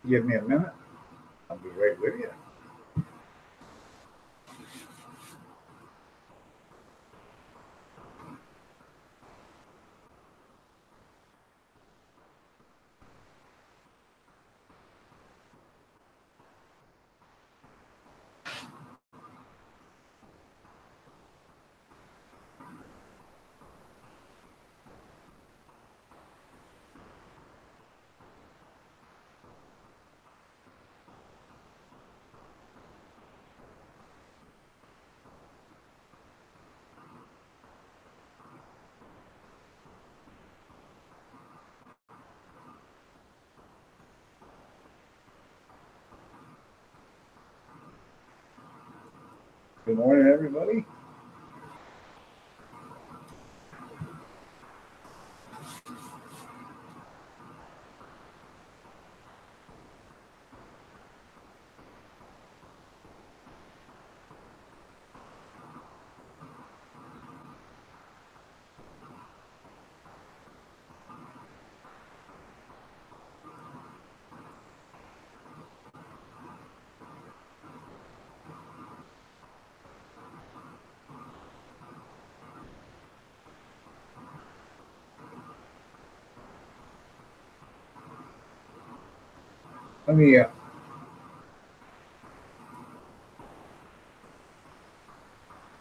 Give me a minute. I'll be right with you. Good morning, everybody. Let me. Good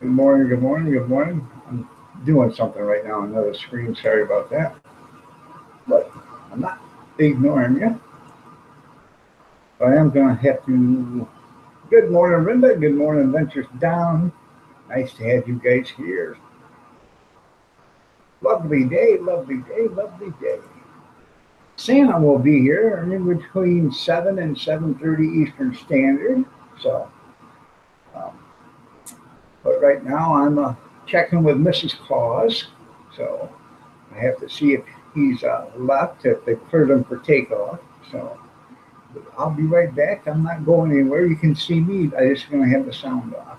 morning. Good morning. Good morning. I'm doing something right now on another screen. Sorry about that. But I'm not ignoring you. But I am going to have to. Good morning, Linda. Good morning, Ventures Down. Nice to have you guys here. Lovely day. Lovely day. Lovely day. Santa will be here in between 7 and 7:30 Eastern Standard. So, um, but right now I'm checking with Mrs. Claus. So I have to see if he's left, if they cleared him for takeoff. So I'll be right back. I'm not going anywhere. You can see me. I just going to have the sound off.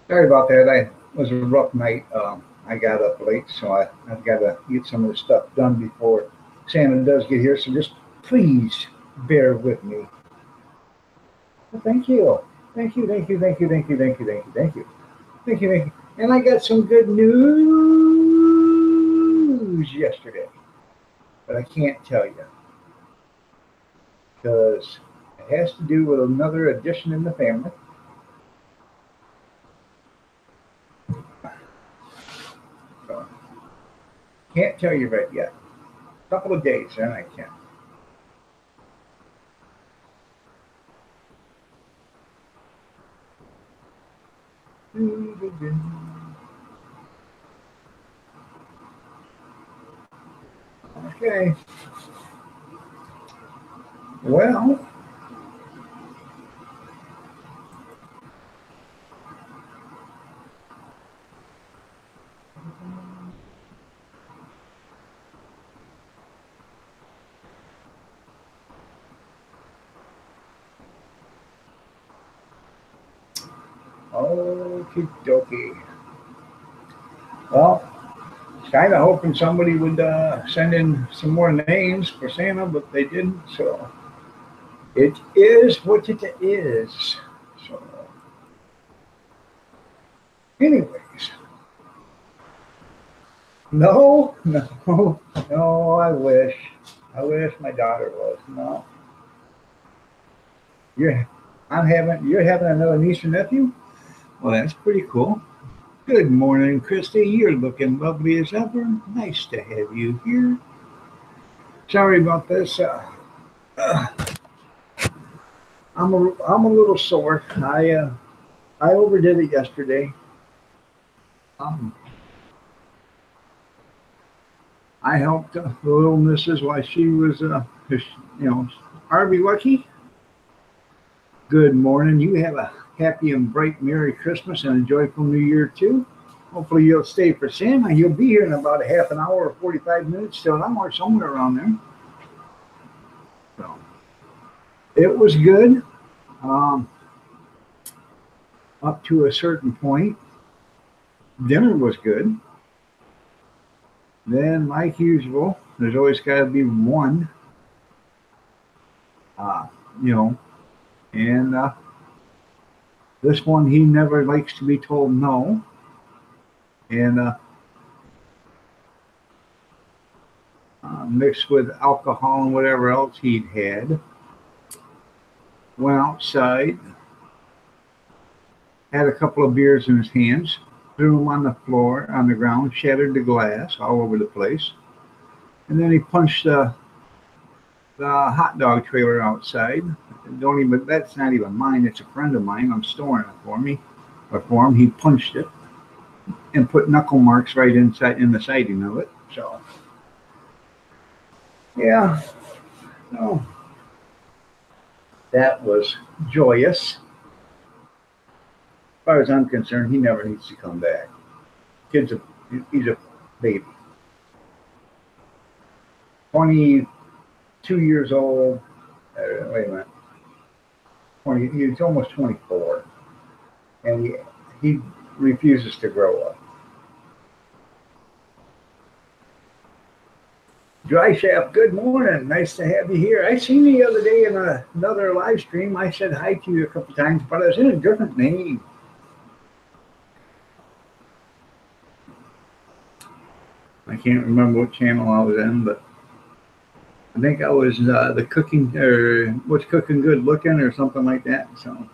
Sorry about that. I was a rough night. I got up late, so I've got to get some of the stuff done before Santa does get here. So just please bear with me. Well, thank you. Thank you, thank you, thank you, thank you, thank you, thank you, thank you, thank you, thank you. And I got some good news yesterday, but I can't tell you because it has to do with another addition in the family. So can't tell you right yet. A couple of days, then I can. Okay. Well, okie dokie. Well, kind of hoping somebody would send in some more names for Santa, but they didn't. So it is what it is. So, anyways, No, no, no. I wish. I wish my daughter was. No, you're. I'm having. You're having another niece or nephew. Well, that's pretty cool. Good morning, Christy. You're looking lovely as ever. Nice to have you here. Sorry about this. Uh, I'm a little sore. I overdid it yesterday. Um, I helped the little missus while she was, Harvey Lucky. Good morning. You have a happy and bright Merry Christmas and a joyful New Year too. Hopefully you'll stay for Santa. He'll be here in about a half an hour or 45 minutes till an hour, somewhere around there. So it was good um, up to a certain point. Dinner was good. Then, like usual, there's always got to be one, uh, you know, and this one he never likes to be told no, and mixed with alcohol and whatever else he'd had. Went outside, had a couple of beers in his hands, threw them on the floor, on the ground, shattered the glass all over the place, and then he punched the hot dog trailer outside. Don't even. That's not even mine. It's a friend of mine. I'm storing it for me, or for him. He punched it and put knuckle marks right inside in the siding of it. So yeah, no, that was joyous. As far as I'm concerned, he never needs to come back. Kid's a he's a baby. 22 years old. Wait a minute. 20. He's almost 24, and he refuses to grow up. Dry Shaft, good morning. Nice to have you here. I seen you the other day in another live stream. I said hi to you a couple times, but I was in a different name. I can't remember what channel I was in, but I think I was the cooking or what's cooking good looking or something like that. So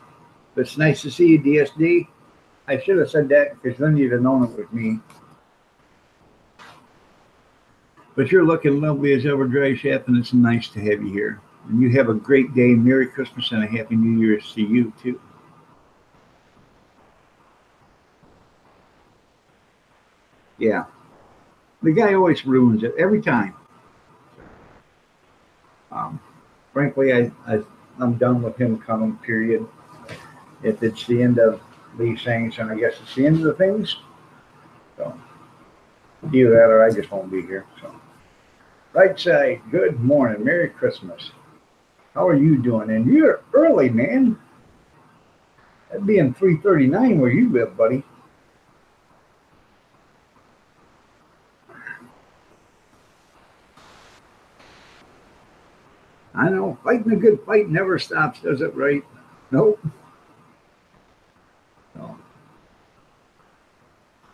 it's nice to see you, DSD. I should have said that because then you'd have known it was me. But you're looking lovely as ever, Dry Shaft, and it's nice to have you here. And you have a great day. Merry Christmas and a Happy New Year's to you, too. Yeah. The guy always ruins it every time. Um, Frankly, I'm done with him coming, period. If it's the end of these things, and I guess it's the end of the things, so either that or I just won't be here. So, right side, good morning. Merry Christmas. How are you doing? And you're early, man. That'd be in 3:39 where you live, buddy. I know. Fighting a good fight never stops, does it, right? Nope. No.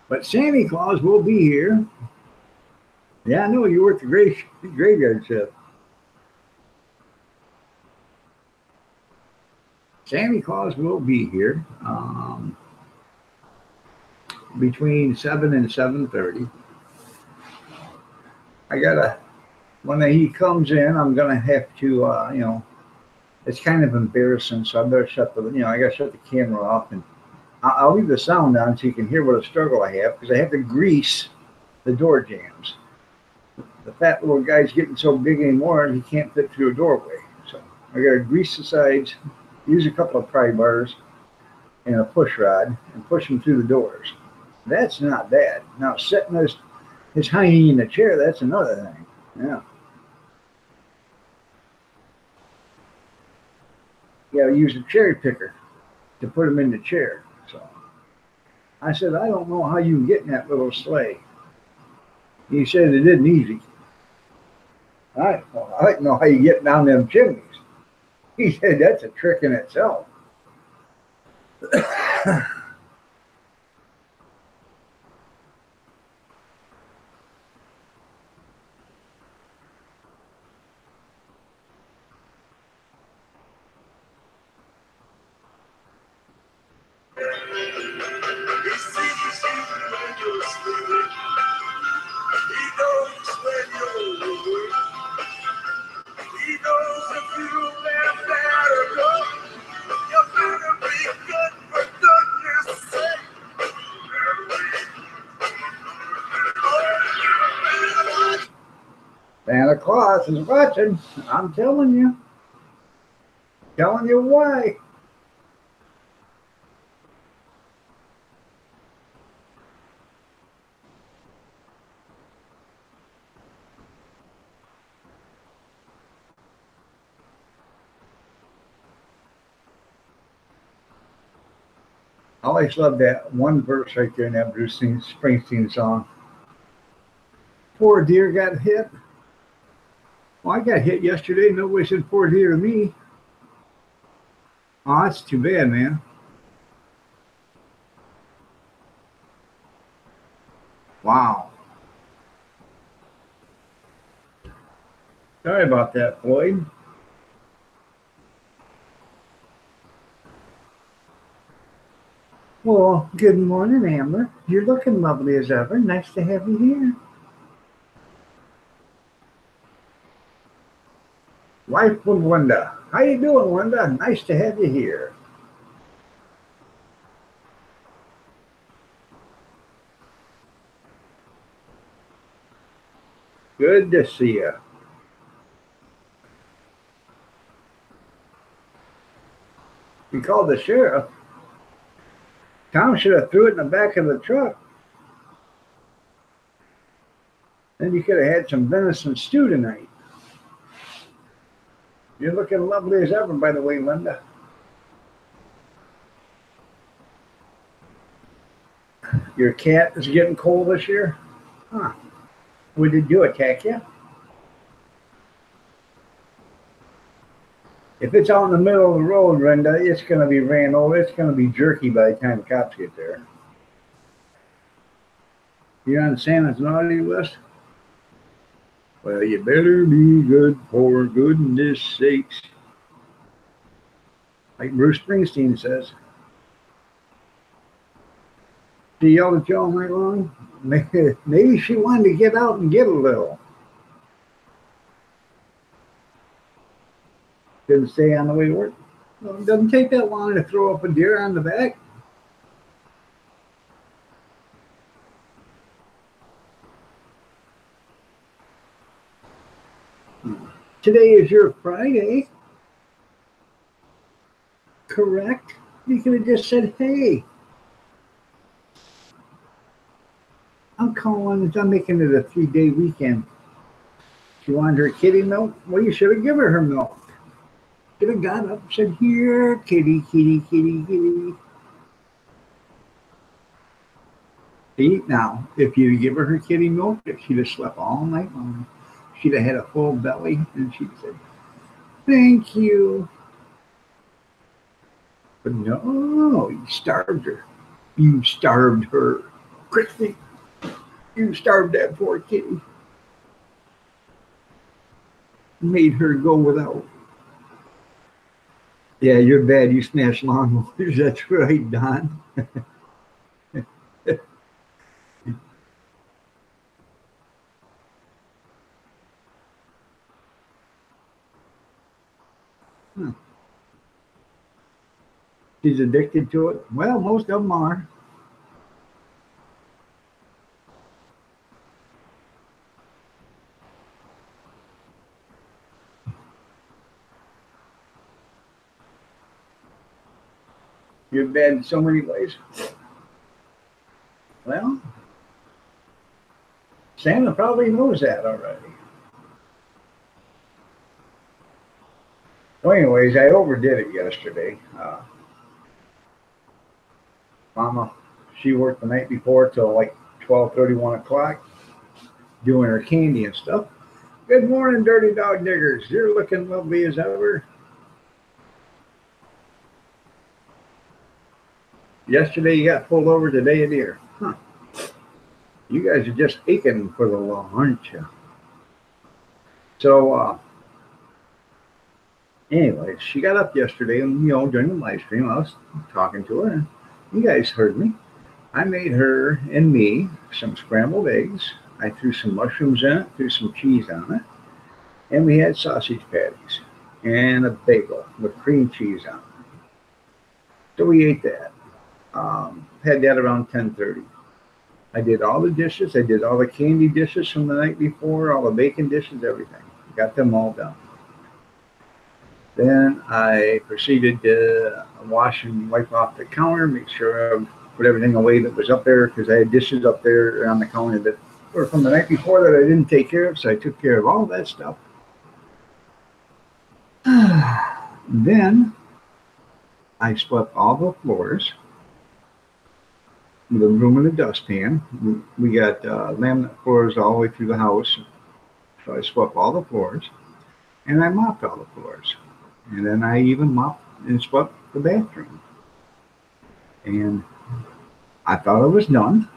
But Santa Claus will be here. Yeah, I know. You work the graveyard shift. Santa Claus will be here between 7 and 7:30. I gotta when he comes in, I'm gonna have to, it's kind of embarrassing, so I better I gotta shut the camera off, and I'll leave the sound on so you can hear what a struggle I have because I have to grease the door jams. The fat little guy's getting so big anymore he can't fit through a doorway, so I gotta grease the sides, use a couple of pry bars and a push rod, and push them through the doors. That's not bad. Now setting his hiney in the chair, that's another thing. Yeah. You got to use a cherry picker to put him in the chair. So I said, I don't know how you get in that little sleigh. He said it isn't easy. I don't know how you get down them chimneys. He said that's a trick in itself. Santa Claus is watching. I'm telling you. Telling you why. I always love that one verse right there in that Bruce Springsteen song. Poor deer got hit. Well, I got hit yesterday. Nobody said poor deer to me. Oh, that's too bad, man. Wow. Sorry about that, Floyd. Well, good morning, Amber. You're looking lovely as ever. Nice to have you here. Wife with Wanda. How you doing, Wanda? Nice to have you here. Good to see you. You called the sheriff. Tom should have threw it in the back of the truck. Then you could have had some venison stew tonight. You're looking lovely as ever, by the way, Linda. Your cat is getting cold this year? Huh. What did you attack you? If it's out in the middle of the road, Linda, it's going to be ran over. It's going to be jerky by the time the cops get there. You're on Santa's naughty list? Well, you better be good for goodness sakes. Like Bruce Springsteen says. She yelled at you all night long? Maybe she wanted to get out and get a little. Didn't stay on the way to work. Well, it doesn't take that long to throw up a deer on the back. Today is your Friday. Correct? You could have just said, hey. I'm calling, I'm making it a 3-day weekend. She wanted her kitty milk. Well, you should have given her milk. Should have got up and said, here, kitty, kitty, kitty, kitty. See, now, if you give her kitty milk, she'd have slept all night long. She'd have had a full belly, and she'd said, thank you. But no, you starved her. You starved her. Christy, you starved that poor kitty. Made her go without. Yeah, you're bad. You smash lawnmowers. That's right, Don. Huh. She's addicted to it. Well, most of them are. You're bad in so many ways. Well, Santa probably knows that already. Well, anyways, I overdid it yesterday. Mama, she worked the night before till like 12:30, 1 o'clock, doing her candy and stuff. Good morning, Dirty Dog Diggers. You're looking lovely as ever. Yesterday you got pulled over, today a deer. Huh. You guys are just aching for the law, aren't you? So, anyways, she got up yesterday and, during the live stream, I was talking to her and you guys heard me. I made her and me some scrambled eggs. I threw some mushrooms in it, threw some cheese on it, and we had sausage patties and a bagel with cream cheese on it. So we ate that. Had that around 10:30. I did all the dishes. I did all the candy dishes from the night before, all the bacon dishes, everything. Got them all done. Then I proceeded to wash and wipe off the counter, make sure I put everything away that was up there because I had dishes up there on the counter that were from the night before that I didn't take care of. So I took care of all that stuff. Then I swept all the floors with a broom and a dustpan. We got laminate floors all the way through the house. So I swept all the floors and I mopped all the floors. And then I even mopped and swept the bathroom. And I thought I was done.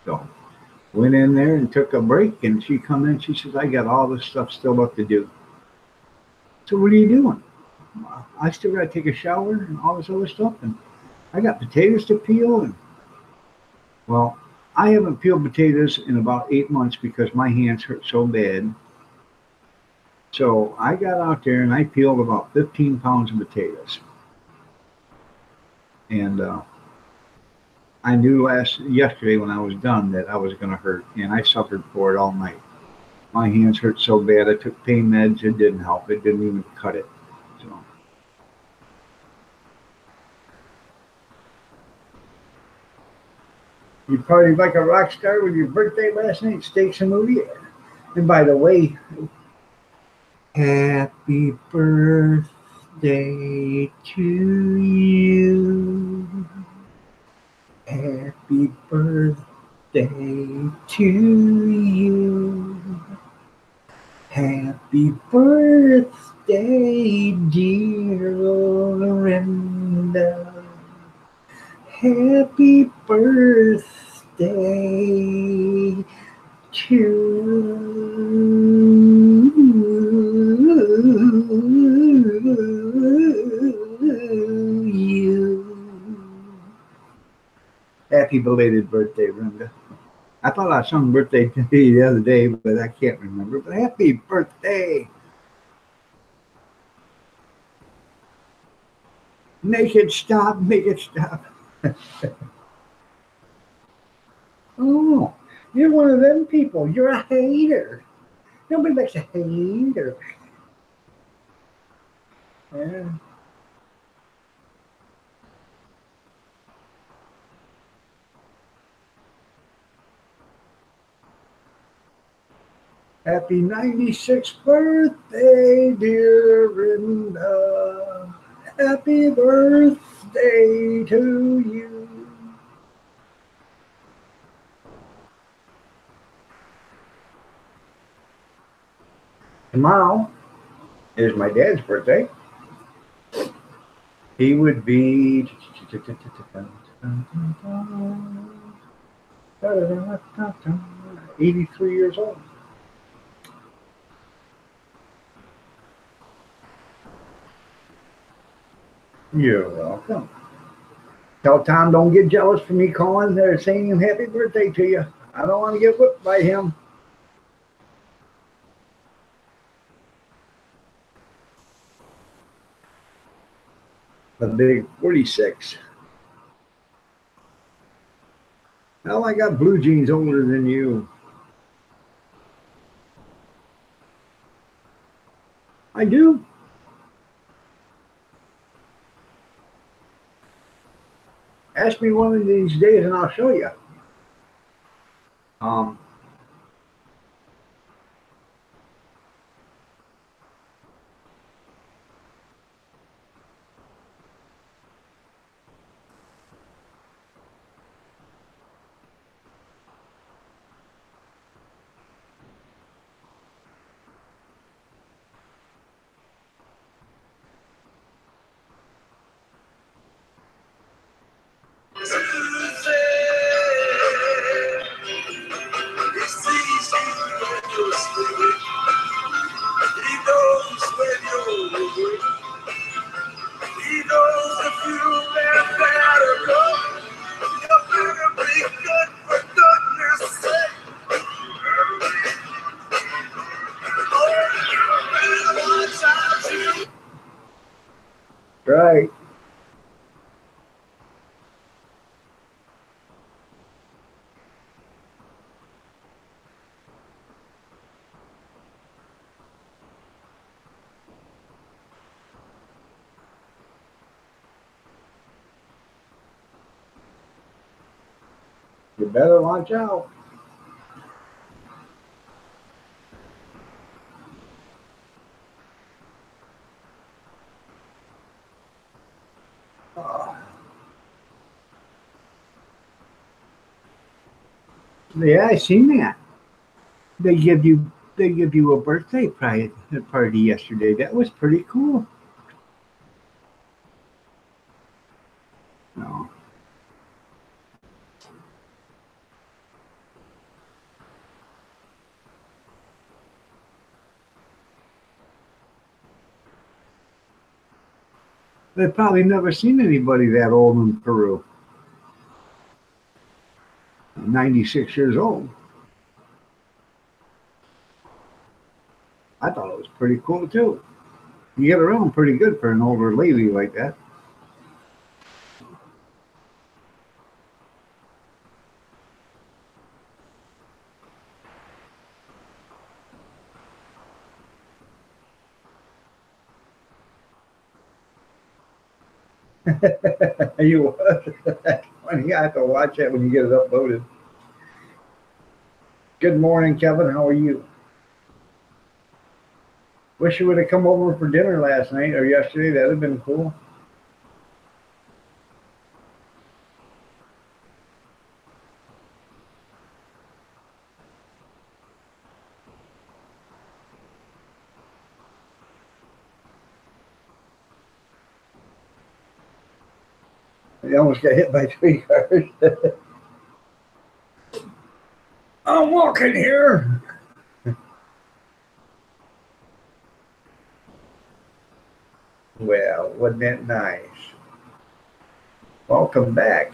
So went in there and took a break and she come in, she says, I got all this stuff still left to do. So what are you doing? I still gotta take a shower and all this other stuff and I got potatoes to peel and well, I haven't peeled potatoes in about 8 months because my hands hurt so bad. So I got out there and I peeled about 15 pounds of potatoes. And I knew yesterday when I was done that I was going to hurt, and I suffered for it all night. My hands hurt so bad. I took pain meds. It didn't help. It didn't even cut it. So you partied like a rock star with your birthday last night, steaks and movie. And by the way, happy birthday to you. Happy birthday to you. Happy birthday, dear Lorinda. Happy birthday to you. Happy belated birthday, Linda. I thought I sung birthday to you the other day, but I can't remember. But happy birthday. Make it stop, make it stop. Oh, you're one of them people. You're a hater. Nobody likes a hater. Yeah. Happy 96th birthday, dear Brenda. Happy birthday to you. Tomorrow is my dad's birthday. He would be 83 years old. You're welcome. Tell Tom don't get jealous for me calling there saying happy birthday to you. I don't want to get whipped by him. The big 46. Well, I got blue jeans older than you. I do. Ask me one of these days and I'll show you. Um, You better watch out. Oh. Yeah, I seen that. They give you a birthday party yesterday. That was pretty cool. No. They've probably never seen anybody that old in Peru. 96 years old. I thought it was pretty cool too. You get around pretty good for an older lady like that. You was. That's funny. You have to watch that when you get it uploaded. Good morning, Kevin. How are you? Wish you would have come over for dinner last night or yesterday. That'd have been cool. You almost got hit by 3 cars. I'm walking here. Well, wasn't that nice? Welcome back.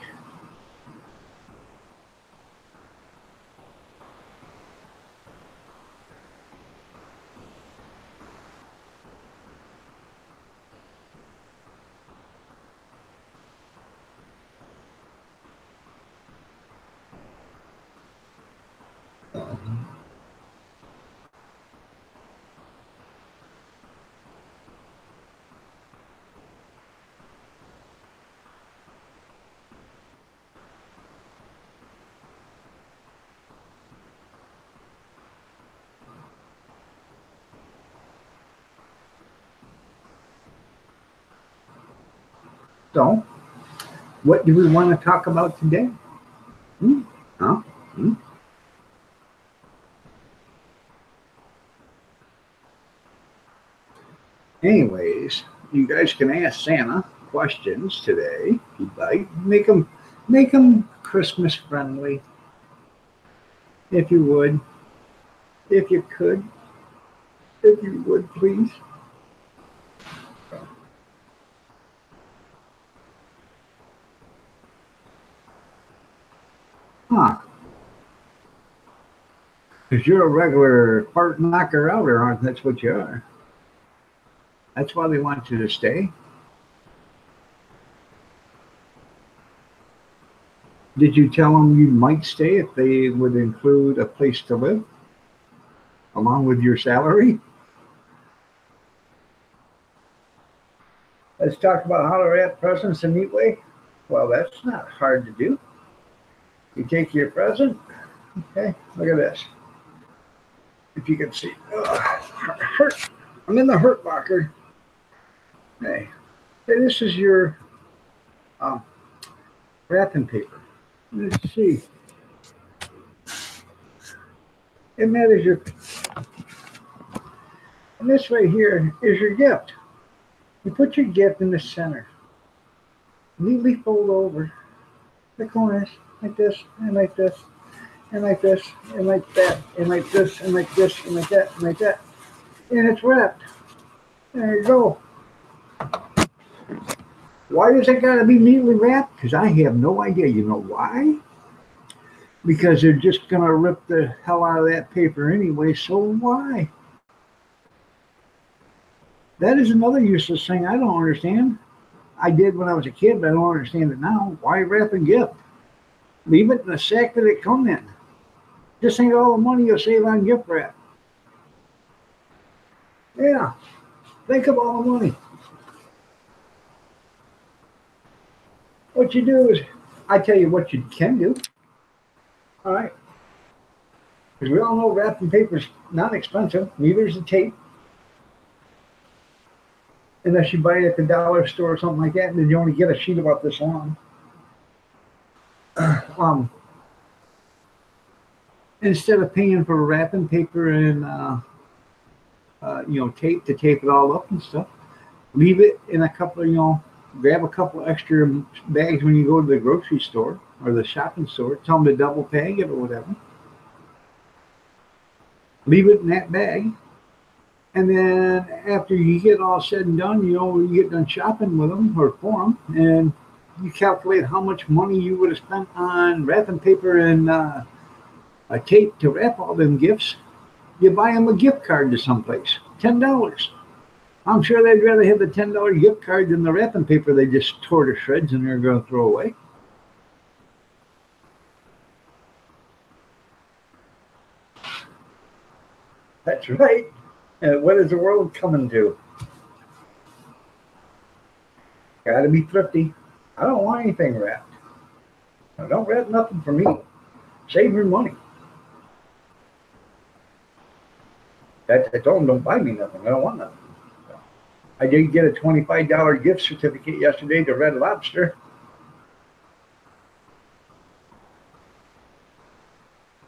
So, what do we want to talk about today? Hmm? Huh? Hmm? Anyways, you guys can ask Santa questions today if you'd like. Make them Christmas friendly, if you would, if you could, if you would please. Huh? Because you're a regular fart knocker outer, aren't? That's what you are. That's why they want you to stay. Did you tell them you might stay if they would include a place to live along with your salary? Let's talk about how to wrap presents a neat way. Well, that's not hard to do. You take your present. Okay, look at this. If you can see, hurt. I'm in the hurt locker. Hey, hey, this is your um, wrapping paper. Let's see. And that is your, and this right here is your gift. You put your gift in the center. Neatly fold over the corners like this, and like this, and like this, and like that, and like this, and like this, and like that, and like that. And it's wrapped. There you go. Why does it gotta be neatly wrapped? Because I have no idea. You know why? Because they're just gonna rip the hell out of that paper anyway, so why? That is another useless thing I don't understand. I did when I was a kid, but I don't understand it now. Why wrap a gift? Leave it in the sack that it come in. Just think of all the money you'll save on gift wrap. Yeah, think of all the money. What you do is, I tell you what you can do. All right. Because we all know wrapping paper's not expensive. Neither is the tape. Unless you buy it at the dollar store or something like that, and then you only get a sheet about this long. Um, Instead of paying for wrapping paper and tape to tape it all up and stuff, leave it in a couple of grab a couple extra bags when you go to the grocery store or the shopping store. Tell them to double bag it or whatever. Leave it in that bag, and then after you get all said and done, you get done shopping with them or for them, and you calculate how much money you would have spent on wrapping paper and a tape to wrap all them gifts. You buy them a gift card to someplace, $10. I'm sure they'd rather have the $10 gift card than the wrapping paper they just tore to shreds and they're going to throw away. That's right. And what is the world coming to? Got to be thrifty. I don't want anything wrapped. Don't wrap nothing for me. Save your money. I told them don't buy me nothing. I don't want nothing. I did get a $25 gift certificate yesterday to Red Lobster.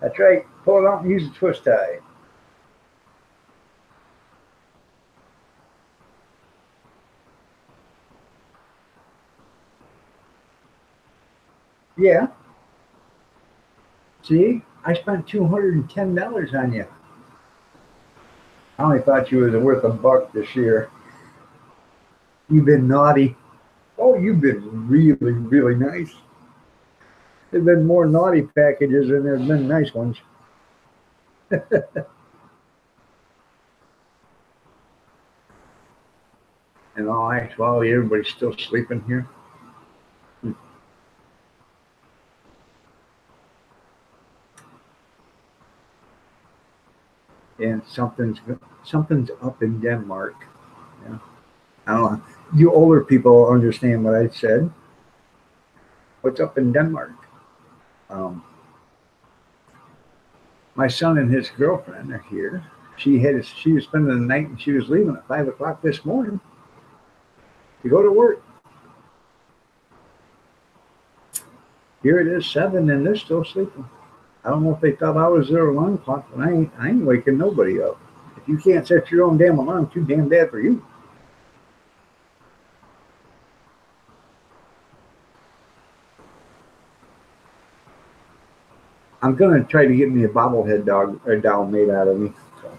That's right. Pull it out and use a twist tie. Yeah. See, I spent $210 on you. I only thought you was worth $1 this year. You've been naughty. Oh, you've been really, really nice. There's been more naughty packages than there's been nice ones. In all actuality, everybody's still sleeping here. And something's up in Denmark. Yeah. I don't know. You older people understand what I said. What's up in Denmark? My son and his girlfriend are here. She was spending the night and she was leaving at 5 o'clock this morning to go to work. Here it is 7 and they're still sleeping. I don't know if they thought I was their alarm clock, but I ain't waking nobody up. If you can't set your own damn alarm, too damn bad for you. I'm gonna try to get me a bobblehead dog or doll made out of me. So.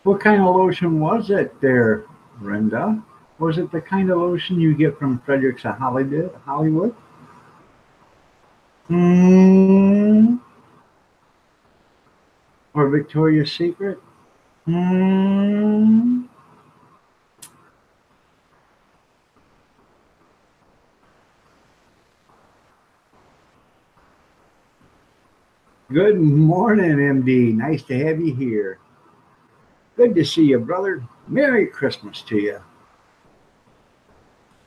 What kind of lotion was it there, Brenda? Was it the kind of lotion you get from Fredericks of Hollywood? Or Victoria's Secret? Good morning, MD. Nice to have you here. Good to see you, brother. Merry Christmas to you.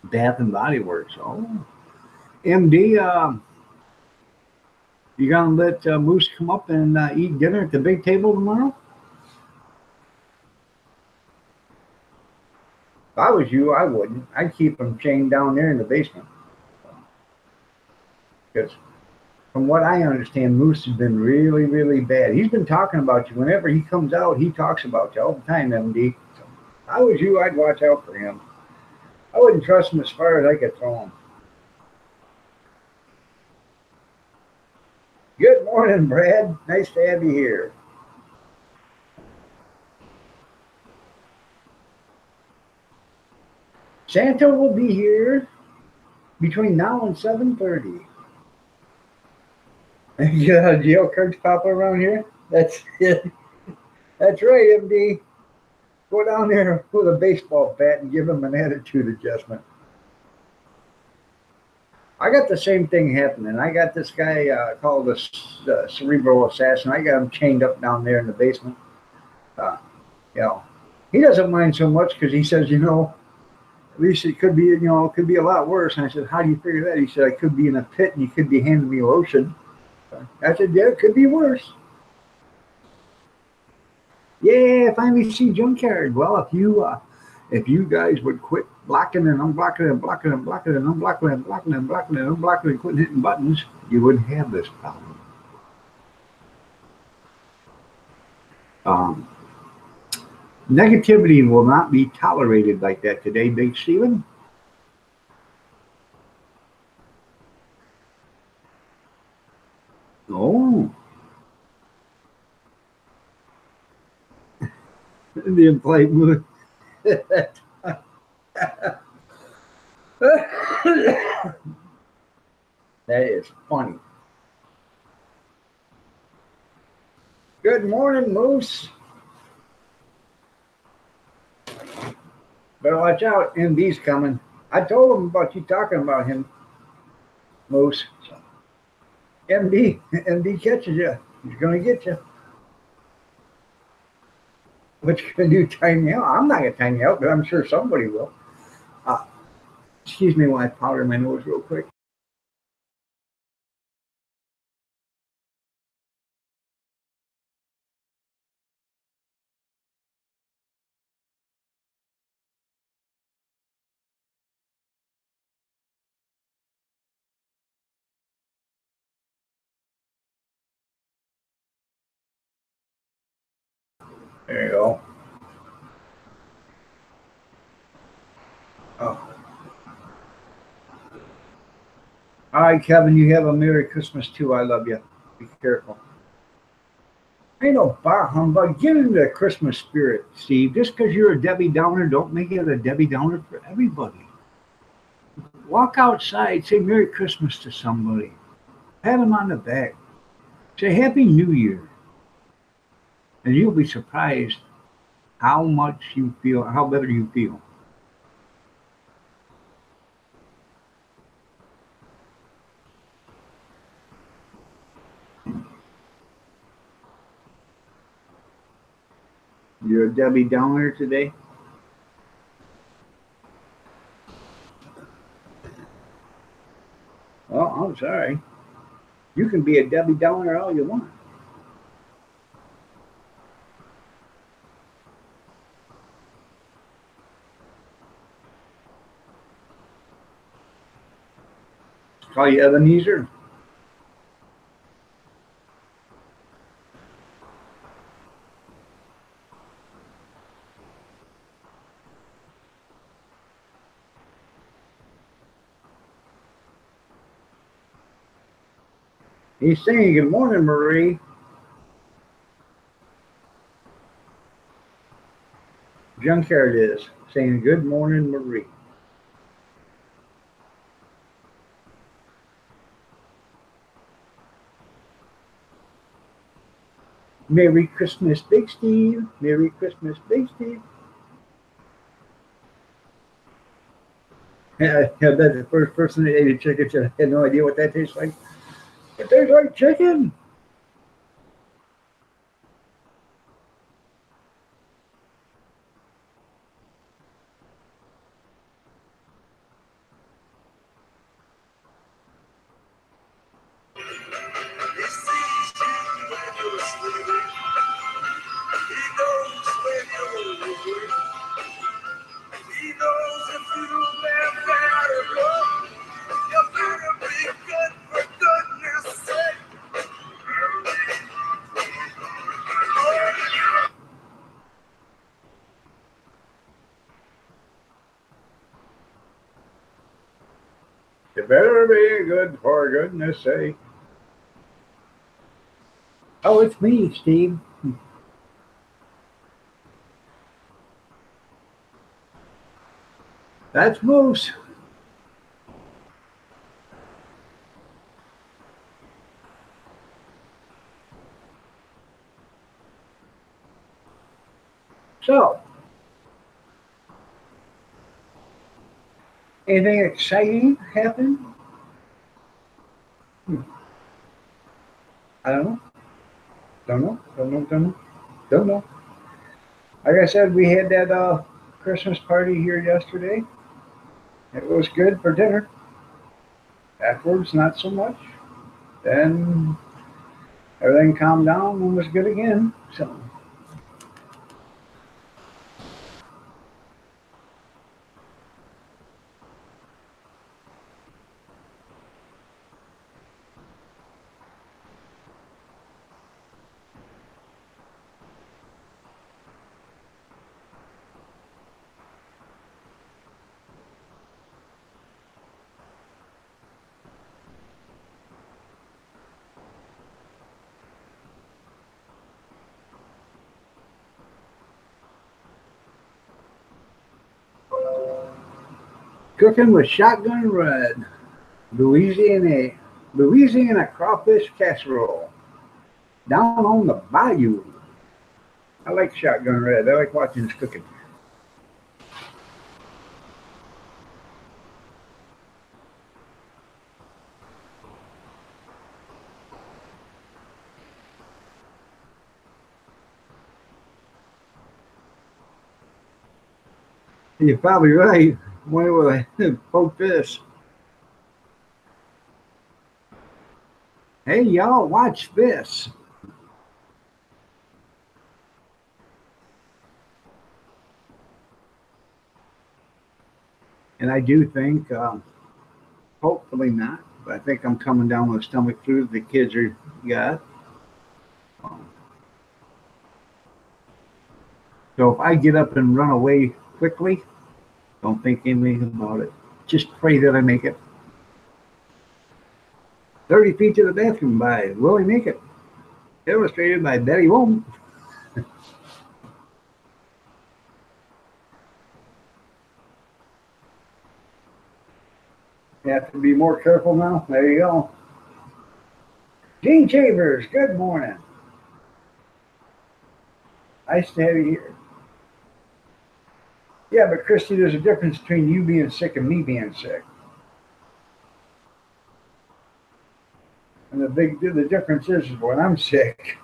Bath and Body Works. Oh, MD, you gonna let Moose come up and eat dinner at the big table tomorrow? If I was you, I wouldn't. I'd keep him chained down there in the basement. Because from what I understand, Moose has been really, really bad. He's been talking about you. Whenever he comes out, he talks about you all the time, MD. So if I was you, I'd watch out for him. I wouldn't trust him as far as I could throw him. Good morning, Brad. Nice to have you here. Santa will be here between now and 7:30. Yeah, jail cards pop around here. That's it. That's right, MD. Go down there with a baseball bat and give him an attitude adjustment. I got the same thing happening. I got this guy called the Cerebral Assassin. I got him chained up down there in the basement. You know, he doesn't mind so much because he says, At least it could be, it could be a lot worse. And I said, how do you figure that? He said, I could be in a pit and you could be handing me lotion. I said, yeah, it could be worse. Yeah, finally see Junkyard. Well, if you guys would quit blocking and unblocking and blocking and blocking and unblocking and blocking and blocking and unblocking and quitting hitting buttons, you wouldn't have this problem. Um, Negativity will not be tolerated like that today, Big Steven. Oh, the implied mood. That is funny. Good morning, Moose. Better watch out, MD's coming. I told him about you talking about him, Moose. So, MD catches you. He's going to get you. What you going to do, time me out? I'm not going to time you out, but I'm sure somebody will. Excuse me while I powder my nose real quick. There you go. Oh. All right, Kevin, you have a Merry Christmas too. I love you. Be careful. Ain't no bah humbug. Get into the Christmas spirit, Steve. Just because you're a Debbie Downer, don't make it a Debbie Downer for everybody. Walk outside, say Merry Christmas to somebody. Pat them on the back. Say Happy New Year. And you'll be surprised how much you feel, how better you feel. You're a Debbie Downer today? Well, I'm sorry. You can be a Debbie Downer all you want. Call you Ebenezer. He's saying, good morning, Marie. Junkyard is saying, good morning, Marie. Merry Christmas, Big Steve. Merry Christmas, Big Steve. I bet the first person that ate a chicken said, I had no idea what that tastes like. It tastes like chicken. You better be good for goodness sake. Oh, it's me, Steve. That's Moose. So, anything exciting happened? I don't know. Don't know. Don't know. Don't know. Don't know. Like I said, we had that Christmas party here yesterday. It was good for dinner. Afterwards, not so much. Then everything calmed down and was good again. So cooking with shotgun red, Louisiana, Louisiana crawfish casserole down on the bayou. I like shotgun red. I like watching this cooking. You're probably right. Why would I poke this? Hey, y'all, watch this. And I do think, hopefully not, but I think I'm coming down with stomach flu. The kids are got. Um, So if I get up and run away quickly, don't think anything about it. Just pray that I make it. 30 feet to the bathroom by Willie Make It. Illustrated by Betty Wom. You have to be more careful now. There you go. Gene Chambers, good morning. Nice to have you here. Yeah, but Christy, there's a difference between you being sick and me being sick. And the difference is when I'm sick,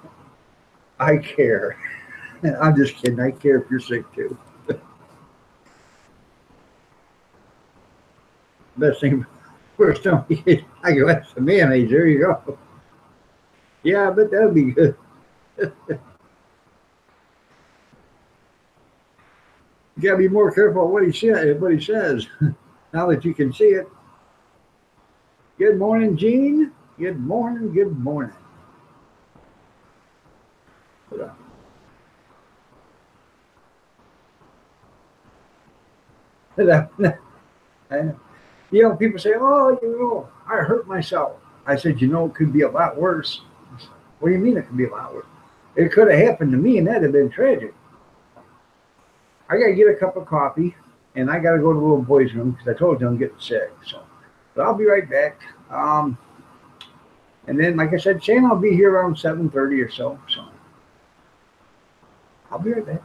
I care. I'm just kidding. I care if you're sick too. Best thing first time I go, that's the mayonnaise. There you go. Yeah, but that'd be good. You gotta be more careful what he says. Now that you can see it. Good morning, Gene. Good morning. Good morning. You know, people say, "Oh, you know, I hurt myself." I said, "You know, it could be a lot worse." What do you mean it could be a lot worse? It could have happened to me, and that'd have been tragic. I gotta get a cup of coffee, and I gotta go to the little boy's room because I told you I'm getting sick. So, but I'll be right back. And then, like I said, Shane, I'll be here around 7:30 or so. So I'll be right back.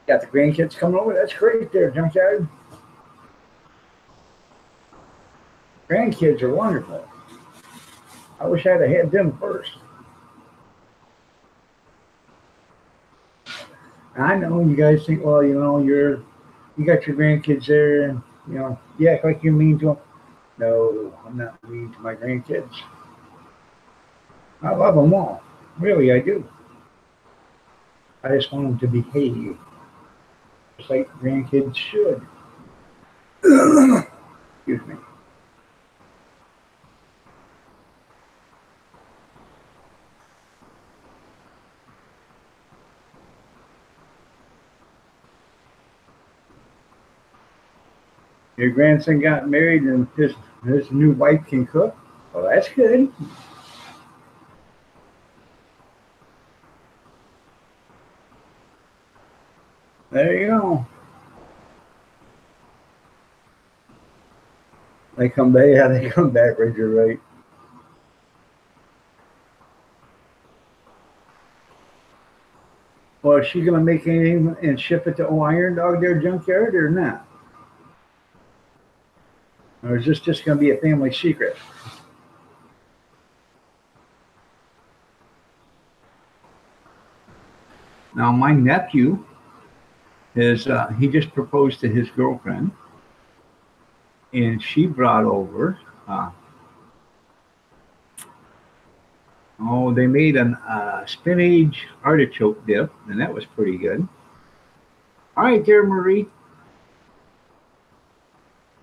Got the grandkids coming over. That's great there, Junkyard. Grandkids are wonderful. I wish I'd have had them first. I know you guys think, well, you got your grandkids there, and you act like you're mean to them. No, I'm not mean to my grandkids. I love them all. Really, I do. I just want them to behave, just like grandkids should. Excuse me. Your grandson got married and his new wife can cook. Well, that's good. There you go. They come back. Yeah, they come back. Right, you're right. Well, is she gonna make anything and ship it to Iron Dog their junkyard or not? Or is this just gonna be a family secret? Now, my nephew is he just proposed to his girlfriend, and she brought over. They made an spinach artichoke dip, and that was pretty good. All right, there, Marie.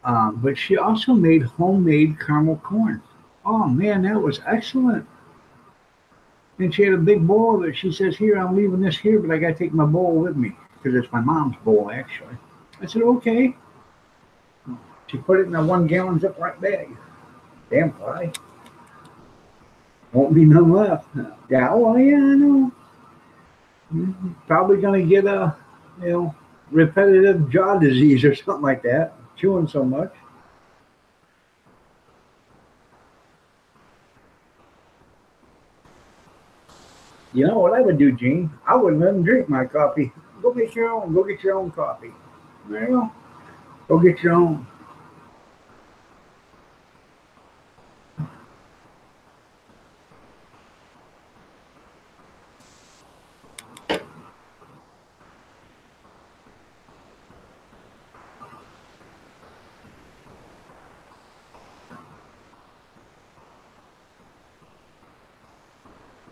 But she also made homemade caramel corn. Oh man, that was excellent. And she had a big bowl of it. She says, "Here, I'm leaving this here, but I got to take my bowl with me because it's my mom's bowl, actually." I said, "Okay." She put it in a 1 gallon Ziploc bag. Damn fly. Won't be none left. Yeah, well, yeah, I know. Probably gonna get a, repetitive jaw disease or something like that, chewing so much. You know what I would do, Gene? I wouldn't let them drink my coffee. Go make your own. Go get your own coffee. There you go. Go get your own.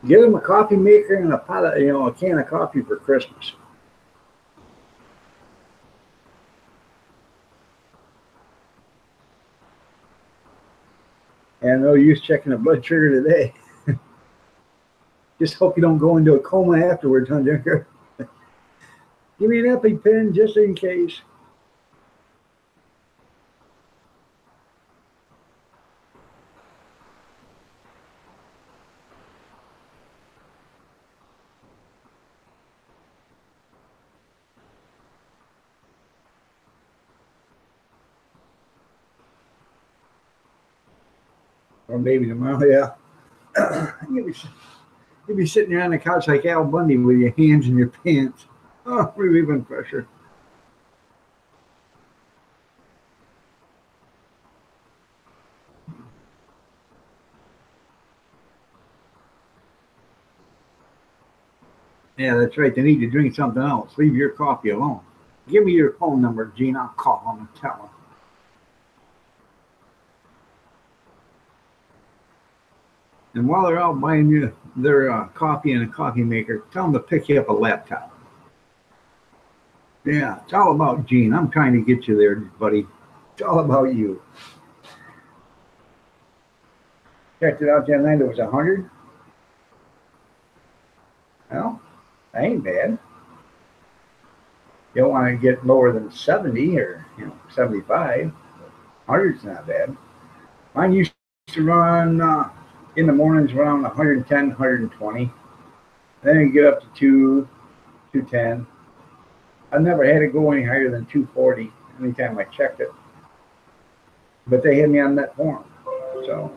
Get them a coffee maker and a pot of, a can of coffee for Christmas. And no use checking the blood sugar today. Just hope you don't go into a coma afterwards, huh, Junker? Give me an EpiPen just in case. Or maybe tomorrow, yeah. You'll be sitting there on the couch like Al Bundy with your hands in your pants. Oh, relieving pressure. Yeah, that's right. They need to drink something else. Leave your coffee alone. Give me your phone number, Gene. I'll call them and tell them. And while they're out buying you their coffee and a coffee maker, tell them to pick you up a laptop. Yeah, it's all about Gene. I'm trying to get you there, buddy. It's all about you. Checked it out the other night. It was 100. Well, that ain't bad. You don't want to get lower than 70 or 75. 100's not bad. Mine used to run in the mornings around 110, 120. Then you get up to 210. I never had it go any higher than 240 anytime I checked it. But they had me on Metformin. So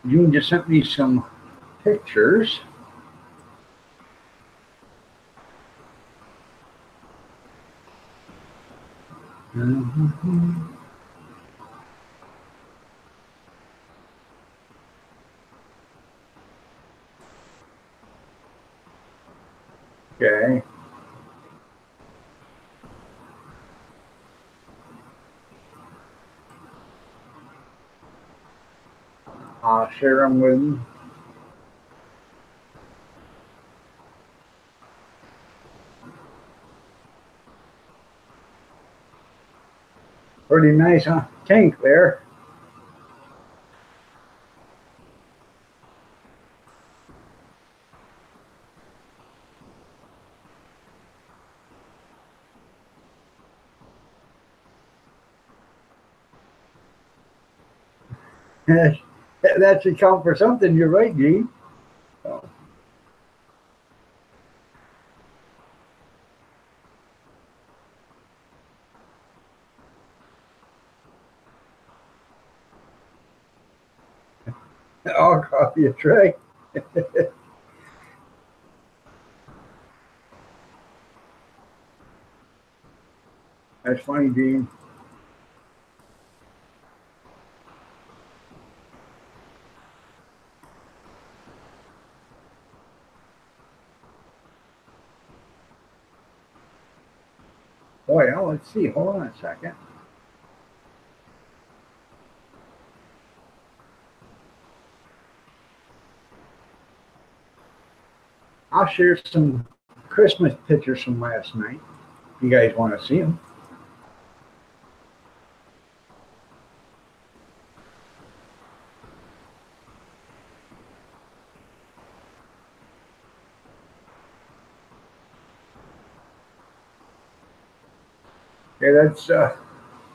June just sent me some pictures. Mhm. Okay. I'll share them with you. Pretty nice, huh? Tank there. That should count for something. You're right, Gene. Oh, I'll copy a tray. That's funny, Gene. Boy, oh, let's see. Hold on a second. I'll share some Christmas pictures from last night. If you guys want to see them. Okay,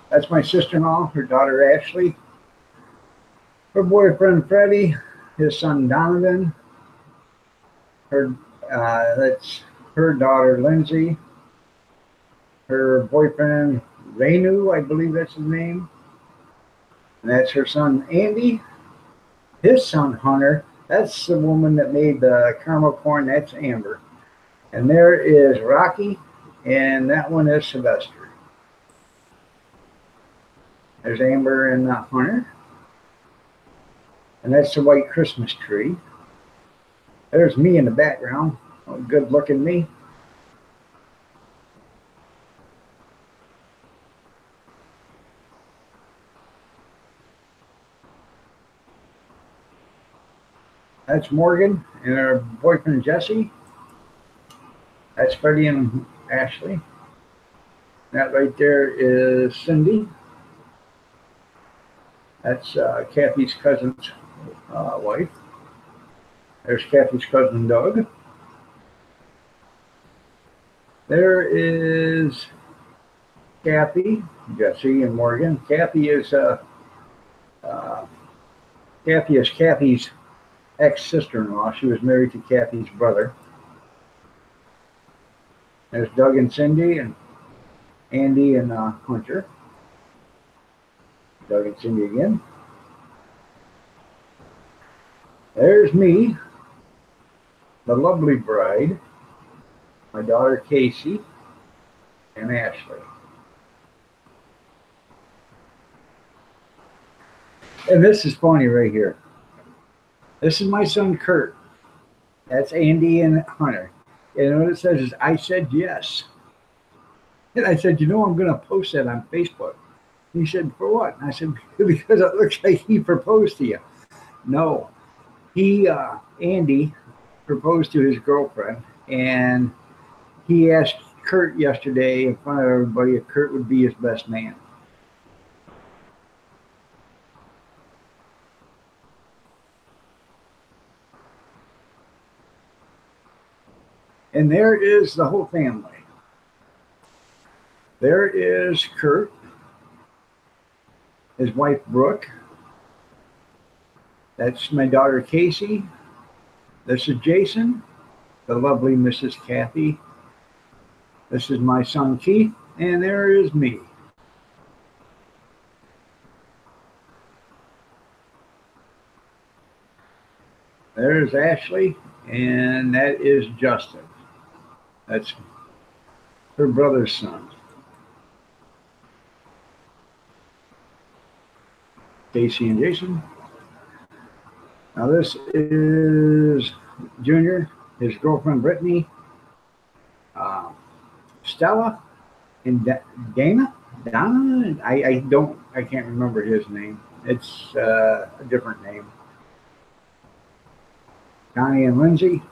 that's my sister-in-law, her daughter Ashley, her boyfriend Freddie, his son Donovan, her that's her daughter Lindsay, her boyfriend Renu, I believe that's his name, and that's her son Andy, his son Hunter. That's the woman that made the caramel corn. That's Amber, and there is Rocky, and that one is Sylvester. There's Amber and Hunter, and that's the white Christmas tree. There's me in the background, oh, good looking me. That's Morgan and her boyfriend Jesse. That's Freddie and Ashley. That right there is Cindy. That's Kathy's cousin's wife. There's Kathy's cousin Doug. There is Kathy, Jesse, and Morgan. Uh, Kathy is Kathy's ex-sister-in-law. She was married to Kathy's brother. There's Doug and Cindy, and Andy and Hunter. Doug and Cindy again. There's me, the lovely bride, my daughter Casey, and Ashley. And this is funny right here. This is my son Kurt. That's Andy and Hunter. And what it says is, I said yes. And I said, I'm going to post that on Facebook. He said, for what? And I said, because it looks like he proposed to you. No, Andy proposed to his girlfriend, and he asked Kurt yesterday in front of everybody if Kurt would be his best man. And there is the whole family. There is Kurt, his wife Brooke. That's my daughter Casey. This is Jason, the lovely Mrs. Kathy. This is my son Keith, and there is me. There's Ashley, and that is Justin. That's her brother's son. Casey and Jason. Now this is Junior, his girlfriend Brittany, uh, Stella, and Dana. Donna. I can't remember his name. It's a different name. Connie and Lindsay.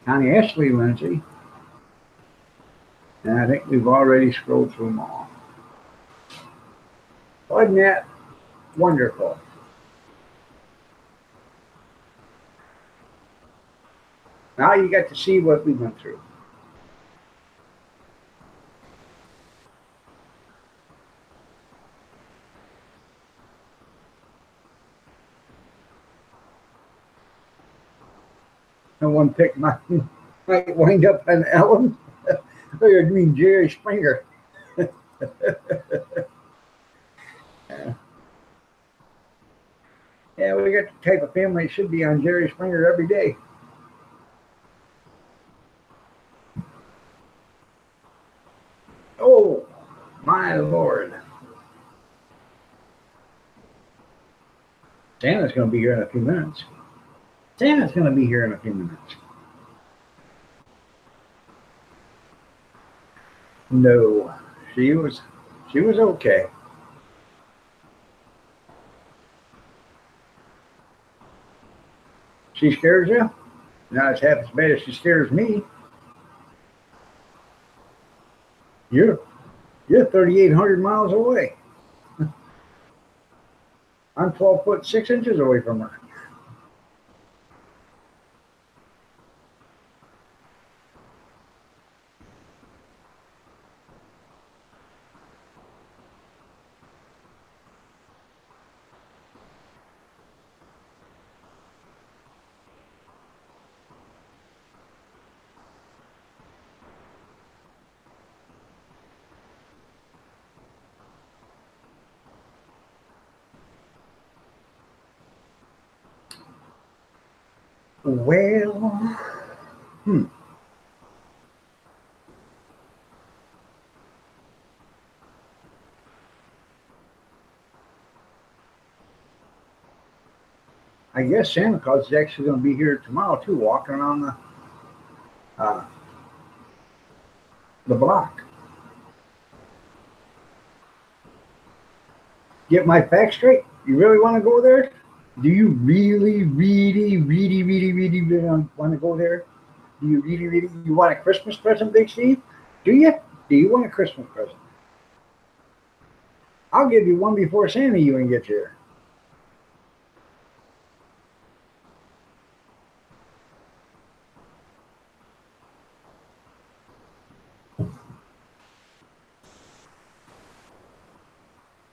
Connie Ashley Lindsay. And I think we've already scrolled through them all. Wasn't that wonderful? Now you got to see what we went through. No one picked my might wind up on Ellen. I mean Jerry Springer. Yeah, we got the type of family that should be on Jerry Springer every day. Oh, my Lord. Santa's going to be here in a few minutes. Santa's going to be here in a few minutes. No, she was okay. She scares you? Not as half as bad as she scares me. You're 3,800 miles away. I'm 12 foot 6 inches away from her. Well, I guess Santa Claus is actually going to be here tomorrow too, walking around uh, the block. Get my facts straight? You really want to go there? Do you really, really, really, really, really, really want to go there? Do you really, really, you want a Christmas present, Big Steve? Do you? Do you want a Christmas present? I'll give you one before Santa even gets here.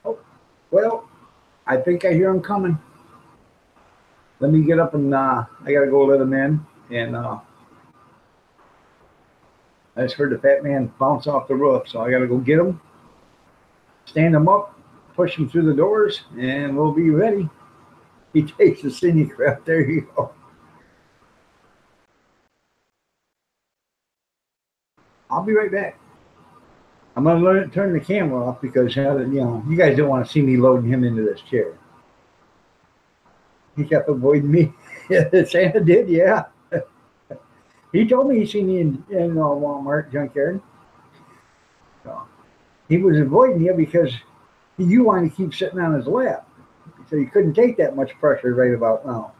Oh, well, I think I hear him coming. Let me get up and I got to go let him in. And I just heard the fat man bounce off the roof, so I got to go get him, stand him up, push him through the doors, and we'll be ready. He takes the scenic route. There you go. I'll be right back. I'm going to turn the camera off because, you guys don't want to see me loading him into this chair. He kept avoiding me. Santa did, yeah. He told me he seen me in Walmart junkyard. So he was avoiding you because you wanted to keep sitting on his lap. So you couldn't take that much pressure right about now.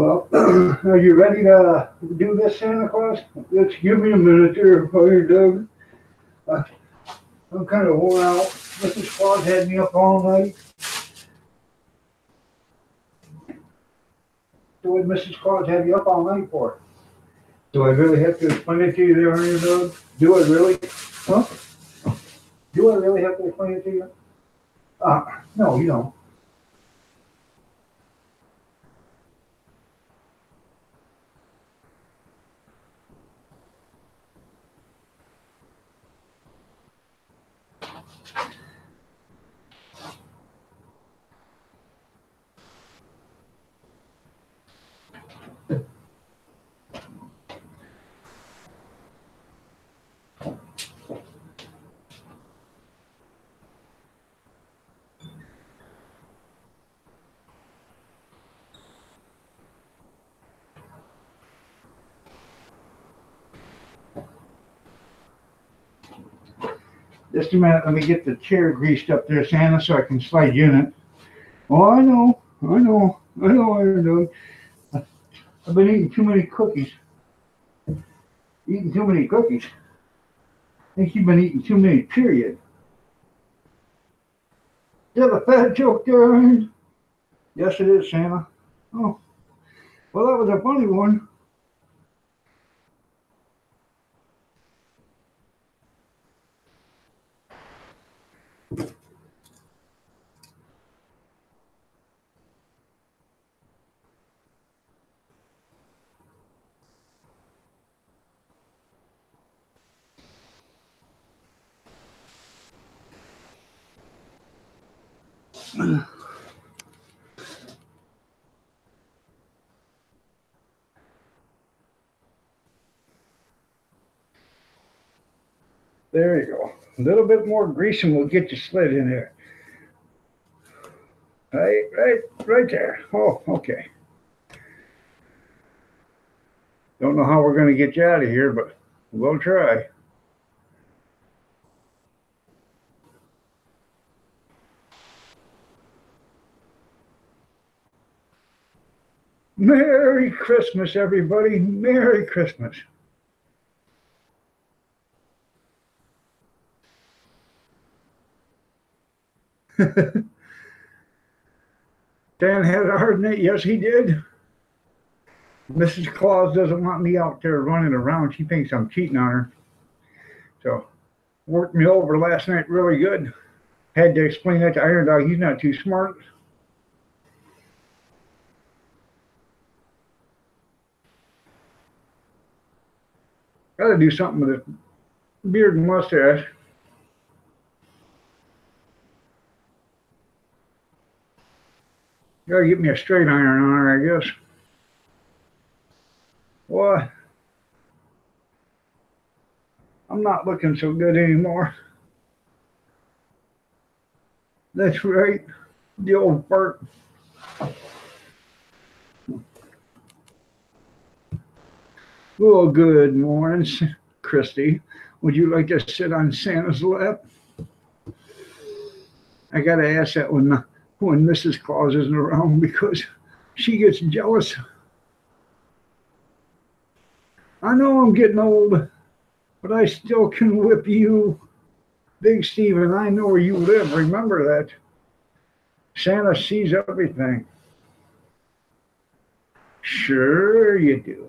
Well, are you ready to do this, Santa Claus? Let's give me a minute there, Fire Doug. I'm kind of worn out. Mrs. Claus had me up all night. So what did Mrs. Claus have you up all night for? Do I really have to explain it to you there, Fire Doug? Do I really? Huh? Do I really have to explain it to you? No, you don't. Just a minute, let me get the chair greased up there, Santa, so I can slide you in it. Oh, I know, Iron Dog. I've been eating too many cookies. Eating too many cookies. I think you've been eating too many, period. Is that a fat joke there, Iron? Yes, it is, Santa. Oh, well, that was a funny one. There you go. A little bit more grease and we'll get you slid in there. Right there. Oh, okay. Don't know how we're going to get you out of here, but we'll try. Merry Christmas, everybody. Merry Christmas. Dan had a hard night. Yes, he did. Mrs. Claus doesn't want me out there running around. She thinks I'm cheating on her. So, worked me over last night really good. Had to explain that to Iron Dog. He's not too smart. Got to do something with his beard and mustache. Got to get me a straight iron on her, I guess. What? I'm not looking so good anymore. That's right. The old fart. Well, good morning, Christy. Would you like to sit on Santa's lap? I got to ask that when Mrs. Claus isn't around because she gets jealous. I know I'm getting old, but I still can whip you. Big Steve and I know where you live. Remember that. Santa sees everything. Sure you do.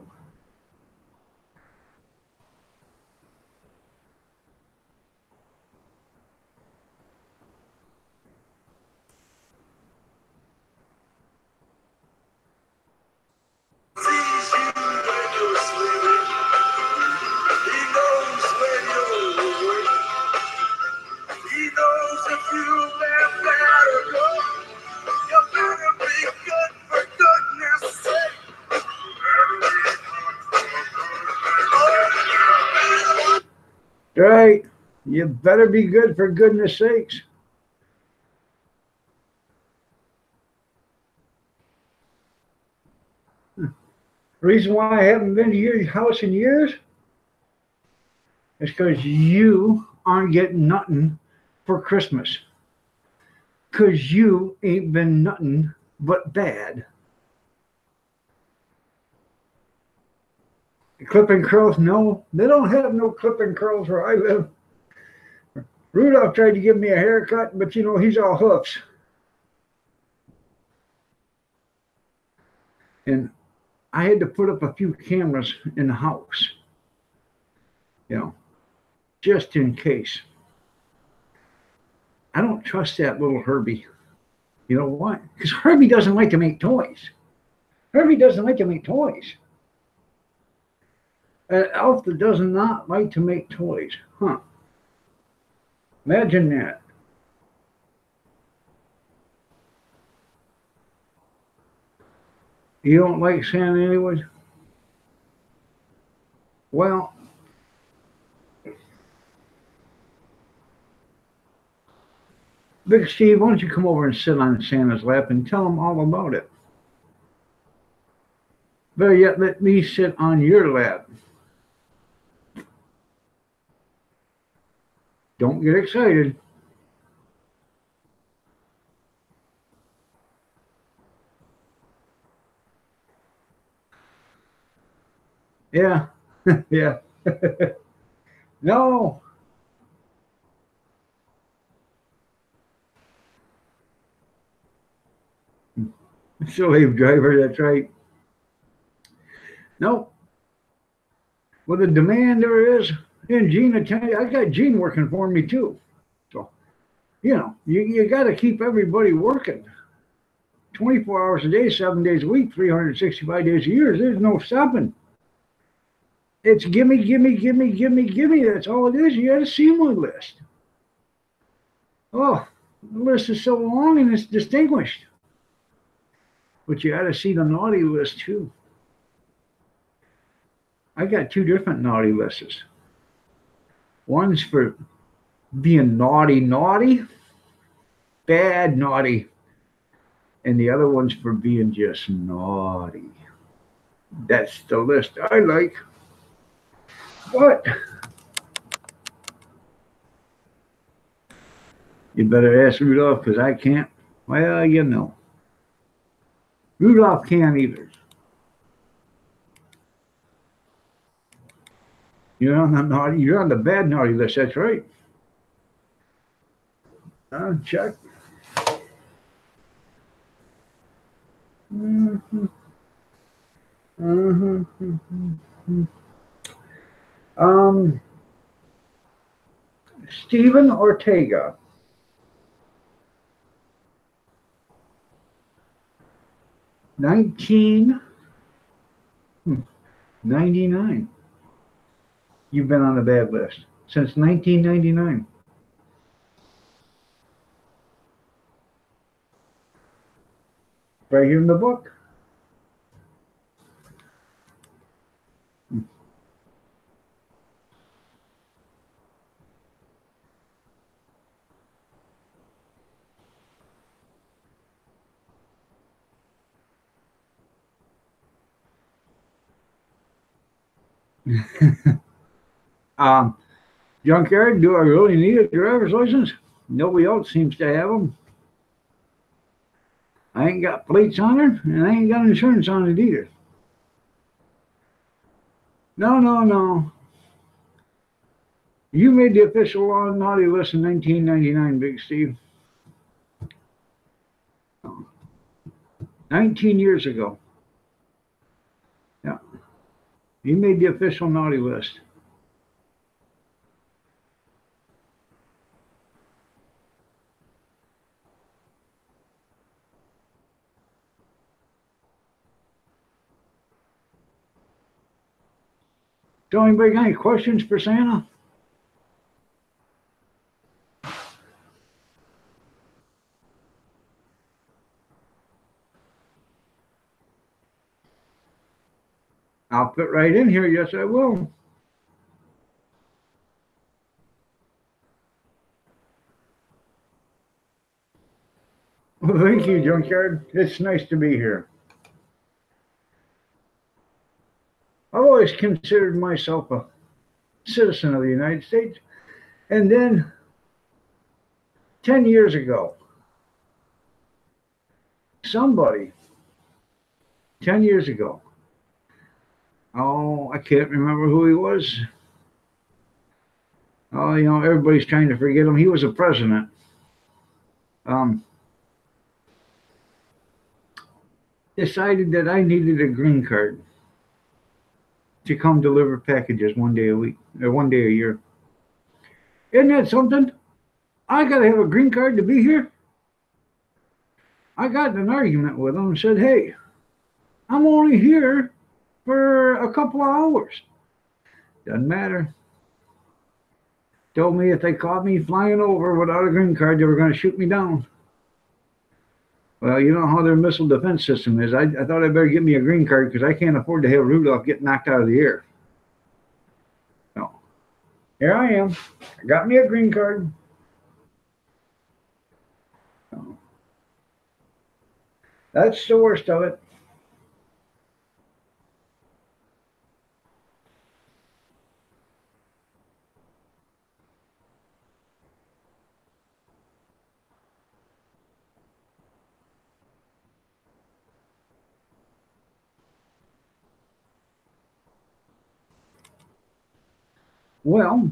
Right. You better be good for goodness sakes. The reason why I haven't been to your house in years is because you aren't getting nothing for Christmas. Because you ain't been nothing but bad. Clipping curls? No, they don't have no clipping curls where I live. Rudolph tried to give me a haircut, but you know, he's all hoofs. And I had to put up a few cameras in the house, you know, just in case. I don't trust that little Herbie. You know why? Because Herbie doesn't like to make toys. Herbie doesn't like to make toys. Alpha does not like to make toys. Huh. Imagine that. You don't like Santa anyways? Well, Big Steve, why don't you come over and sit on Santa's lap and tell him all about it? Better yet, let me sit on your lap. Don't get excited. Yeah, yeah. No. Slave driver, that's right. No. Well, the demand there is, and Gene, I got Gene working for me too. So, you know, you got to keep everybody working 24 hours a day, 7 days a week, 365 days a year. There's no stopping. It's gimme, gimme, gimme, gimme, gimme. That's all it is. You got to see my list. Oh, the list is so long and it's distinguished. But you got to see the naughty list too. I got two different naughty lists. One's for being naughty, bad naughty, and the other one's for being just naughty. That's the list I like. But you better ask Rudolph because I can't. Well, you know. Rudolph can't either. You're on the naughty. You're on the bad naughty list. That's right. Check. Mm-hmm. Mm-hmm. Stephen Ortega. 1999. You've been on the bad list since 1999. Right here in the book. Junkyard, do I really need a driver's license? Nobody else seems to have them. I ain't got plates on her, and I ain't got insurance on it either. No. You made the official naughty list in 1999, Big Steve. 19 years ago. Yeah. You made the official naughty list. So anybody got any questions for Santa? I'll fit right in here. Yes, I will. Well, thank you, Junkyard. It's nice to be here. I've always considered myself a citizen of the United States. And then 10 years ago, somebody, 10 years ago, Oh, I can't remember who he was. Oh, everybody's trying to forget him. He was a president. Um, Decided that I needed a green card to come deliver packages 1 day a week or 1 day a year. Isn't that something? I got to have a green card to be here. I got in an argument with him and said, "Hey, I'm only here for a couple of hours. Doesn't matter." Told me if they caught me flying over without a green card, they were going to shoot me down. Well, you know how their missile defense system is. I thought I'd better get me a green card because I can't afford to have Rudolph get knocked out of the air. So here I am. I got me a green card. So, that's the worst of it. Well,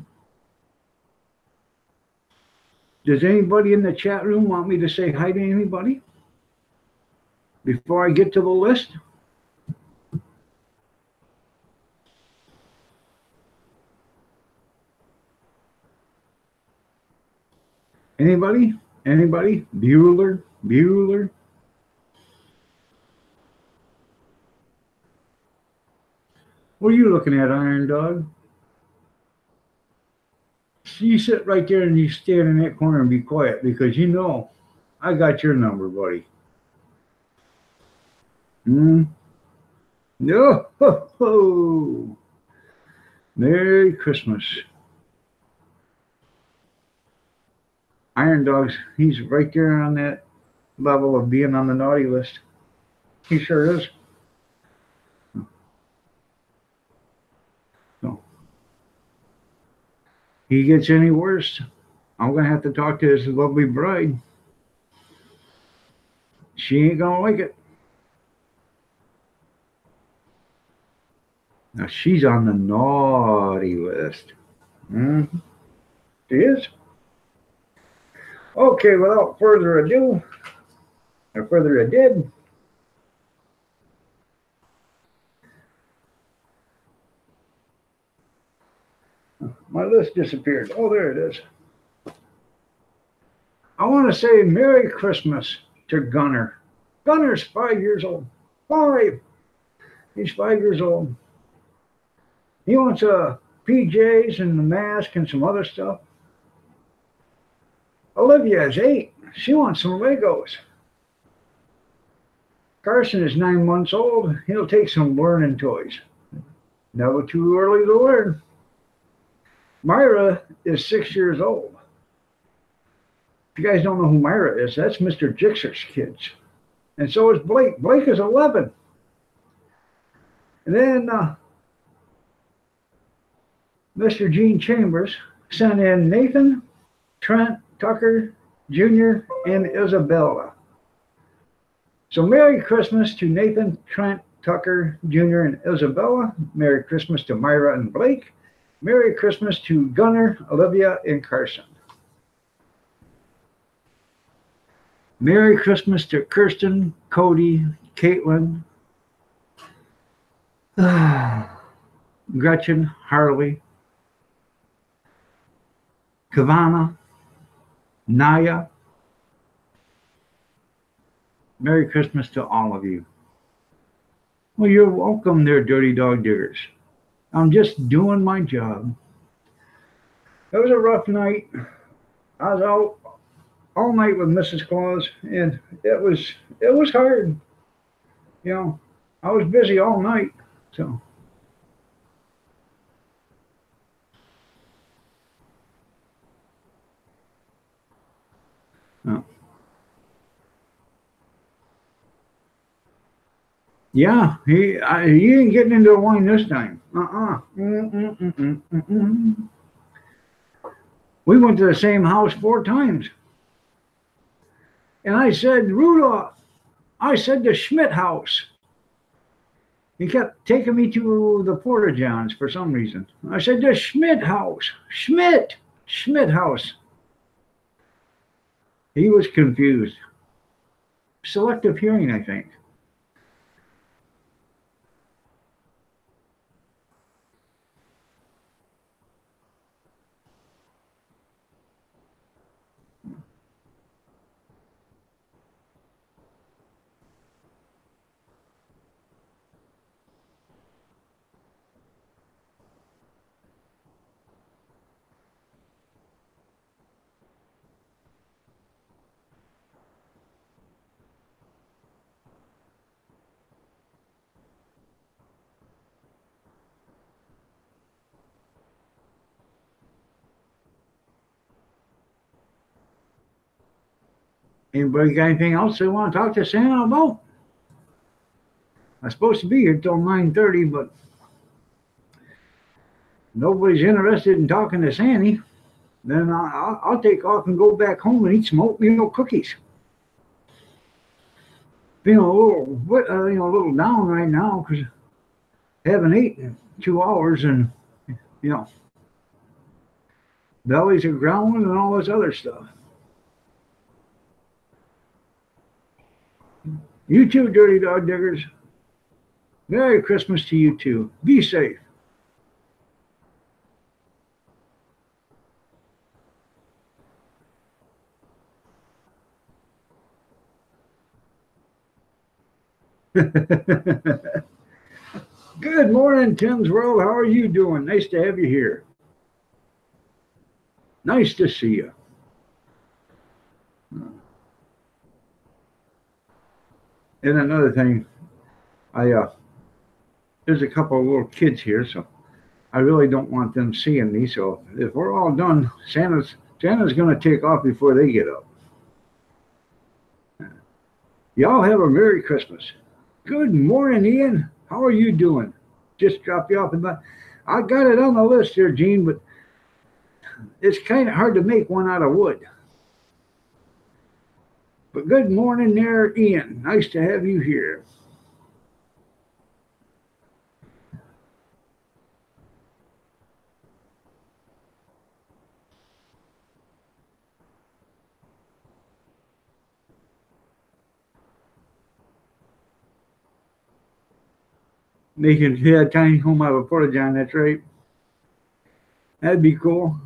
does anybody in the chat room want me to say hi to anybody before I get to the list? Anybody? Anybody? Bueller? Bueller? What are you looking at, Iron Dog? You sit right there and you stand in that corner and be quiet because I got your number, buddy. No. Ho, ho. Merry Christmas. Iron Dog's, he's right there on that level of being on the naughty list. He sure is. So, he gets any worse, I'm going to have to talk to his lovely bride. She ain't going to like it. Now, she's on the naughty list. She is. Okay, without further ado, or further ado, my list disappeared. Oh, there it is. I want to say Merry Christmas to Gunner. Gunner's 5 years old. 5. He's 5 years old. He wants PJs and the mask and some other stuff. Olivia is 8. She wants some Legos. Carson is 9 months old. He'll take some learning toys. Never too early to learn. Myra is 6 years old. If you guys don't know who Myra is, that's Mr. Jixer's kids. And so is Blake. Blake is 11. And then Mr. Gene Chambers sent in Nathan, Trent, Tucker, Jr., and Isabella. So Merry Christmas to Nathan, Trent, Tucker, Jr., and Isabella. Merry Christmas to Myra and Blake. Merry Christmas to Gunner, Olivia, and Carson. Merry Christmas to Kirsten, Cody, Caitlin, Gretchen, Harley, Kavana, Naya. Merry Christmas to all of you. Well, you're welcome there, dirty dog diggers. I'm just doing my job. It was a rough night. I was out all night with Mrs. Claus, and it was hard. I was busy all night, so. Oh. Yeah, he ain't getting into the wine this time. We went to the same house 4 times. And I said, Rudolph, I said the Schmidt house. He kept taking me to the Porta Johns for some reason. I said, the Schmidt House. Schmidt House. He was confused. Selective hearing, I think. Anybody got anything else they want to talk to Santa about? I'm supposed to be here till 9:30, but nobody's interested in talking to Sandy. Then I'll take off and go back home and eat some oatmeal cookies. Feeling a little down right now because haven't eaten in 2 hours, and you know, bellies are growling and all this other stuff. You too, dirty dog diggers. Merry Christmas to you too. Be safe. Good morning, Tim's World. How are you doing? Nice to have you here. Nice to see you. And another thing, there's a couple of little kids here, so I really don't want them seeing me. So if we're all done, Santa's going to take off before they get up. Y'all have a Merry Christmas. Good morning, Ian. How are you doing? Just drop you off in my. I got it on the list here, Gene, but it's kind of hard to make one out of wood. But good morning there, Ian. Nice to have you here. Making a tiny home out of a Porta John, that's right. That'd be cool.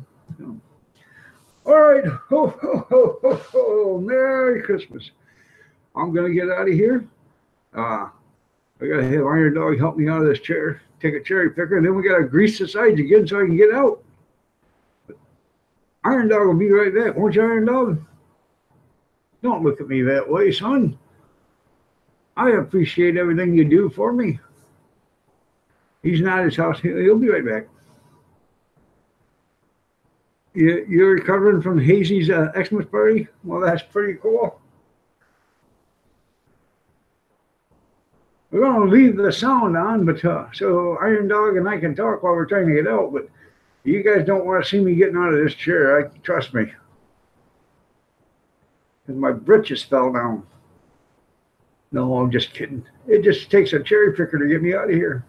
All right. Ho, ho, ho, ho, ho. Merry Christmas. I'm going to get out of here. I got to have Iron Dog help me out of this chair, take a cherry picker, and then we got to grease the sides again so I can get out. But Iron Dog will be right back. Won't you, Iron Dog? Don't look at me that way, son. I appreciate everything you do for me. He's not at his house. He'll be right back. You're recovering from Hazy's Xmas party? Well, that's pretty cool. We're going to leave the sound on, but so Iron Dog and I can talk while we're trying to get out. But you guys don't want to see me getting out of this chair. Trust me. Because my britches fell down. No, I'm just kidding. It just takes a cherry picker to get me out of here.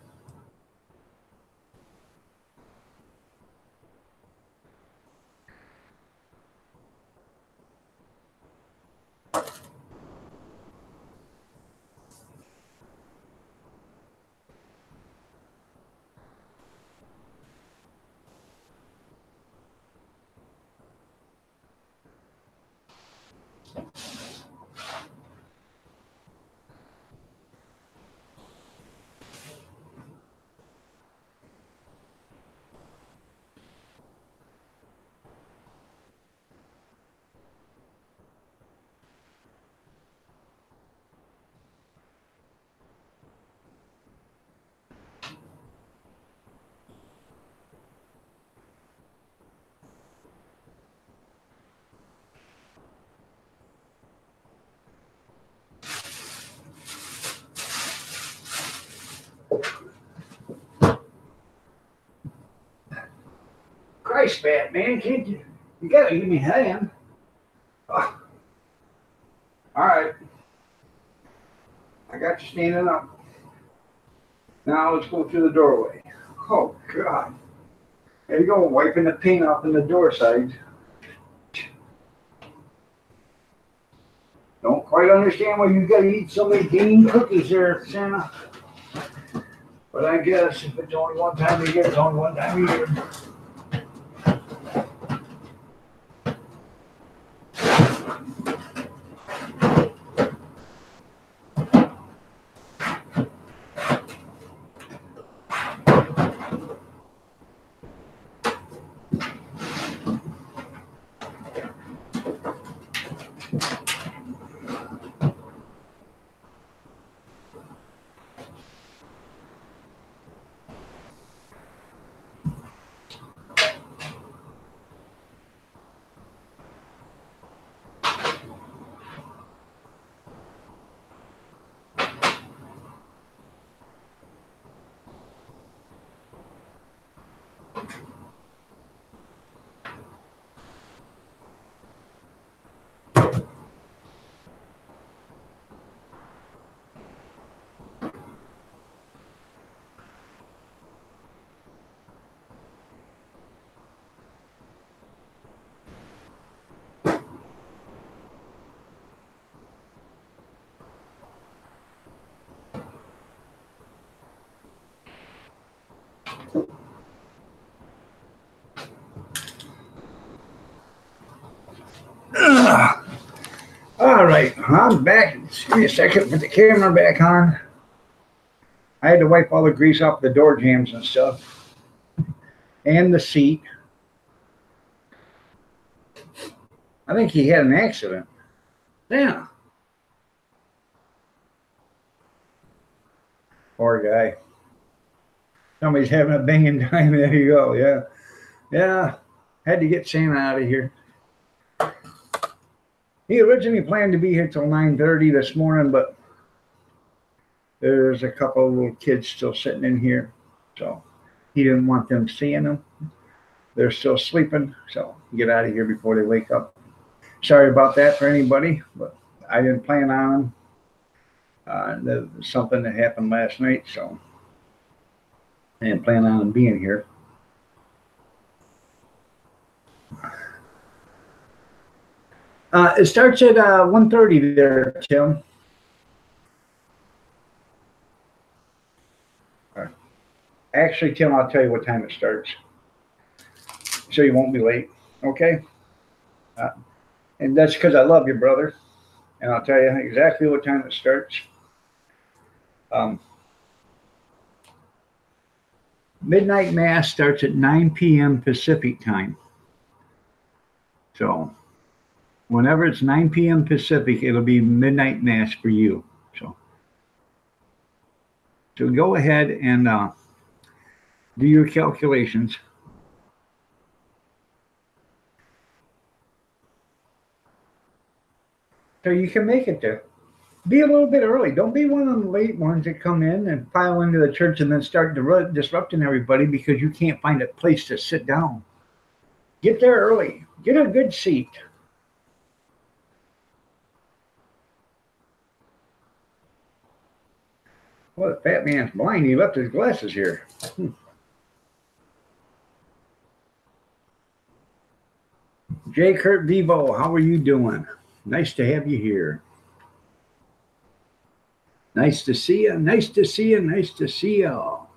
Christ, man, can't you? You gotta give me a hand. Oh. All right. I got you standing up. Now let's go through the doorway. Oh, God. There you go, wiping the paint off in the door sides. Don't quite understand why you gotta eat so many bean cookies there, Santa. But I guess if it's only one time a year, it's only one time a year. All right, I'm back. Give me a second. Put the camera back on. I had to wipe all the grease off the door jambs and stuff, and the seat. I think he had an accident. Yeah. Poor guy. Somebody's having a banging time. There you go. Yeah. Yeah. Had to get Santa out of here. He originally planned to be here till 9:30 this morning, but there's a couple of little kids still sitting in here. So he didn't want them seeing them. They're still sleeping. So get out of here before they wake up. Sorry about that for anybody, but I didn't plan on them. There was something that happened last night, so I didn't plan on them being here. It starts at 1:30 there, Tim. Actually, Tim, I'll tell you what time it starts, so you won't be late. Okay? And that's because I love you, brother. And I'll tell you exactly what time it starts. Midnight Mass starts at 9 p.m. Pacific time. So whenever it's 9 p.m. Pacific, it'll be midnight Mass for you. So go ahead and do your calculations. So you can make it there. Be a little bit early. Don't be one of the late ones that come in and file into the church and then start disrupting everybody because you can't find a place to sit down. Get there early. Get a good seat. Well, the fat man's blind. He left his glasses here. J. Kurt Vivo, how are you doing? Nice to have you here. Nice to see you. Nice to see you. Nice to see you. Oh.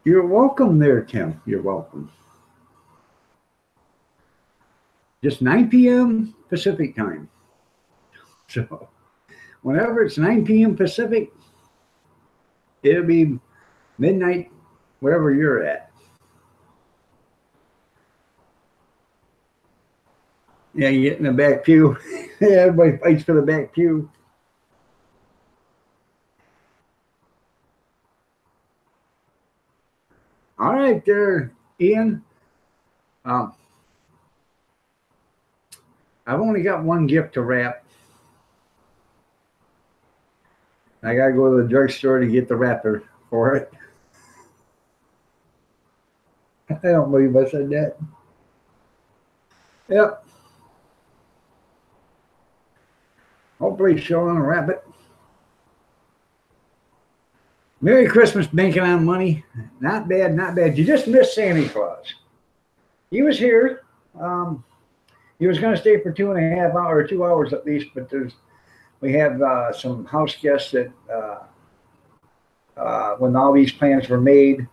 You're welcome there, Tim. You're welcome. Just 9 p.m. Pacific time. So whenever it's 9 p.m. Pacific, it'll be midnight wherever you're at. Yeah, you get in the back pew. Everybody fights for the back pew. All right there, Ian. I've only got one gift to wrap. I got to go to the drugstore to get the wrapper for it. I don't believe I said that. Yep. Hopefully she'll unwrap it. Merry Christmas, banking on money. Not bad, not bad. You just missed Santa Claus. He was here. He was going to stay for 2.5 hours, 2 hours at least, but we have some house guests that when all these plans were made,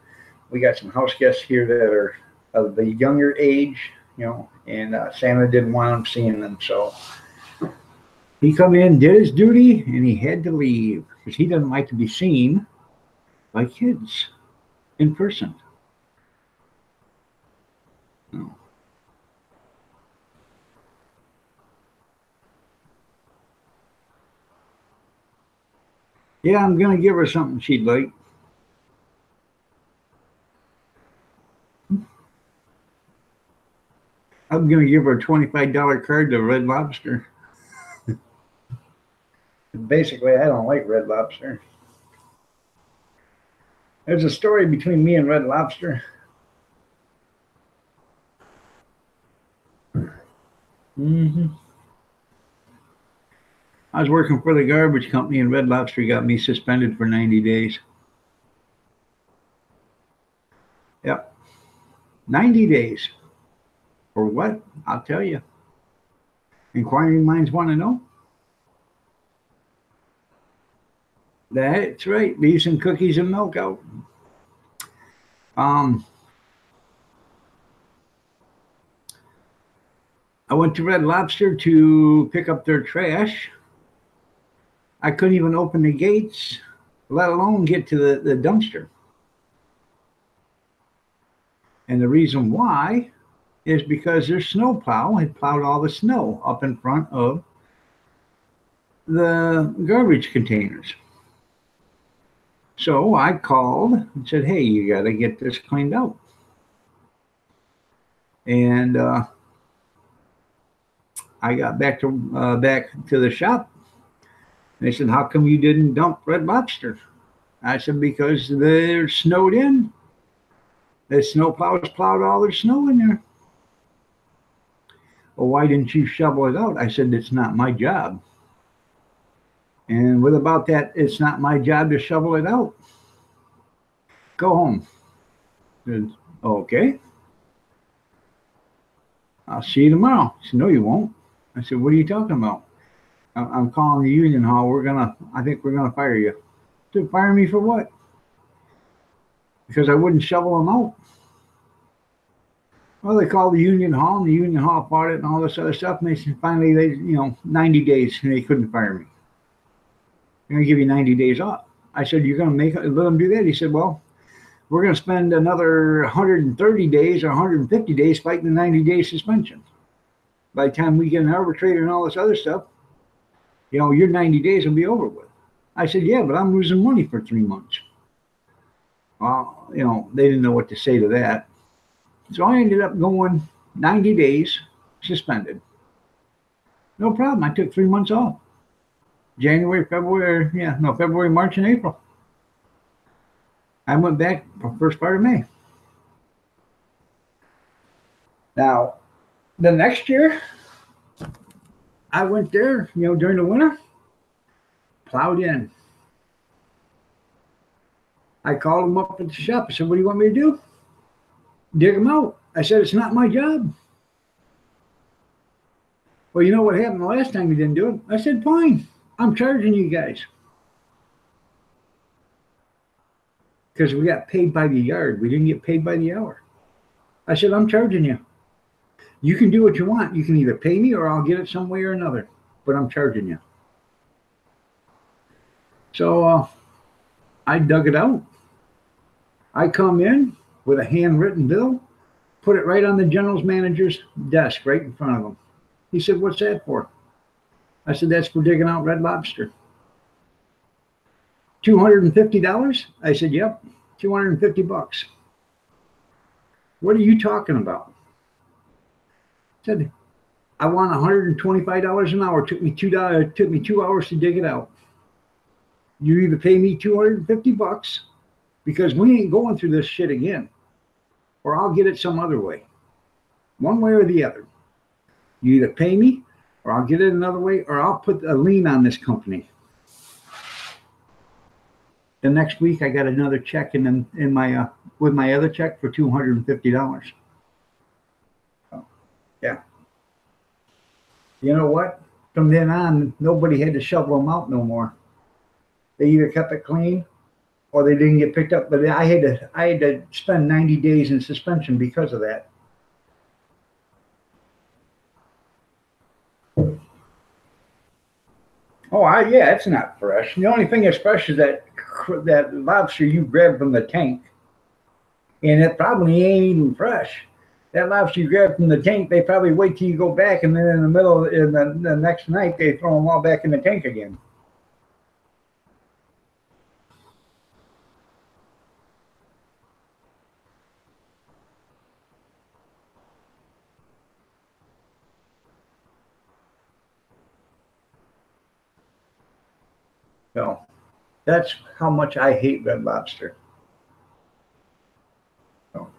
we got some house guests here that are of the younger age, you know, and Santa didn't want them seeing them, so he come in, did his duty, and he had to leave because he doesn't like to be seen by kids in person. No. Yeah, I'm going to give her something she'd like. I'm going to give her a $25 card to Red Lobster. Basically, I don't like Red Lobster. There's a story between me and Red Lobster. I was working for the garbage company, and Red Lobster got me suspended for 90 days. Yep. 90 days. For what? I'll tell you. Inquiring minds want to know. That's right. Leave some cookies and milk out. I went to Red Lobster to pick up their trash. I couldn't even open the gates, let alone get to the dumpster. And the reason why is because their snowplow had plowed all the snow up in front of the garbage containers. So I called and said, hey, you got to get this cleaned out. And I got back to the shop. And they said, how come you didn't dump Red Lobster? I said, because they're snowed in. The snowplows plowed all their snow in there. Well, why didn't you shovel it out? I said, it's not my job. And what about that? It's not my job to shovel it out. Go home. I said, okay. I'll see you tomorrow. She said, no, you won't. I said, what are you talking about? I'm calling the union hall. I think we're gonna fire you. To fire me for what? Because I wouldn't shovel them out. Well, they called the union hall, and the union hall fought it and all this other stuff. And they said, finally, 90 days, and they couldn't fire me. They're gonna give you 90 days off. I said, you're gonna let them do that? He said, well, we're gonna spend another 130 days or 150 days fighting the 90-day suspension. By the time we get an arbitrator and all this other stuff, your 90 days will be over with. I said, yeah, but I'm losing money for 3 months. Well, they didn't know what to say to that. So I ended up going 90 days suspended. No problem. I took 3 months off. February, March, and April. I went back for first part of May. Now, the next year, I went there, during the winter, plowed in. I called them up at the shop. I said, what do you want me to do? Dig them out. I said, it's not my job. Well, you know what happened the last time you didn't do it? I said, fine. I'm charging you guys. Because we got paid by the yard. We didn't get paid by the hour. I said, I'm charging you. You can do what you want. You can either pay me or I'll get it some way or another. But I'm charging you. So I dug it out. I come in with a handwritten bill, put it right on the general manager's desk right in front of him. He said, what's that for? I said, that's for digging out Red Lobster. $250? I said, yep, $250. What are you talking about? I said, I want $125 an hour. Took me 2 hours to dig it out. You either pay me $250 because we ain't going through this shit again, or I'll get it some other way, one way or the other. You either pay me, or I'll get it another way, or I'll put a lien on this company. The next week, I got another check in my with my other check for $250. So, yeah. You know what? From then on, nobody had to shovel them out no more. They either kept it clean, or they didn't get picked up. But I had to spend 90 days in suspension because of that. Oh, yeah, it's not fresh. The only thing that's fresh is that lobster you grabbed from the tank, and it probably ain't even fresh. That lobster you grabbed from the tank, they probably wait till you go back, and then in the middle, in the next night, they throw them all back in the tank again. So that's how much I hate Red Lobster. So.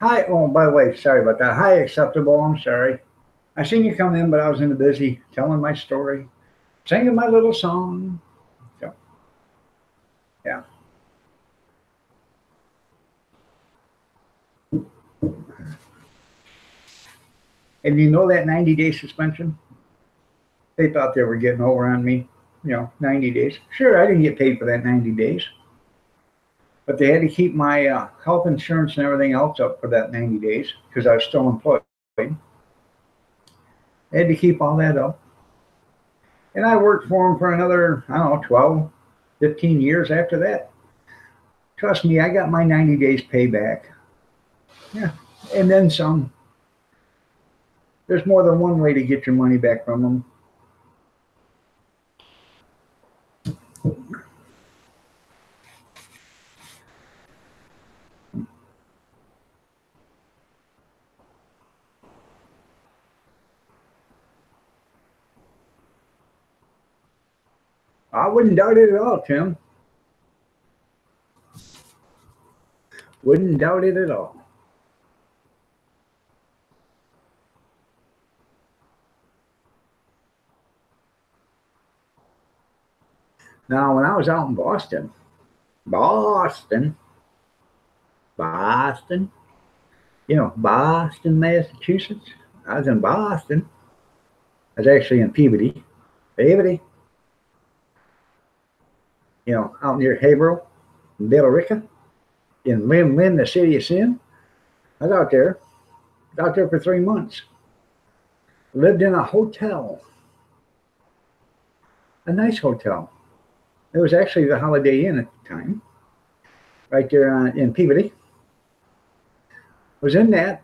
Hi, oh, by the way, sorry about that. Hi, Acceptable, I'm sorry. I seen you come in, but I was in the busy telling my story, singing my little song. So, yeah. And you know that 90-day suspension? They thought they were getting over on me. 90 days. Sure, I didn't get paid for that 90 days. But they had to keep my health insurance and everything else up for that 90 days because I was still employed. They had to keep all that up. And I worked for them for another, I don't know, 12, 15 years after that. Trust me, I got my 90 days payback. Yeah, and then some. There's more than one way to get your money back from them. I wouldn't doubt it at all, Tim. Wouldn't doubt it at all. Now, when I was out in Boston, Boston, Boston, Massachusetts. I was in Boston. I was actually in Peabody, out near Haverhill, Billerica, in Lynn, the city of sin. I was out there for 3 months. Lived in a hotel, a nice hotel. It was actually the Holiday Inn at the time, right there in Peabody. Was in that,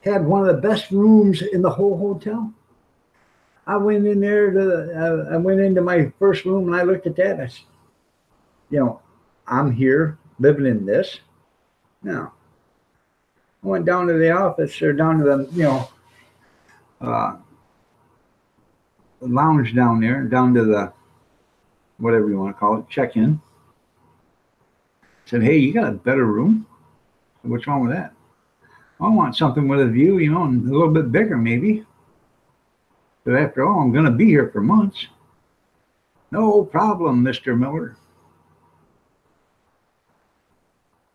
had one of the best rooms in the whole hotel. I went in there I went into my first room and I looked at that. I said, I'm here living in this. No. I went down to the office or down to the, lounge down there, down to the, whatever you want to call it, check-in. Said, hey, you got a better room? What's wrong with that? I want something with a view, and a little bit bigger maybe. But after all, I'm going to be here for months. No problem, Mr. Miller.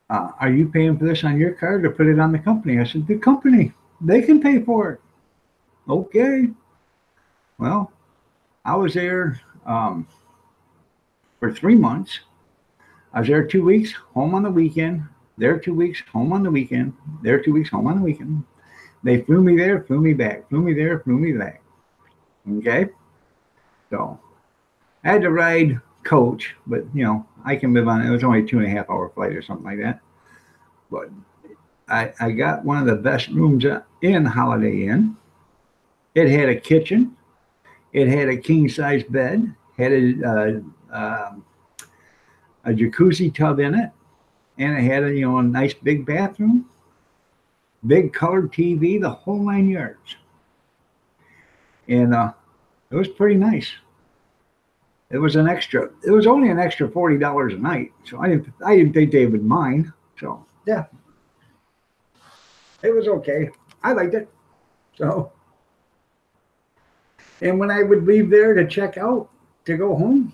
Are you paying for this on your card or put it on the company? I said, the company, they can pay for it. Okay. Well, I was there for 3 months. I was there 2 weeks, home on the weekend. There 2 weeks, home on the weekend. There 2 weeks, home on the weekend. They flew me there, flew me back. Flew me there, flew me back. Okay? So I had to ride coach, but I can live on it. It was only a 2.5 hour flight or something like that. But I got one of the best rooms in Holiday Inn. It had a kitchen. It had a king size bed. Had a jacuzzi tub in it, and it had a nice big bathroom, big colored TV, the whole 9 yards. and it was pretty nice. It was an extra. It was only an extra $40 a night, so I didn't think they would mind. So yeah, it was okay. I liked it. So, and when I would leave there to check out to go home,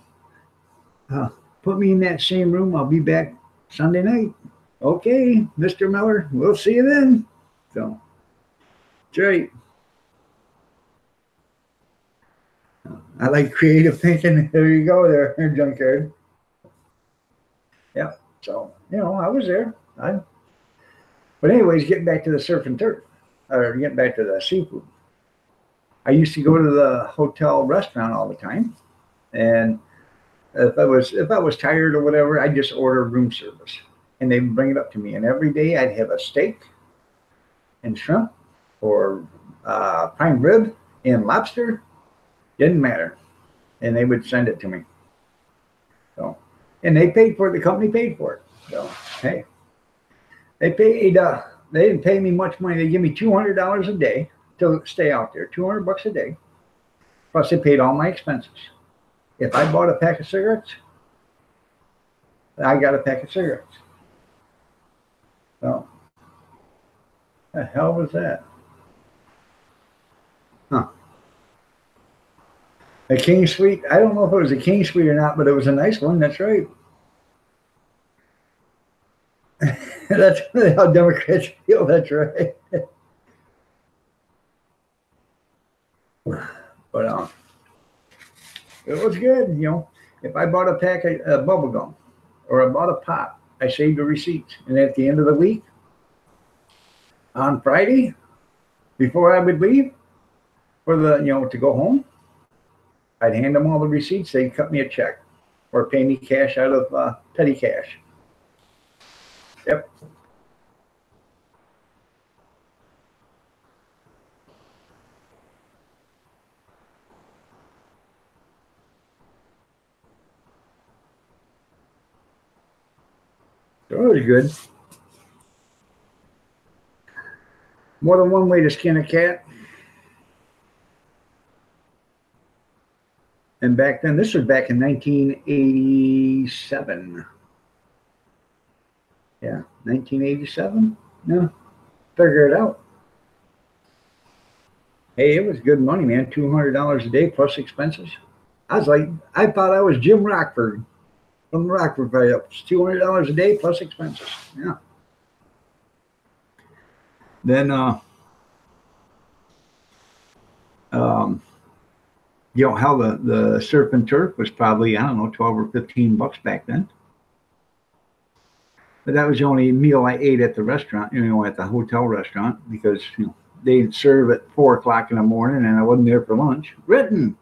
uh, put me in that same room. I'll be back Sunday night. Okay, Mr. Miller, we'll see you then. So, that's right. I like creative thinking. There you go, there, junkyard. Yeah. So, I was there. But anyways, getting back to the surf and turf, or getting back to the seafood. I used to go to the hotel restaurant all the time, and if I was tired or whatever, I'd just order room service, and they would bring it up to me. And every day I'd have a steak and shrimp, or prime rib and lobster. Didn't matter, and they would send it to me. So, and they paid for it. The company paid for it. So hey, they paid. They didn't pay me much money. They give me $200 a day to stay out there. $200 a day. Plus, they paid all my expenses. If I bought a pack of cigarettes, I got a pack of cigarettes. So, the hell was that? Huh. A King Suite? I don't know if it was a King Suite or not, but it was a nice one. That's right. That's how Democrats feel. That's right. But it was good. If I bought a pack of bubble gum or I bought a pop, I saved the receipts. And at the end of the week, on Friday, before I would leave for to go home, I'd hand them all the receipts. They'd cut me a check or pay me cash out of petty cash. Yep. So it was good. More than one way to skin a cat. And back then, this was back in 1987. Yeah, 1987? No, figure it out. Hey, it was good money, man. $200 a day plus expenses. I thought I was Jim Rockford from the Rockford Valley-Ups. $200 a day plus expenses. Yeah. Then, how the surf and turf was probably, I don't know, 12 or 15 bucks back then. But that was the only meal I ate at the restaurant, at the hotel restaurant, because they'd serve at 4 o'clock in the morning and I wasn't there for lunch. Written.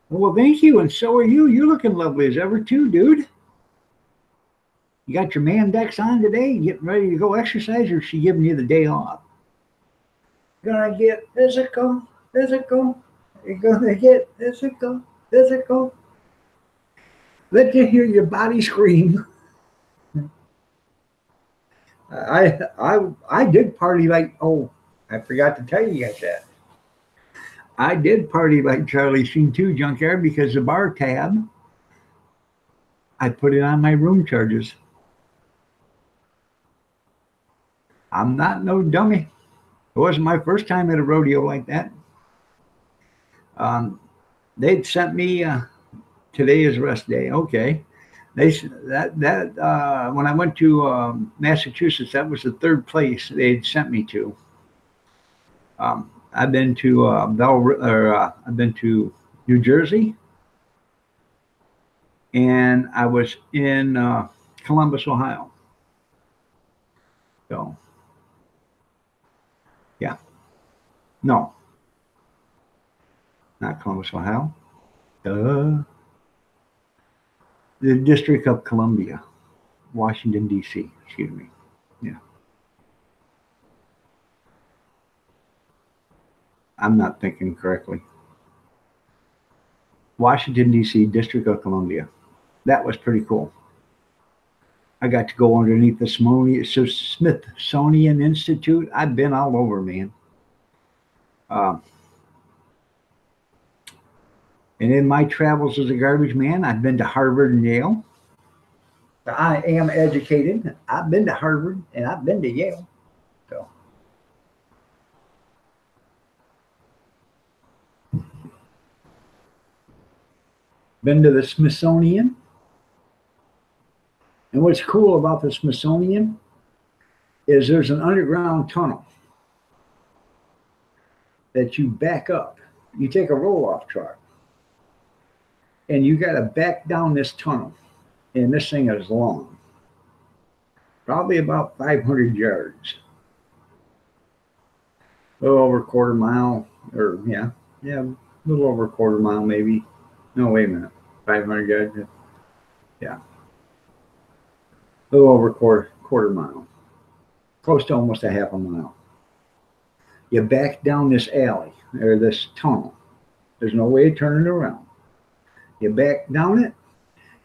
Well, thank you. And so are you. You're looking lovely as ever too, dude. You got your Mandex on today? Getting ready to go exercise, or is she giving you the day off? Gonna get physical. You're gonna get physical. Let you hear your body scream. I did party like, I forgot to tell you guys that. I did party like Charlie Sheen too, junkyard, because the bar tab, I put it on my room charges. I'm not no dummy. It wasn't my first time at a rodeo like that. They'd sent me, today is rest day. Okay. When I went to Massachusetts, that was the third place they'd sent me to. I've been to I've been to New Jersey, and I was in Columbus, Ohio. So, yeah, no, not Columbus, Ohio. The District of Columbia, Washington, D.C., excuse me. Yeah. I'm not thinking correctly. Washington, D.C., District of Columbia. That was pretty cool. I got to go underneath the Smithsonian Institute. I've been all over, man. And in my travels as a garbage man, I've been to Harvard and Yale. I am educated. I've been to Harvard and I've been to Yale. So been to the Smithsonian. And what's cool about the Smithsonian is there's an underground tunnel that you back up. You take a roll-off truck and you got to back down this tunnel. And this thing is long, probably about 500 yards, a little over a quarter mile, or yeah, a little over a quarter mile maybe. No, wait a minute, 500 yards, yeah, a little over a quarter mile, close to almost a half a mile. You back down this alley or this tunnel. There's no way of turning it around. You back down it,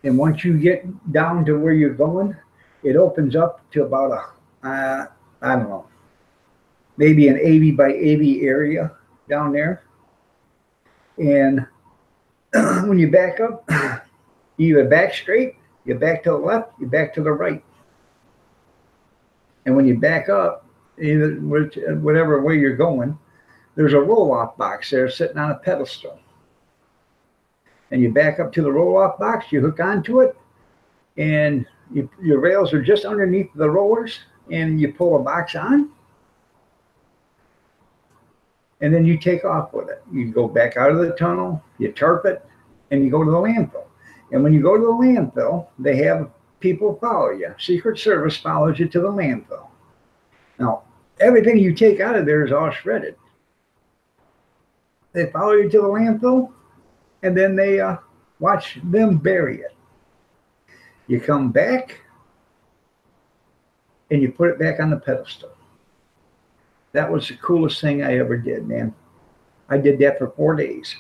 and once you get down to where you're going, it opens up to about I don't know, maybe an 80 by 80 area down there. And when you back up, you either back straight, you back to the left, you back to the right. And when you back up, either whatever way you're going, there's a roll-off box there sitting on a pedestal. And you back up to the roll-off box, you hook onto it, and your rails are just underneath the rollers, and you pull a box on, and then you take off with it. You go back out of the tunnel, you tarp it, and you go to the landfill. And when you go to the landfill, they have people follow you. Secret Service follows you to the landfill. Now, everything you take out of there is all shredded. They follow you to the landfill, and then they watch them bury it. You come back, and you put it back on the pedestal. That was the coolest thing I ever did, man. I did that for 4 days.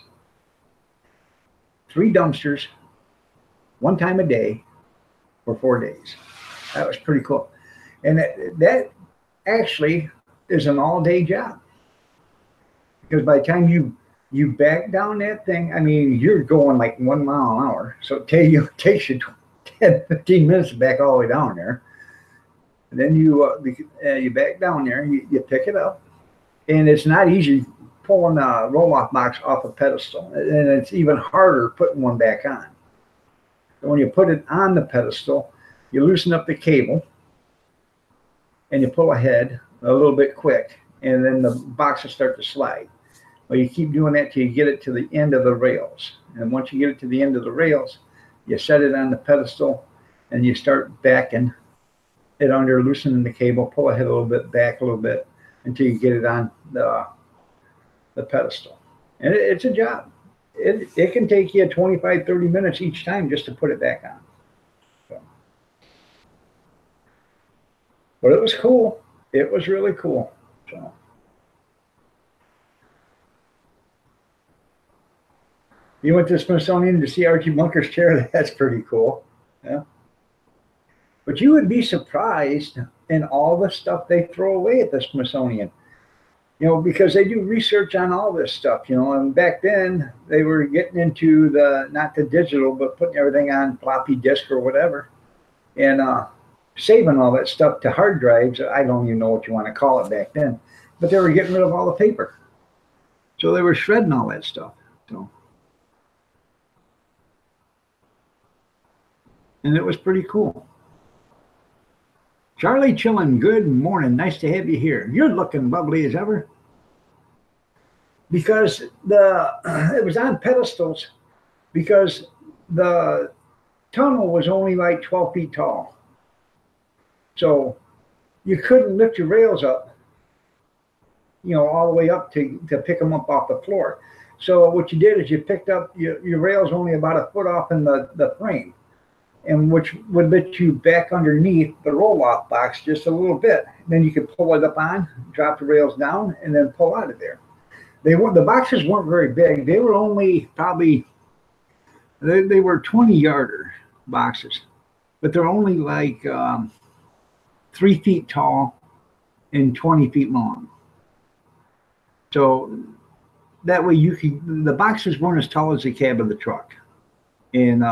3 dumpsters, 1 time a day for 4 days. That was pretty cool. And that actually is an all-day job. Because by the time you back down that thing, I mean, you're going like 1 mile an hour. So it takes you 10, 15 minutes to back all the way down there. And then you back down there, you pick it up. And it's not easy pulling a roll-off box off a pedestal. And it's even harder putting one back on. So when you put it on the pedestal, you loosen up the cable and you pull ahead a little bit quick, and then the box will start to slide. Well, you keep doing that till you get it to the end of the rails. And once you get it to the end of the rails, you set it on the pedestal and you start backing it under, loosening the cable, pull ahead a little bit, back a little bit until you get it on the pedestal. And it's a job. It can take you 25, 30 minutes each time just to put it back on. So. But it was cool. It was really cool. So. You went to the Smithsonian to see Archie Bunker's chair. That's pretty cool. Yeah. But you would be surprised in all the stuff they throw away at the Smithsonian. You know, because they do research on all this stuff, you know, and back then they were getting into not the digital, but putting everything on floppy disk or whatever, and saving all that stuff to hard drives. I don't even know what you want to call it back then, but they were getting rid of all the paper. So they were shredding all that stuff. So. And it was pretty cool. Charlie Chillin, good morning. Nice to have you here. You're looking lovely as ever. Because it was on pedestals because the tunnel was only like 12 feet tall. So you couldn't lift your rails up, you know, all the way up to pick them up off the floor. So what you did is you picked up your rails only about a foot off in the frame, and which would let you back underneath the roll-off box just a little bit. Then you could pull it up on, drop the rails down, and then pull out of there. The boxes weren't very big. They were only probably, they were 20-yarder boxes, but they're only like 3 feet tall and 20 feet long. So that way you can, the boxes weren't as tall as the cab of the truck. And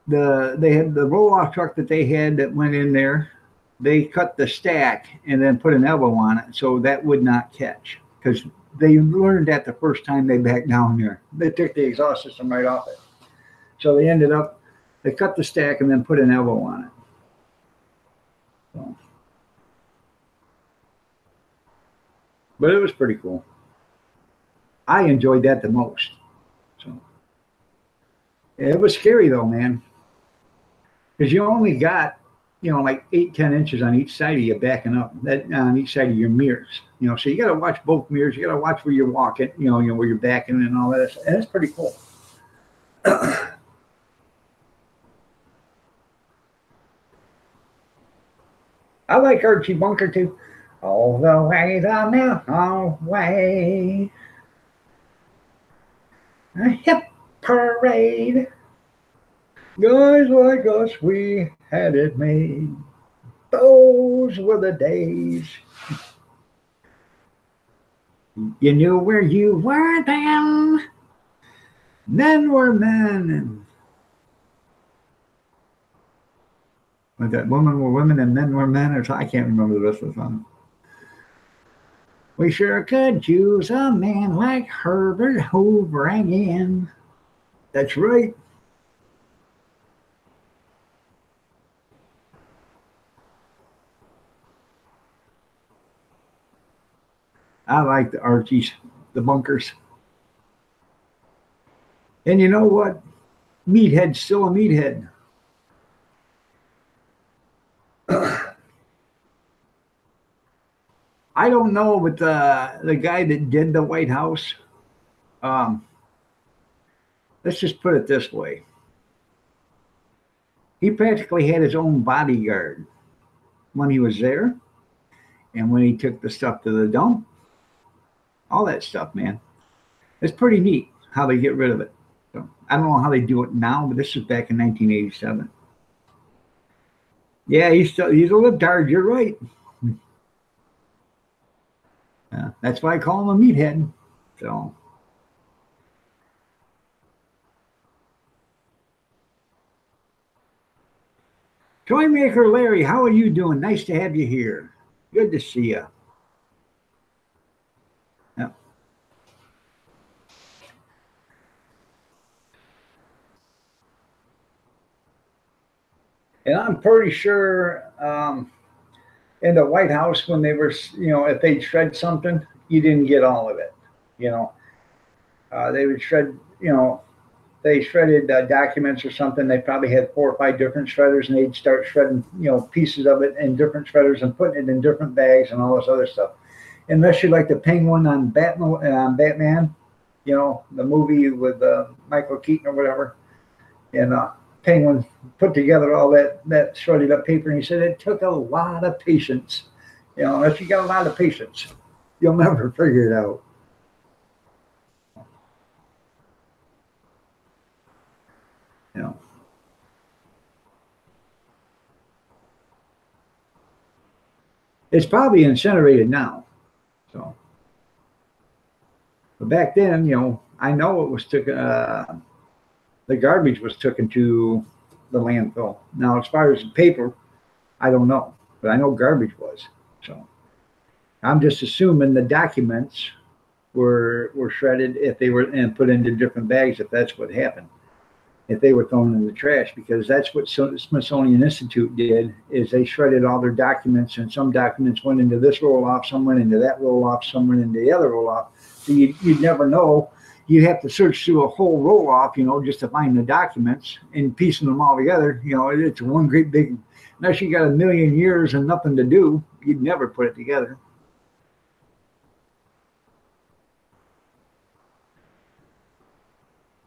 they had the roll-off truck that they had that went in there. They cut the stack and then put an elbow on it so that would not catch, because they learned that the first time they backed down there. They took the exhaust system right off it. So they ended up, they cut the stack and then put an elbow on it. So, but it was pretty cool. I enjoyed that the most. So it was scary though, man, because you only got, you know, like 8-10 inches on each side of you backing up, that on each side of your mirrors, you know, so you got to watch both mirrors. You got to watch where you're walking, you know, where you're backing and all that. And it's pretty cool. I like Archie Bunker too. All the way the mountain way, a hip parade. Guys like us, we had it made. Those were the days. You knew where you were then. Men were men. Like that, women were women and men were men, or I can't remember the rest of the song. We sure could use a man like Herbert Hoover again. That's right. I like the Archies, the Bunkers. And you know what? Meathead's still a meathead. I don't know, but the guy that did the White House, let's just put it this way. He practically had his own bodyguard when he was there and when he took the stuff to the dump. All that stuff, man. It's pretty neat how they get rid of it. So, I don't know how they do it now, but this is back in 1987. Yeah, he's a libtard. You're right. That's why I call him a meathead. So, Toy Maker Larry, how are you doing? Nice to have you here. Good to see you. Yeah. And I'm pretty sure in the White House, when they were, you know, if they shred something, you didn't get all of it. You know, they would shred, you know, they shredded documents or something. They probably had 4 or 5 different shredders, and they'd start shredding, you know, pieces of it in different shredders and putting it in different bags and all this other stuff. Unless you like the Penguin on Batman, you know, the movie with Michael Keaton or whatever, and Penguin put together all that shredded up paper, and he said it took a lot of patience. You know, if you got a lot of patience, you'll never figure it out. You know. It's probably incinerated now. So, but back then, you know, I know it was taken. The garbage was taken to the landfill. Now, as far as the paper, I don't know, but I know garbage was. So, I'm just assuming the documents were shredded if they were and put into different bags. If that's what happened, if they were thrown in the trash, because that's what Smithsonian Institute did, is they shredded all their documents, and some documents went into this roll-off, some went into that roll-off, some went into the other roll-off. So you'd never know. You'd have to search through a whole roll-off, you know, just to find the documents, and piecing them all together, you know, it's one great big, unless you got a million years and nothing to do, you'd never put it together.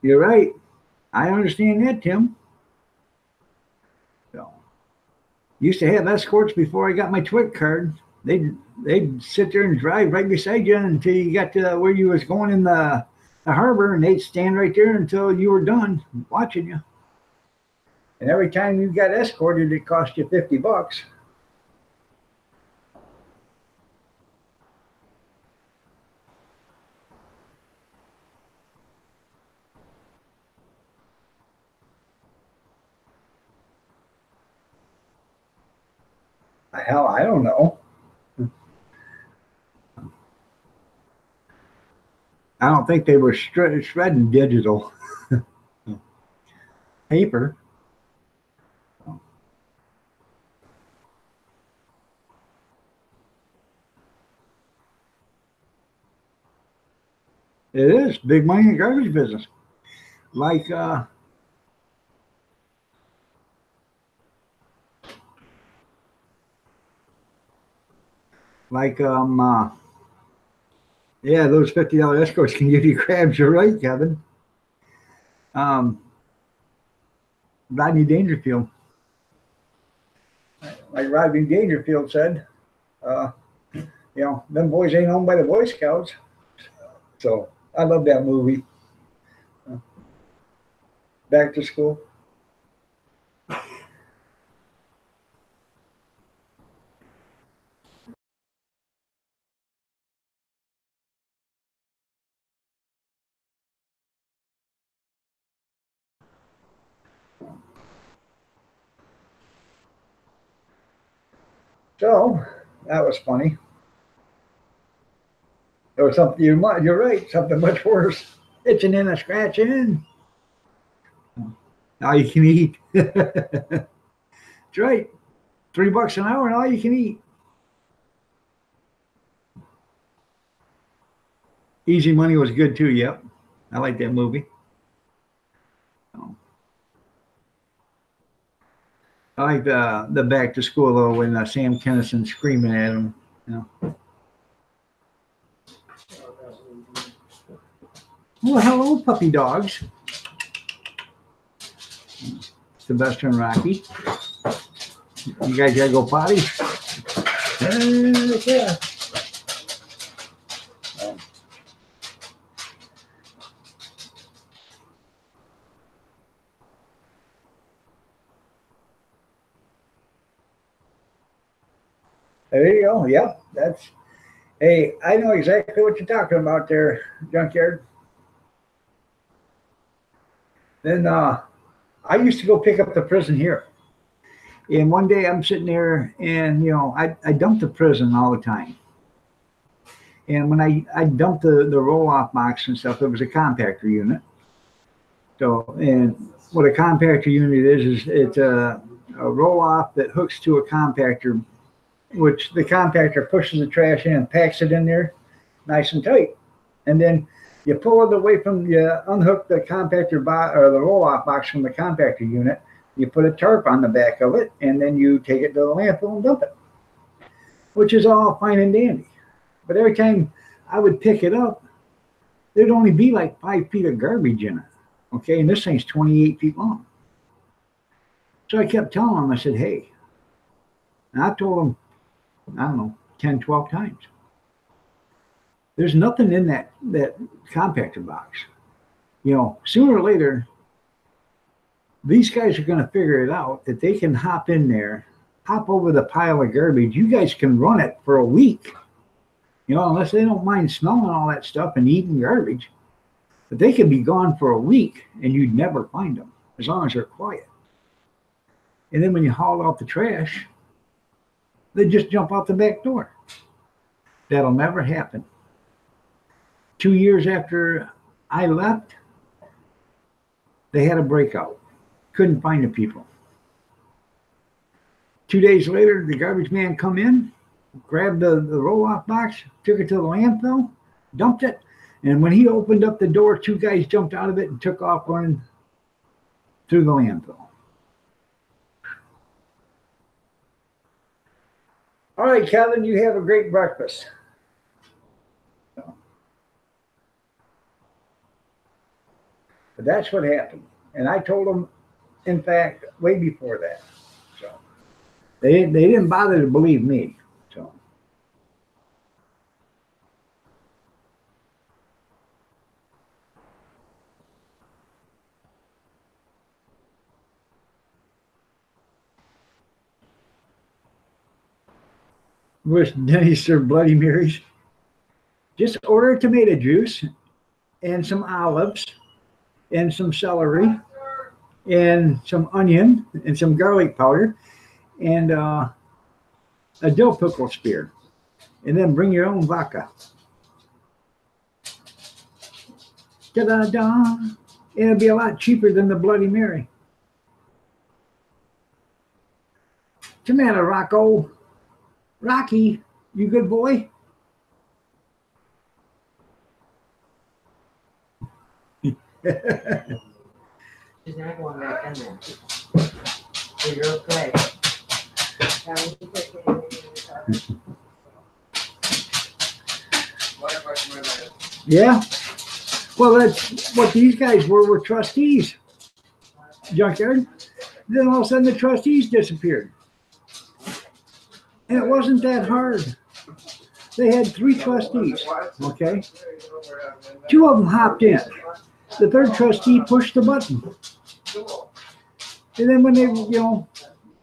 You're right. I understand that, Tim. So, used to have escorts before I got my TWIC card. They'd sit there and drive right beside you until you got to where you was going in the harbor, and they'd stand right there until you were done watching you. And every time you got escorted, it cost you $50. Hell, I don't know. I don't think they were shredding digital paper. It is big money in the garbage business. Like like yeah, those $50 escorts can give you crabs. You're right, Kevin. Um, Rodney Dangerfield, like Rodney Dangerfield said, uh, them boys ain't owned by the Boy Scouts. So I love that movie. Back to School. So that was funny. There was something you're right. Something much worse. Itching in and scratching in. All you can eat. That's right. $3 an hour and all you can eat. Easy Money was good too. Yep, I like that movie. I like the Back to School though when Sam Kinison screaming at him. You know. Well, hello, puppy dogs. Sylvester and Rocky. You guys gotta go potty? Yeah. There you go. Yep. That's hey, I know exactly what you're talking about there, Junkyard. Then I used to go pick up the prison here. And one day I'm sitting there and I dumped the prison all the time. And when I dumped the roll off box and stuff, it was a compactor unit. So and what a compactor unit is it's a roll off that hooks to a compactor, which the compactor pushes the trash in and packs it in there nice and tight. And then you pull it away from, you unhook the compactor or the roll off box from the compactor unit. You put a tarp on the back of it, and then you take it to the landfill and dump it, which is all fine and dandy. But every time I would pick it up, there'd only be like 5 feet of garbage in it. Okay, and this thing's 28 feet long. So I kept telling them, I said, hey, and I told them, I don't know, 10, 12 times. There's nothing in that compactor box. Sooner or later, these guys are going to figure it out that they can hop in there, hop over the pile of garbage. You guys can run it for a week, unless they don't mind smelling all that stuff and eating garbage. But they can be gone for a week and you'd never find them as long as they're quiet. And then when you haul out the trash, they just jump out the back door. That'll never happen. 2 years after I left, they had a breakout. Couldn't find the people. 2 days later, the garbage man come in, grabbed the roll-off box, took it to the landfill, dumped it, and when he opened up the door, 2 guys jumped out of it and took off running through the landfill. All right, Kevin, you have a great breakfast. But that's what happened. And I told them, in fact, way before that. So they didn't bother to believe me. So wish Denny served Bloody Marys. Just order tomato juice and some olives and some celery and some onion and some garlic powder and a dill pickle spear, and then bring your own vodka. Da-da-da. It'll be a lot cheaper than the Bloody Mary. What's the matter, Rocco? Rocky, you good boy? She's not going back in there. So you're okay. Yeah. Well, that's what these guys were trustees. Junkyard. Then all of a sudden the trustees disappeared. And it wasn't that hard. They had 3 trustees, okay? 2 of them hopped in. The 3rd trustee pushed the button. And then when they,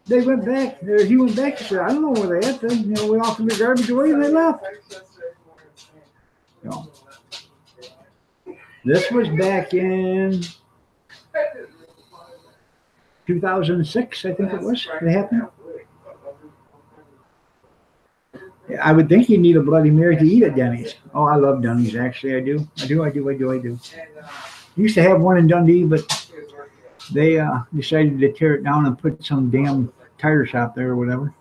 they went back, he went back and said, I don't know where they at. Then, we offered the garbage away and they left. This was back in 2006, I think it was. It happened. I would think you need a Bloody Mary to eat at Denny's. Oh, I love Denny's, actually. I do. Used to have one in Dundee, but they decided to tear it down and put some damn tire shop there or whatever.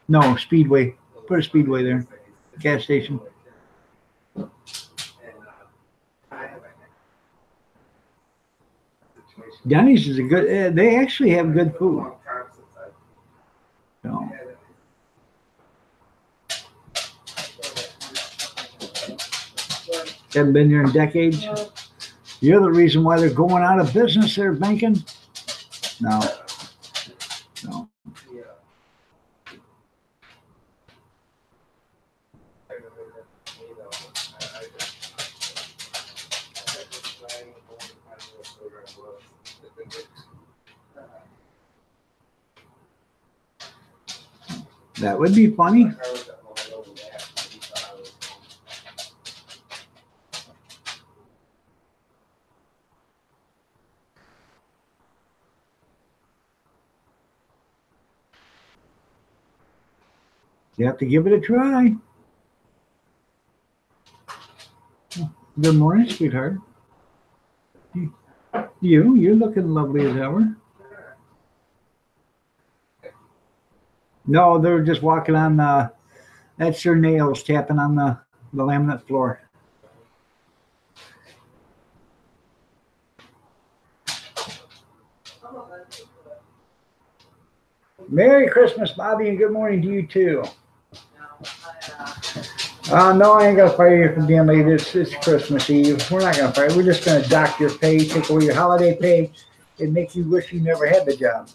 No, Speedway. Put a Speedway there. Gas station. Denny's is a good, they actually have good food. So. Haven't been there in decades. The other reason why they're going out of business, they're banking. No. That would be funny. You have to give it a try. Good morning, sweetheart. You're looking lovely as ever. No, they're just walking on that's their nails tapping on the laminate floor. Merry Christmas, Bobby, and good morning to you too. No, I ain't gonna fire you from damn late. It's Christmas Eve. We're not gonna fire you. We're just gonna dock your pay, take away your holiday pay, and make you wish you never had the job.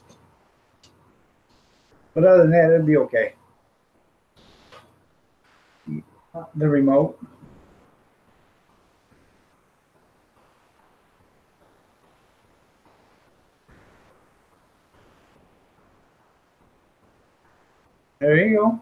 But other than that, it'd be okay. The remote. There you go.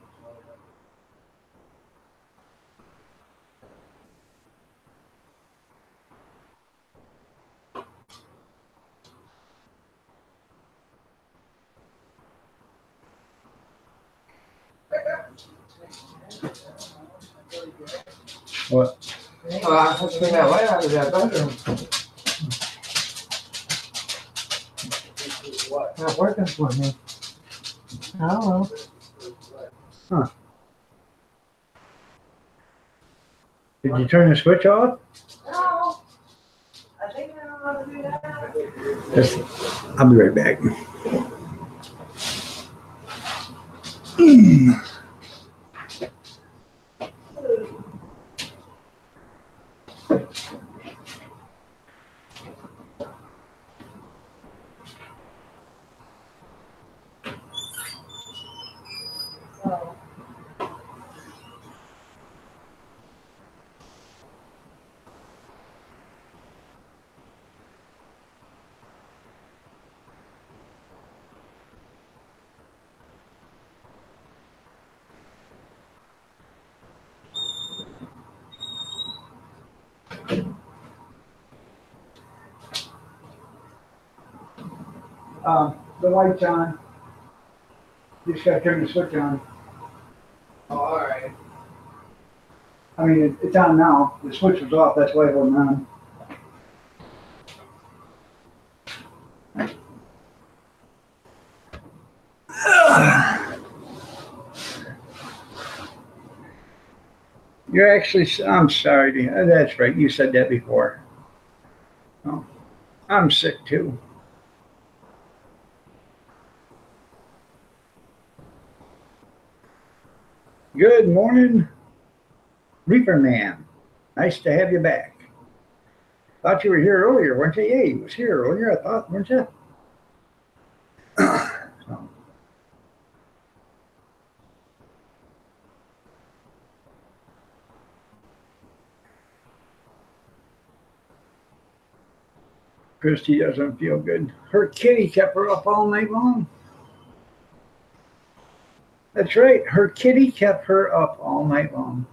What? I took that light out of that bedroom. Not working for me. I don't know. Huh. Did you turn the switch off? No. I think I don't know how to do that. Yes. I'll be right back. The light's on. Just gotta turn the switch on. Oh, all right. I mean, it's on now. The switch was off, that's why it wasn't on. You're actually, I'm sorry, that's right, you said that before. Oh, I'm sick too. Good morning, Reaper Man. Nice to have you back. Thought you were here earlier, weren't you? Yeah, you was here earlier, I thought, weren't you? So, Christy doesn't feel good. Her kitty kept her up all night long. That's right, her kitty kept her up all night long.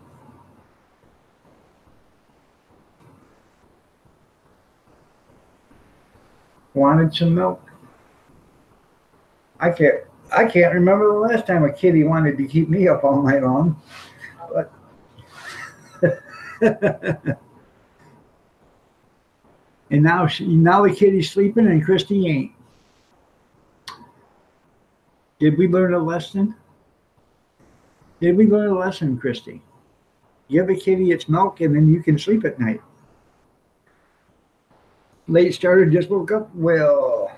Wanted some milk. I can't remember the last time a kitty wanted to keep me up all night long. But and now the kitty's sleeping and Christy ain't. Did we learn a lesson? Did we learn a lesson, Christy? Give a kitty its milk and then you can sleep at night. Late starter, just woke up. Well,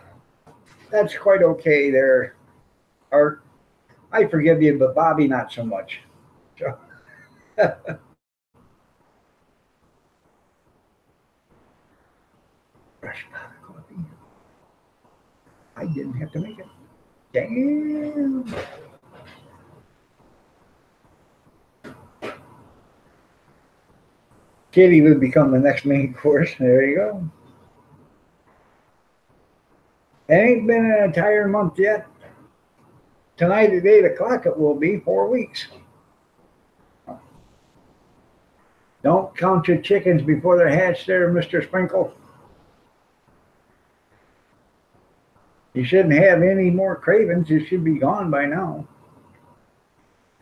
that's quite okay there, Art. I forgive you, but Bobby not so much. So. Fresh pot of coffee. I didn't have to make it. Damn. Kitty would become the next main course. There you go. It ain't been an entire month yet. Tonight at 8 o'clock it will be 4 weeks. Don't count your chickens before they're hatched there, Mr. Sprinkle. You shouldn't have any more cravings. You should be gone by now.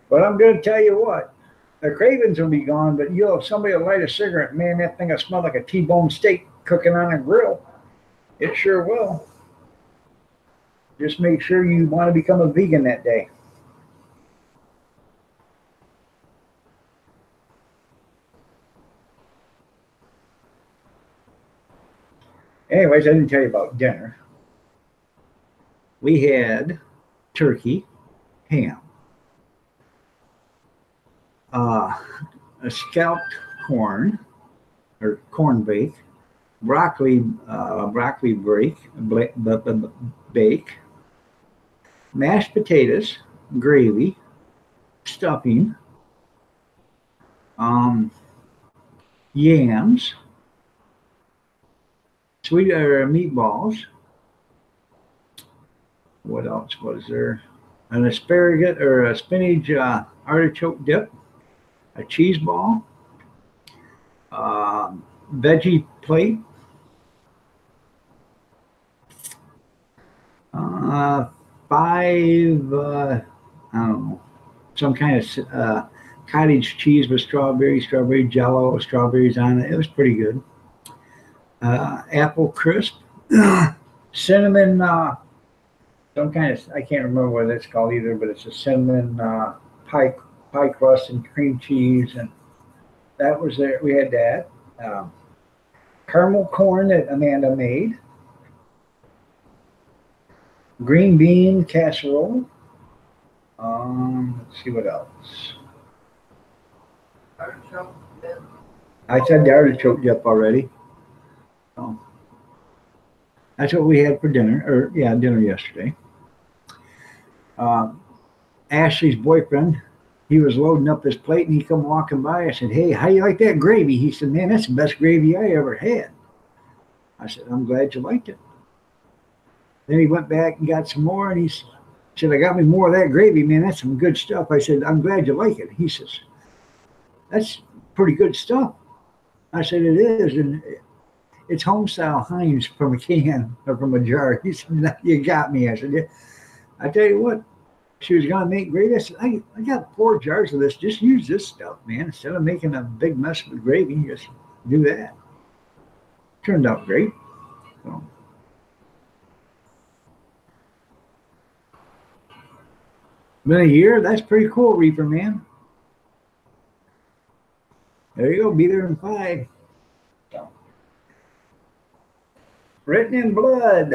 But I'm going to tell you what. The cravings will be gone, but you'll have somebody to light a cigarette. Man, that thing will smell like a T-bone steak cooking on a grill. It sure will. Just make sure you want to become a vegan that day. Anyways, I didn't tell you about dinner. We had turkey, ham, a scalloped corn, or corn bake, broccoli bake, mashed potatoes, gravy, stuffing, yams, sweet meatballs. What else was there? An asparagus or a spinach artichoke dip, a cheese ball, veggie plate, five, I don't know, some kind of cottage cheese with strawberry jello, strawberries on it. It was pretty good. Apple crisp, cinnamon, some kind of, I can't remember what it's called either, but it's a cinnamon pie crust and cream cheese, and that was there. We had that. Caramel corn that Amanda made. Green bean casserole. Let's see what else. Artichoke dip. I said the artichoke dip already. So that's what we had for dinner, or yeah, dinner yesterday. Ashley's boyfriend, he was loading up his plate and he come walking by. I said, "Hey, how you like that gravy?" He said, "Man, that's the best gravy I ever had." I said, "I'm glad you liked it." Then he went back and got some more, and he said, "I got me more of that gravy, man. That's some good stuff." I said, "I'm glad you like it." He says, "That's pretty good stuff." I said, "It is, and it's home-style Heinz from a can or from a jar." He said, "You got me." I said, "Yeah. I tell you what, she was gonna make gravy. I said, I got 4 jars of this. Just use this stuff, man. Instead of making a big mess with gravy, just do that. Turned out great. So, been a year. That's pretty cool, Reaper man. There you go. Be there in 5. So, written in blood.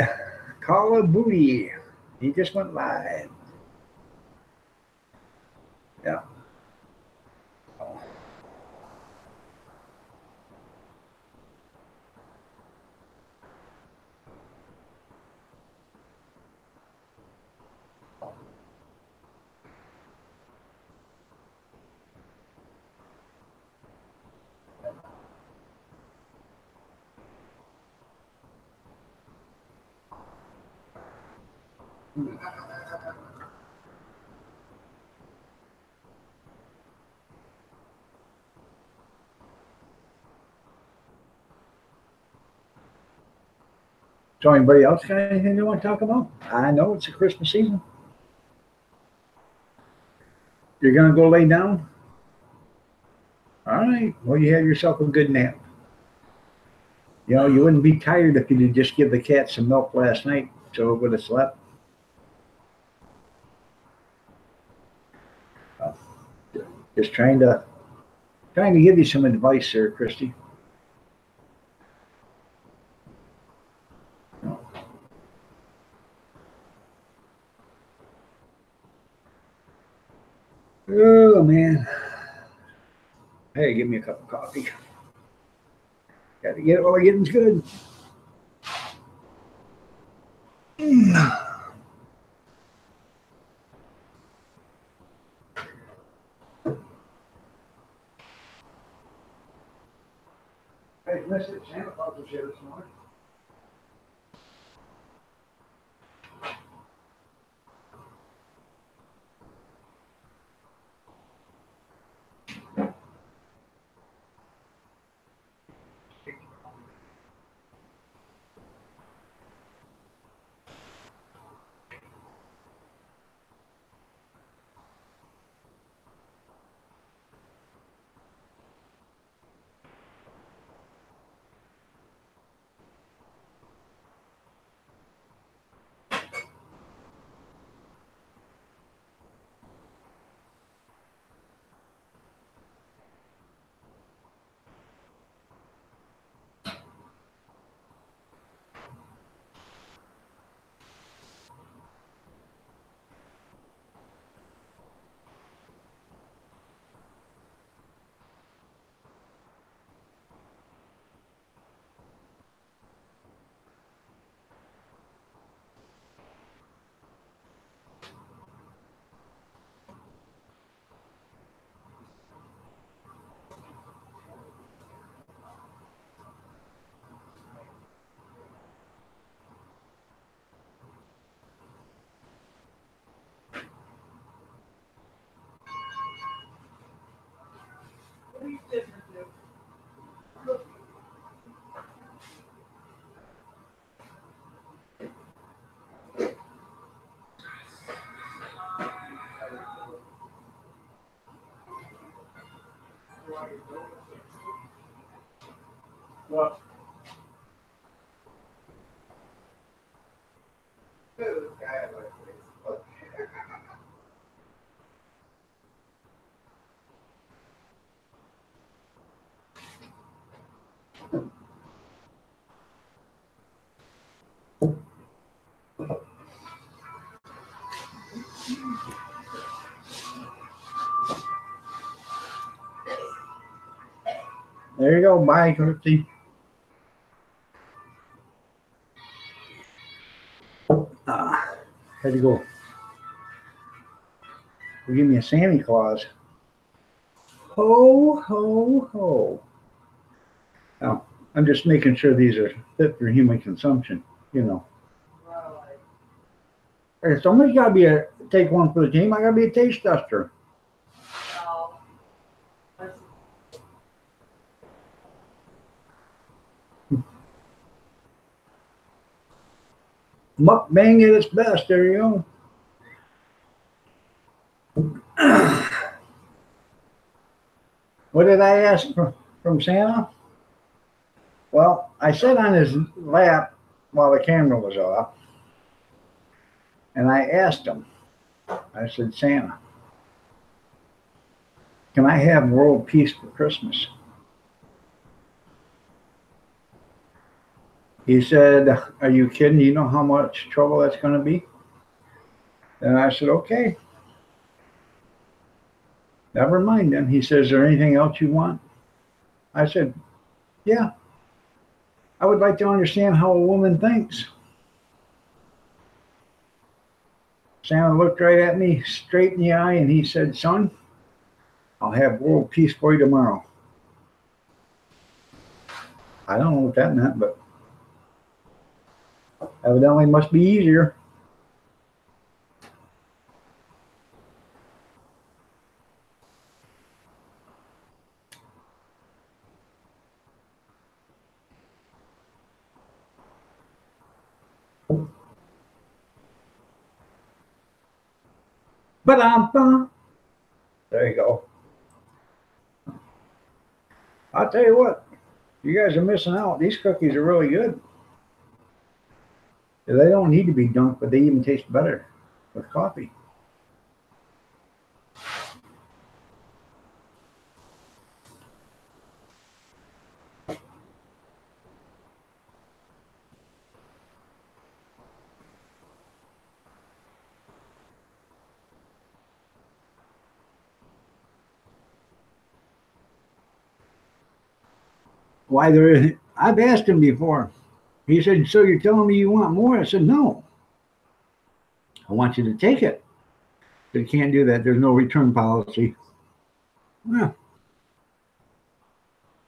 Call of Booty. He just went live. Yeah. So anybody else got anything they want to talk about? I know it's a Christmas season. You're gonna go lay down? All right. Well, you have yourself a good nap. You know, you wouldn't be tired if you'd just give the cat some milk last night, so it would have slept. Uh, Just trying to give you some advice there, Christy. Oh man. Hey, give me a cup of coffee. Got to get it while the getting's good. Hey, missed it. Santa Claus was here this morning. Well, there you go. Bye, Christy. Had to go. Give me a Santa Claus. Ho, ho, ho. Now, I'm just making sure these are fit for human consumption, you know. If somebody's got to take one for the team, I got to be a taste tester. Mukbang at its best. There you go. What did I ask from Santa? Well, I sat on his lap while the camera was off, and I asked him, I said, Santa, can I have world peace for Christmas? He said, are you kidding? You know how much trouble that's going to be? And I said, okay, never mind then. He says, is there anything else you want? I said, yeah, I would like to understand how a woman thinks. Santa looked right at me straight in the eye and he said, son, I'll have world peace for you tomorrow. I don't know what that meant, but evidently must be easier. Ba-dum-bum. There you go. I'll tell you what, you guys are missing out. These cookies are really good. They don't need to be dunked, but they even taste better with coffee. Why there? I've asked him before. He said, so you're telling me you want more? I said, no. I want you to take it. But you can't do that. There's no return policy. Yeah.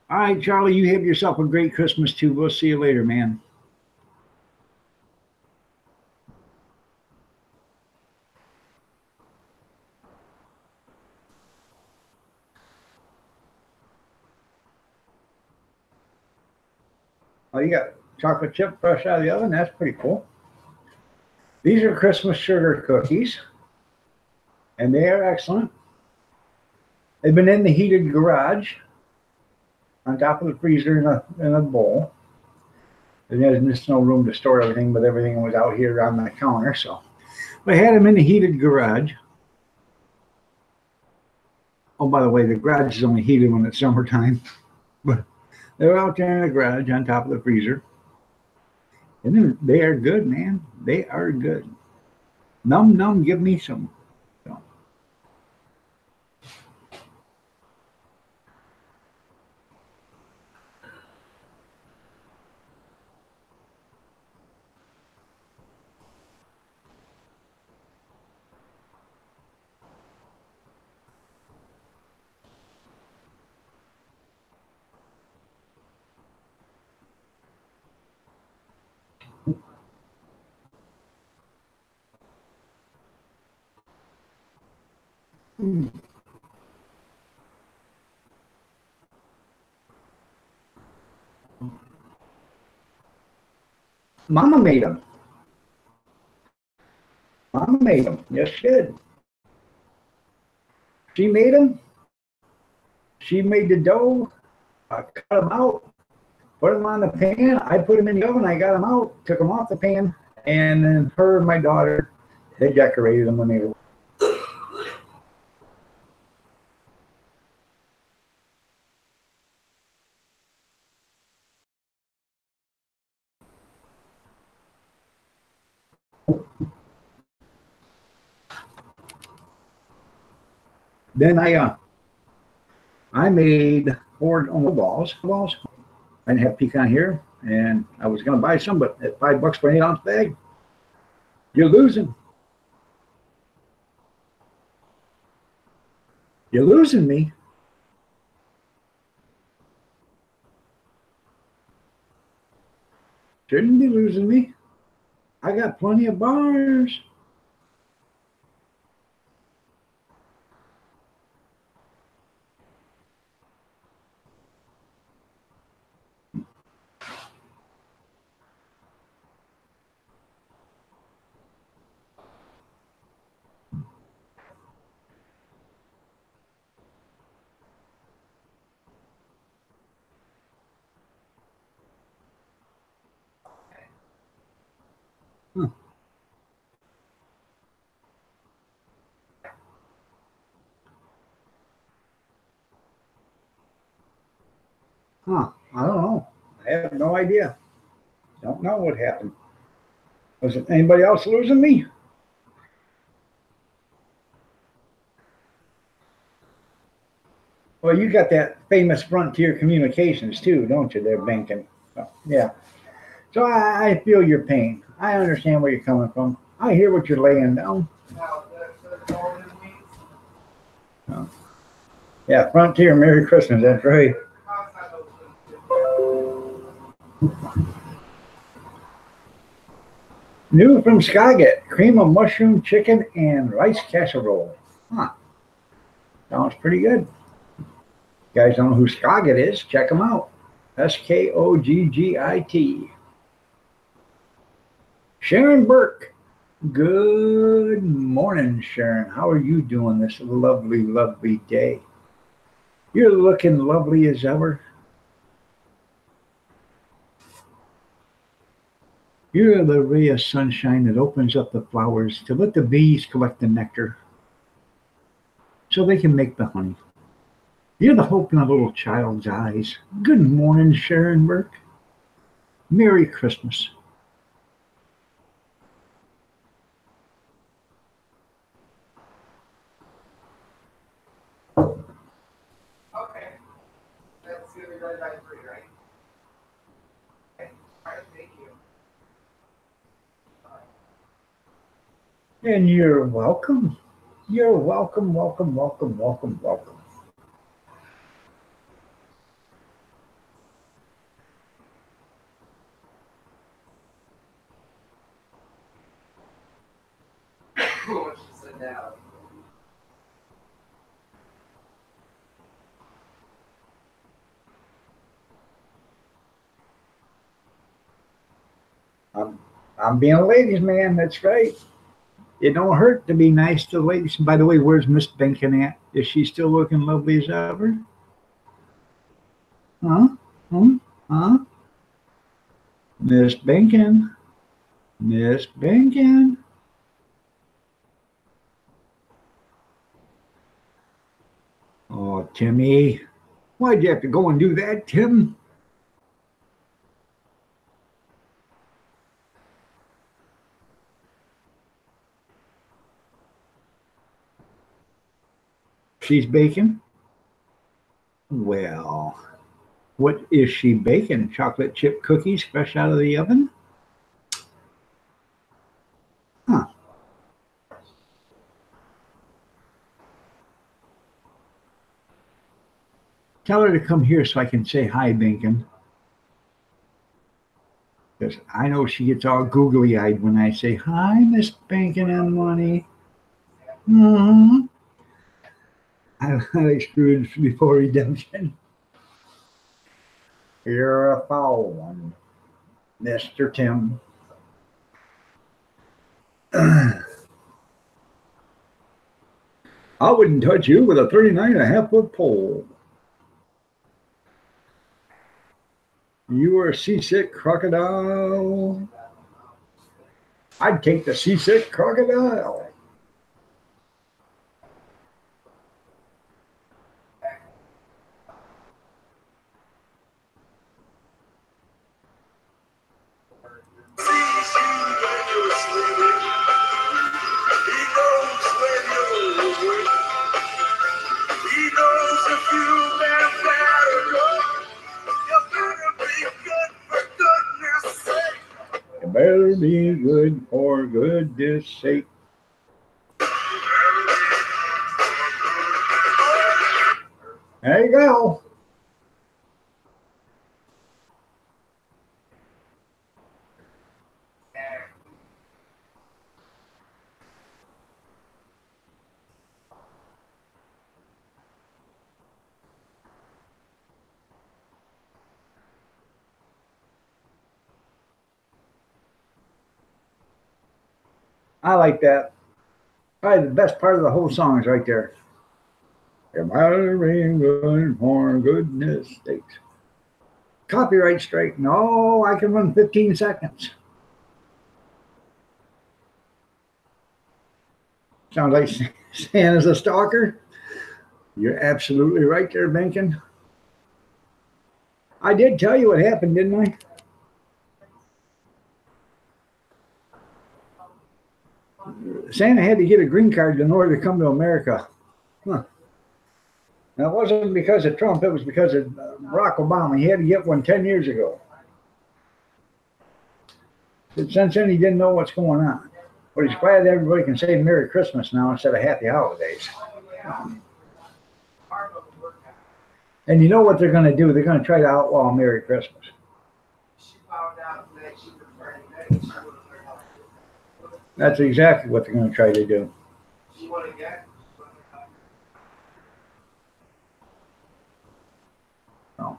All right, Charlie, you have yourself a great Christmas too. We'll see you later, man. Oh, you got chocolate chip fresh out of the oven. That's pretty cool. These are Christmas sugar cookies, and they are excellent. They've been in the heated garage on top of the freezer in a bowl. There's just no room to store everything, but everything was out here on the counter. So I had them in the heated garage. Oh, by the way, the garage is only heated when it's summertime, but they're out there in the garage on top of the freezer. And they are good, man. They are good. Num num, give me some. So. Mm. Mama made them. Mama made them. Yes, she did. She made them. She made the dough. I cut them out, put them on the pan. I put them in the oven. I got them out, took them off the pan, and then her and my daughter, they decorated them when they were. Then I made 4 balls. I didn't have pecan here, and I was going to buy some, but at $5 for an 8-ounce bag, you're losing. You're losing me. Shouldn't be losing me. I got plenty of bars. Huh. Huh. I don't know. I have no idea. Don't know what happened. Was it anybody else losing me? Well, you got that famous Frontier Communications too, don't you? They're banking. So, yeah. So I feel your pain. I understand where you're coming from. I hear what you're laying down. Oh. Yeah, Frontier, Merry Christmas. That's right. New from Skagit, cream of mushroom chicken and rice casserole. Huh. Sounds pretty good. You guys don't know who Skagit is? Check them out. Skoggit. Sharon Burke. Good morning, Sharon. How are you doing this lovely, lovely day? You're looking lovely as ever. You're the ray of sunshine that opens up the flowers to let the bees collect the nectar so they can make the honey. You're the hope in a little child's eyes. Good morning, Sharon Burke. Merry Christmas. Okay. That's gonna be right by 3, right? Okay. All right, thank you. And you're welcome. You're welcome, welcome, welcome, welcome, welcome. What she said now. I'm, I'm being a ladies' man. That's right. It don't hurt to be nice to the ladies. By the way, where's Miss Benkin at? Is she still looking lovely as ever? Huh? Hmm? Huh? Miss Benkin. Miss Benkin. Oh, Timmy. Why'd you have to go and do that, Tim? She's baking? Well, what is she baking? Chocolate chip cookies fresh out of the oven? Huh. Tell her to come here so I can say hi, Benkin. Because I know she gets all googly eyed when I say, hi, Miss Benkin and Money. Hmm. I like Scrooge before redemption. You're a foul one, Mr. Tim. I wouldn't touch you with a 39.5 foot pole. You are a seasick crocodile. I'd take the seasick crocodile. You better be good for goodness sake. There you go. I like that. Probably the best part of the whole song is right there. You better be good for goodness sakes. Copyright strike. No, I can run 15 seconds. Sounds like Santa's a stalker. You're absolutely right there, Benkin. I did tell you what happened, didn't I? Santa had to get a green card in order to come to America. Huh. Now, it wasn't because of Trump, it was because of Barack Obama. He had to get one 10 years ago. But since then, he didn't know what's going on. But he's glad everybody can say Merry Christmas now instead of Happy Holidays. And you know what they're going to do? They're going to try to outlaw Merry Christmas. That's exactly what they're going to try to do. Oh.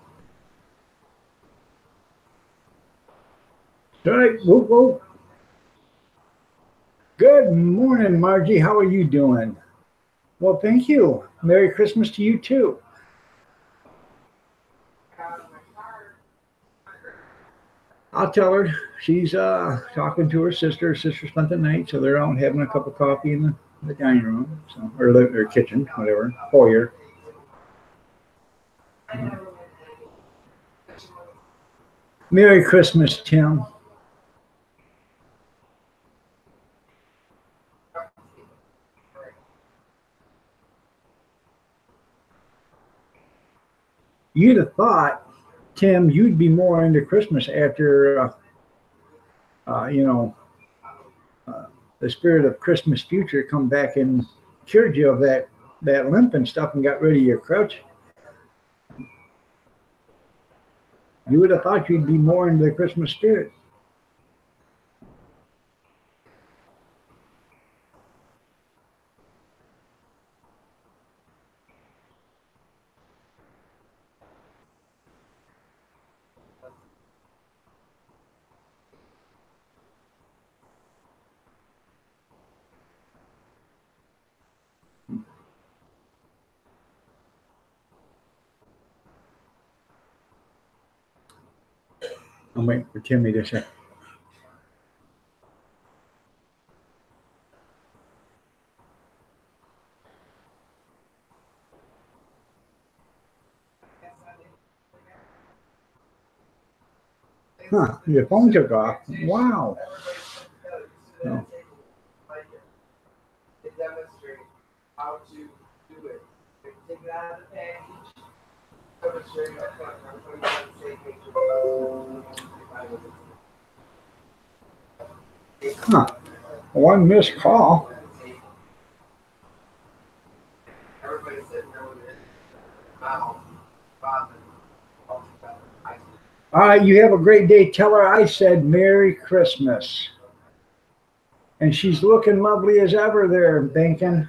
All right, whoop, whoop. Good morning, Margie. How are you doing? Well, thank you. Merry Christmas to you, too. I'll tell her. She's talking to her sister. Her sister spent the night, so they're out having a cup of coffee in the dining room, so, or the kitchen, whatever, foyer. Merry Christmas, Tim. You'd have thought, Tim, you'd be more into Christmas after, the spirit of Christmas future come back and cured you of that limp and stuff and got rid of your crutch. You would have thought you'd be more into the Christmas spirit. I'm waiting for Timmy to say. Huh, your phone took off. Wow. Oh. Huh. One missed call. All right, you have a great day. Tell her I said Merry Christmas. And she's looking lovely as ever there, Benkin.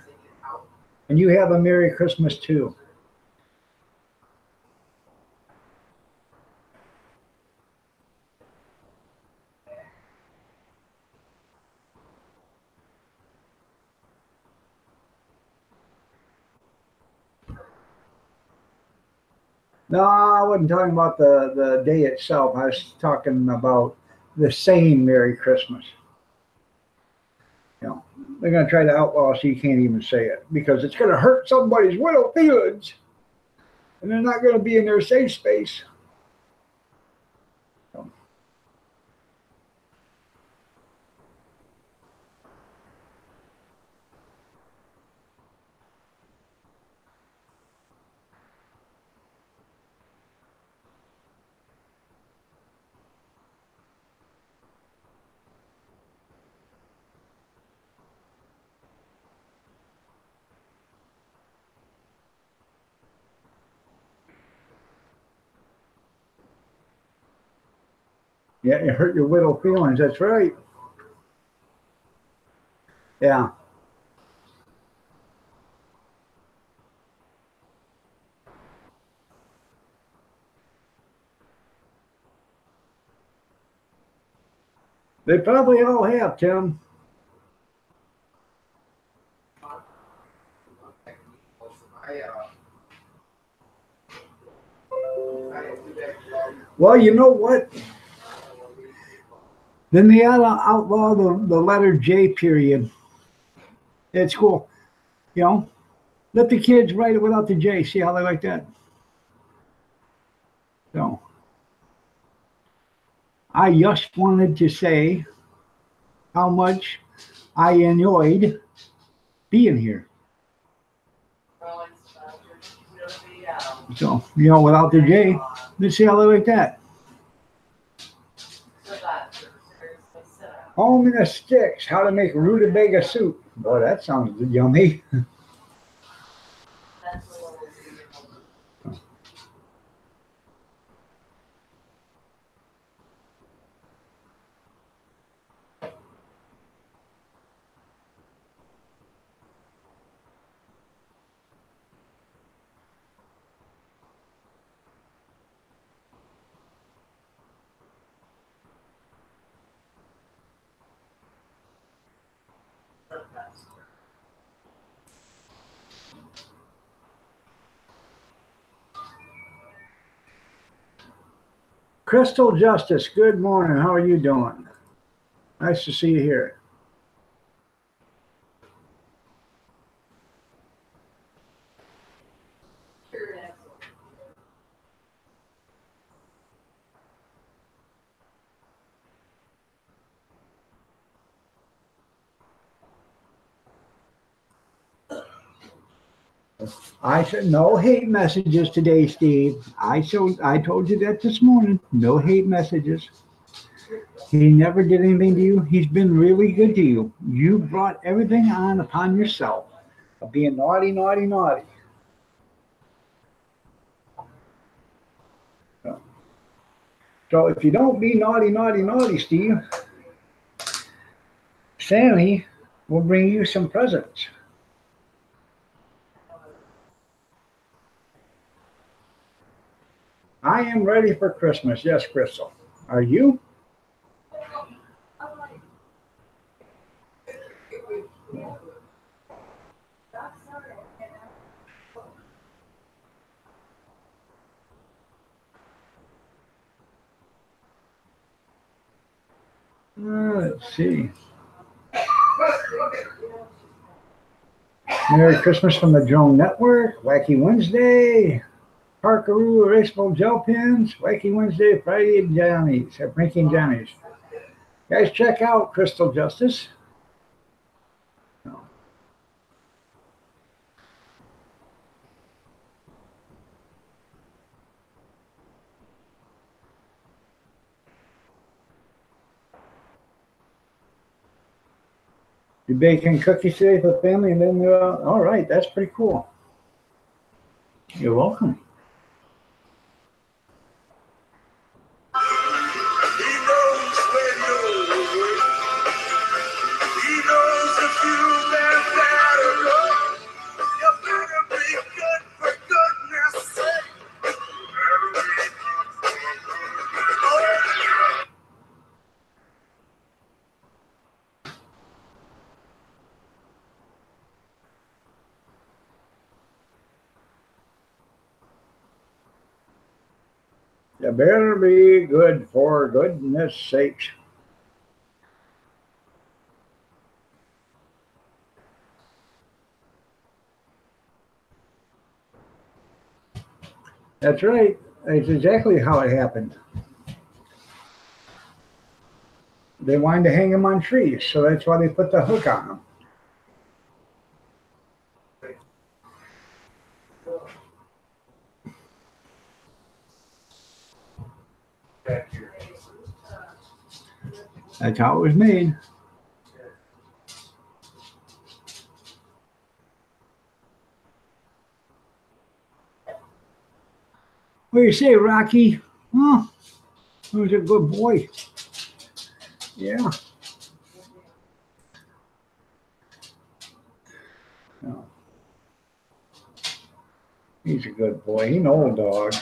And you have a Merry Christmas too. No, I wasn't talking about the day itself. I was talking about the saying Merry Christmas. You know, they're going to try to outlaw so you can't even say it because it's going to hurt somebody's widow feelings. And they're not going to be in their safe space. Yeah, it hurt your widow feelings. That's right. Yeah. They probably all have, Tim. Well, you know what? Then they outlaw the letter J period. It's cool. You know, let the kids write it without the J. See how they like that? So I just wanted to say how much I enjoyed being here. Well, it's really, So, without the J, let's see how they like that. so that's seriously set up. Home in the sticks, how to make rutabaga soup. Boy, that sounds yummy. That's a little. Crystal Justice, good morning. How are you doing? Nice to see you here. I said no hate messages today, Steve. I told you that this morning. No hate messages. He never did anything to you. He's been really good to you. You brought everything on upon yourself of being naughty, naughty, naughty. So if you don't be naughty, naughty, naughty, Steve, Sammy will bring you some presents. I am ready for Christmas. Yes, Crystal. Are you? Let's see. Merry Christmas from the Drone Network. Wacky Wednesday. Parkaroo, Erasable Gel Pens. Wacky Wednesday, Friday and Johnny's. Frankie and Johnny's. Guys, check out Crystal Justice. You baking cookies today for the family, and then all right, that's pretty cool. You're welcome. You better be good for goodness sakes. That's right. That's exactly how it happened. They wanted to hang them on trees, so that's why they put the hook on them. That's how it was made. What do you say, Rocky? Huh? He was a good boy. Yeah. No. He's a good boy. He's an old dog.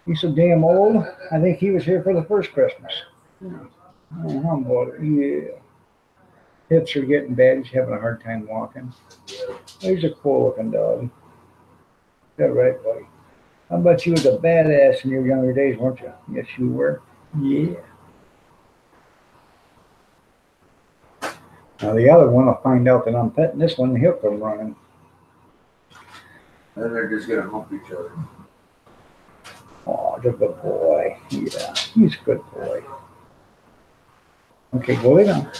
He's so damn old. I think he was here for the first Christmas. Yeah. Oh, humble. Yeah. Hips are getting bad. He's having a hard time walking. He's a cool looking dog. Is that right, buddy? How about you was a badass in your younger days, weren't you? Yes, you were. Yeah. Now the other one will find out that I'm petting this one, and he'll come running. Then they're just gonna hump each other. Oh, the good boy. Yeah, he's a good boy. Okay, go lay down.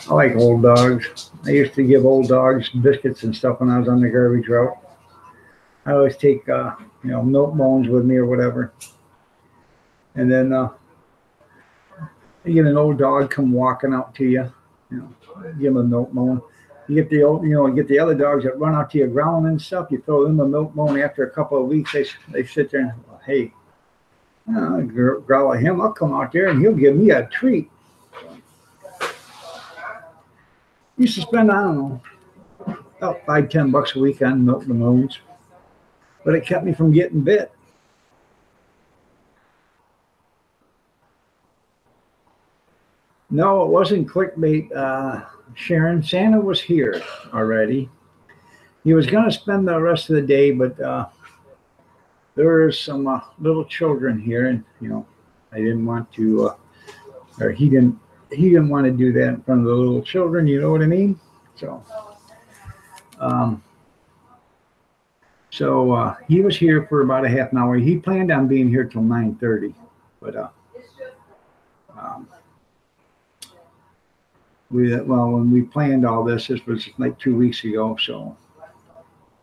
I like old dogs. I used to give old dogs biscuits and stuff when I was on the garbage route. I always take, milk bones with me or whatever. And then you get an old dog come walking out to you, give them a milk bone. You get the old, get the other dogs that run out to you growling and stuff. You throw them a milk bone. After a couple of weeks, they sit there and, hey, growl at him. I'll come out there and he'll give me a treat. Used to spend, I don't know, about $5-10 a week on milk balloons, but it kept me from getting bit. No, it wasn't clickbait, Sharon. Santa was here already. He was going to spend the rest of the day, but there's some little children here, and I didn't want to, or he didn't want to do that in front of the little children. You know what I mean? So, he was here for about a half an hour. He planned on being here till 9:30, but when we planned all this was like 2 weeks ago. So,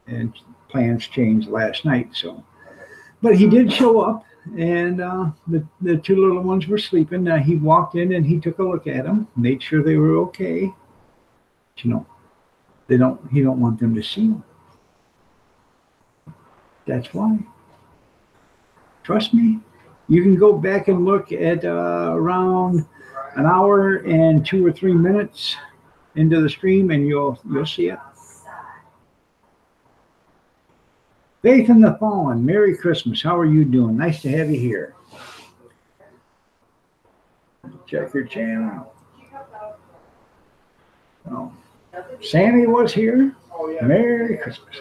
and plans changed last night. So, but he did show up, and the two little ones were sleeping. He walked in and he took a look at them, made sure they were okay. But, he don't want them to see him. That's why. Trust me. You can go back and look at around an hour and 2 or 3 minutes into the stream, and you'll see it. Faith in the Fallen, Merry Christmas. How are you doing? Nice to have you here. Check your channel. Oh, Sammy was here. Merry Christmas.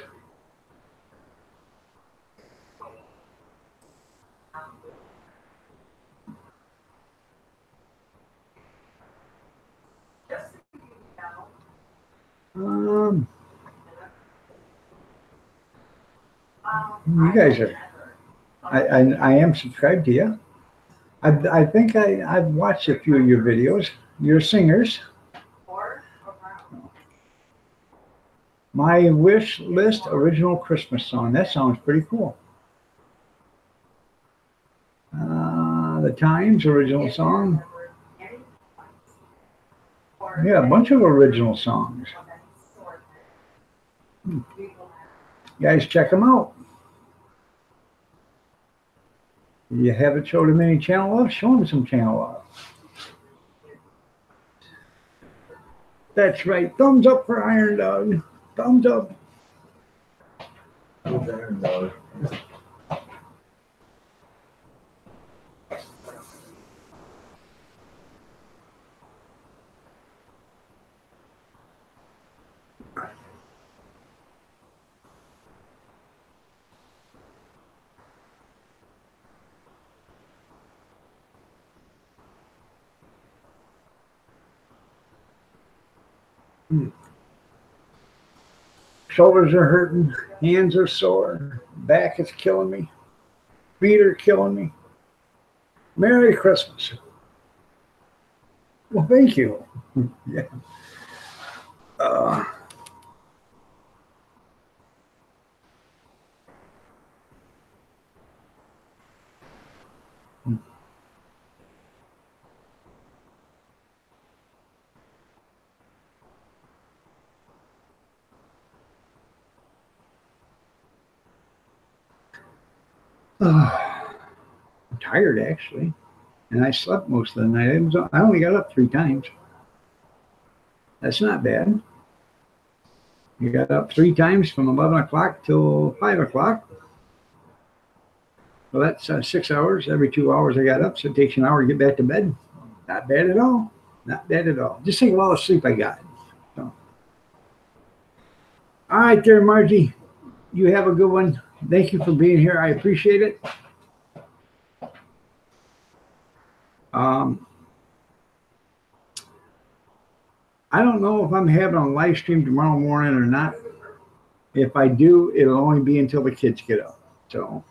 You guys are. I am subscribed to you. I think I've watched a few of your videos. You're singers. My wish list original Christmas song. That sounds pretty cool. The Times original song. Yeah, a bunch of original songs. Guys, check them out. You haven't showed them any channel love? Show them some channel love. That's right. Thumbs up for Iron Dog. Thumbs up. Iron Dog. Shoulders are hurting, hands are sore, back is killing me, feet are killing me. Merry Christmas. Well, thank you. Yeah. I'm tired, actually, and I slept most of the night. I only got up 3 times. That's not bad. You got up 3 times from 11 o'clock till 5 o'clock. Well, that's 6 hours. Every 2 hours I got up, so it takes an hour to get back to bed. Not bad at all. Not bad at all. Just think of all the sleep I got. So. All right there, Margie. You have a good one. Thank you for being here. I appreciate it. Um, I don't know if I'm having a live stream tomorrow morning or not. If I do, it'll only be until the kids get up. So,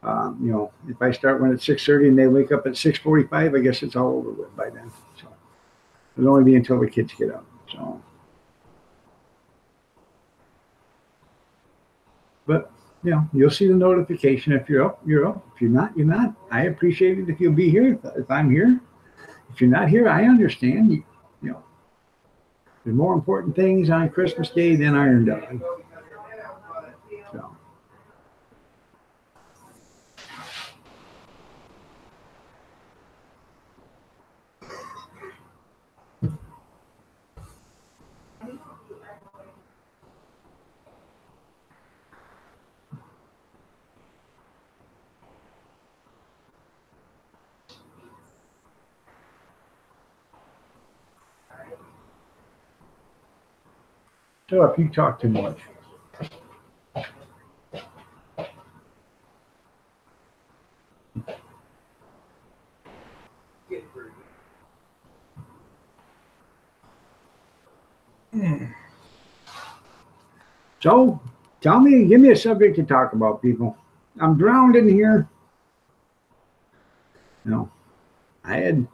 you know, if I start one at 6:30 and they wake up at 6:45, I guess it's all over with by then. So it'll only be until the kids get up. So, but you know, you'll see the notification. If you're up, you're up. If you're not, you're not. I appreciate it if you'll be here. If I'm here, if you're not here, I understand. You know, there's more important things on Christmas Day than Iron Dog. So. Shut up, you talk too much. So, tell me, give me a subject to talk about, people. I'm drowned in here. You know, I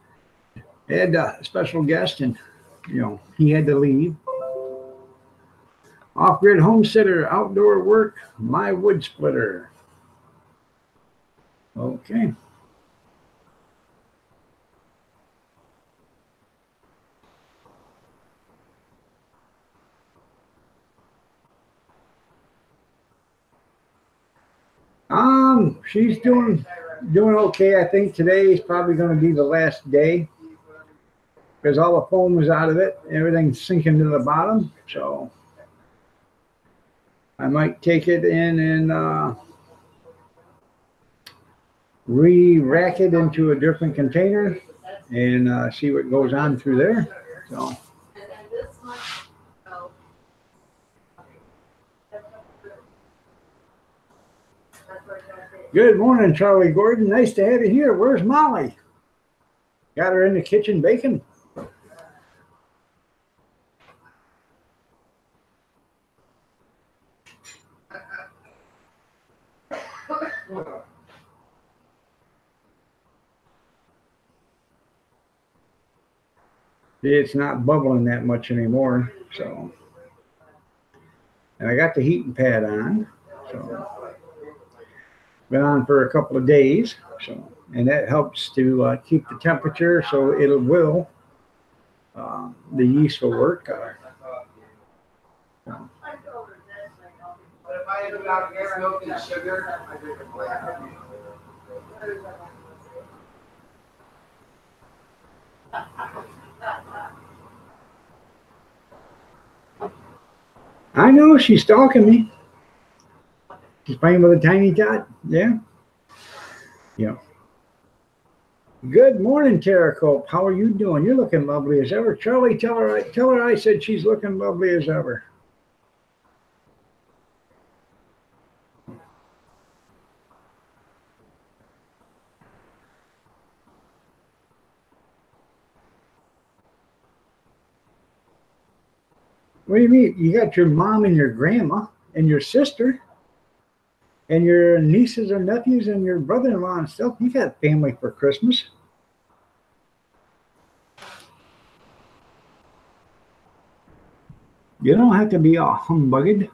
had a special guest, and you know, he had to leave. Off-grid homesteader, outdoor work, my wood splitter. Okay. She's doing okay. I think today is probably going to be the last day because all the foam is out of it. Everything's sinking to the bottom. So I might take it in and re-rack it into a different container and see what goes on through there. So. Good morning, Charlie Gordon. Nice to have you here. Where's Molly? Got her in the kitchen baking? It's not bubbling that much anymore. So, and I got the heating pad on. So. Been on for a couple of days, so and that helps to keep the temperature, so the yeast will work. But if I do not get milk and sugar, I drink it black. I know she's stalking me. She's playing with a tiny tot. Yeah. Yeah. Good morning, Tara Cope. How are you doing? You're looking lovely as ever. Charlie, tell her I said she's looking lovely as ever. What do you mean? You got your mom and your grandma and your sister and your nieces and nephews and your brother-in-law and stuff. You got family for Christmas. You don't have to be all humbugged.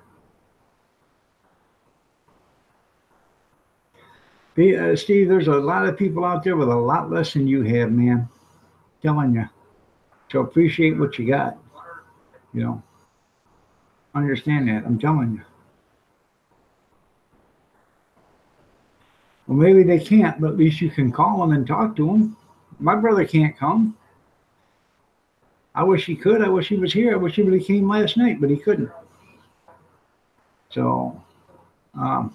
Steve, there's a lot of people out there with a lot less than you have, man. I'm telling you. So appreciate what you got. You know, understand that. I'm telling you. Well, maybe they can't, but at least you can call them and talk to them. My brother can't come. I wish he could. I wish he was here. I wish he would have came last night, but he couldn't. So I'm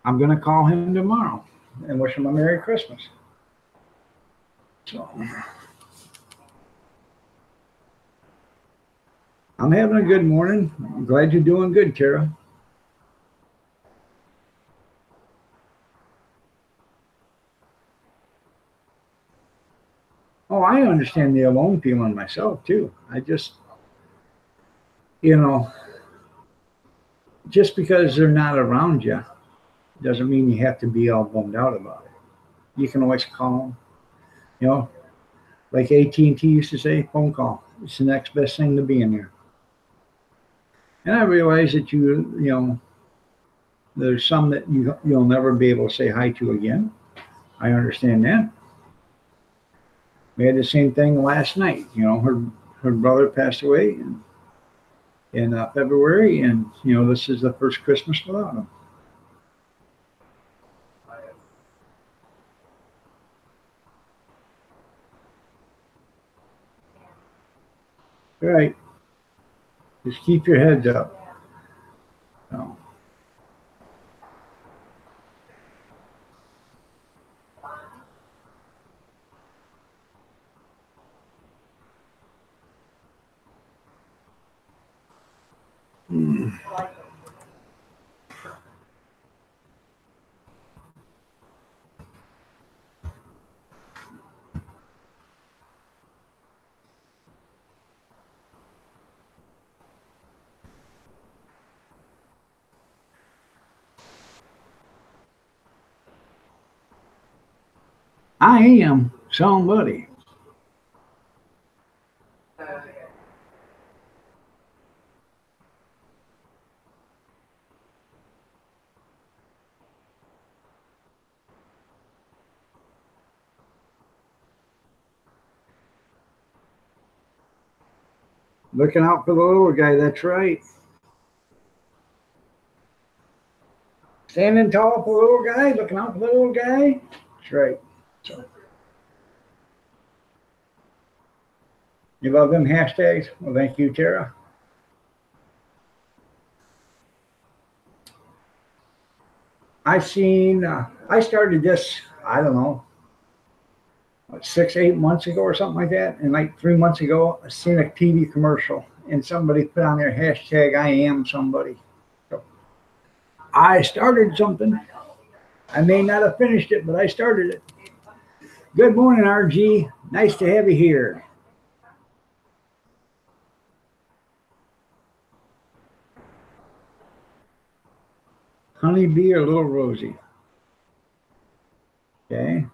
going to call him tomorrow and wish him a Merry Christmas. So I'm having a good morning. I'm glad you're doing good, Tara. Oh, I understand the alone feeling myself too. I just, you know, just because they're not around you doesn't mean you have to be all bummed out about it. You can always call them. You know, like AT&T used to say, phone call. It's the next best thing to being here. And I realize that you know, there's some that you'll never be able to say hi to again. I understand that. We had the same thing last night. You know, her brother passed away in February, and you know, this is the first Christmas without him. All right, just keep your heads up. So, I am somebody. Looking out for the little guy. That's right. Standing tall for the little guy. Looking out for the little guy. That's right. So, you love them hashtags? Well, thank you, Tara. I started this, I don't know, 6, 8 months ago or something like that. And like 3 months ago, I seen a TV commercial and somebody put on their hashtag, I am somebody. So I started something. I may not have finished it, but I started it. Good morning, RG. Nice to have you here. Honeybee or Little Rosie? Okay.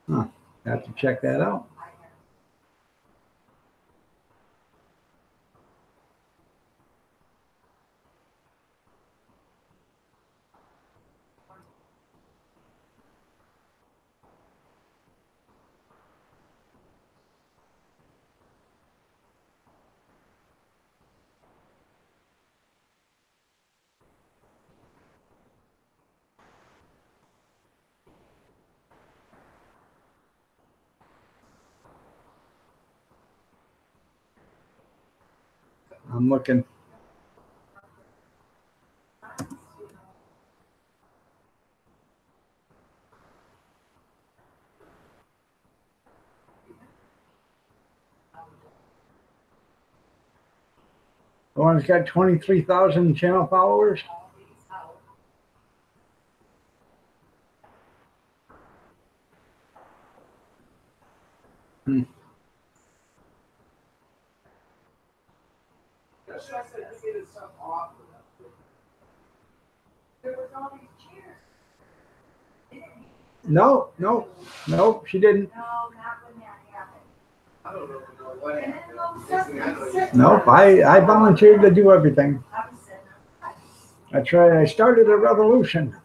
Huh. Have to check that out. I'm looking. The one's got 23,000 channel followers. Hmm. No, no, no, she didn't. Nope, I volunteered to do everything. That's right. I started a revolution.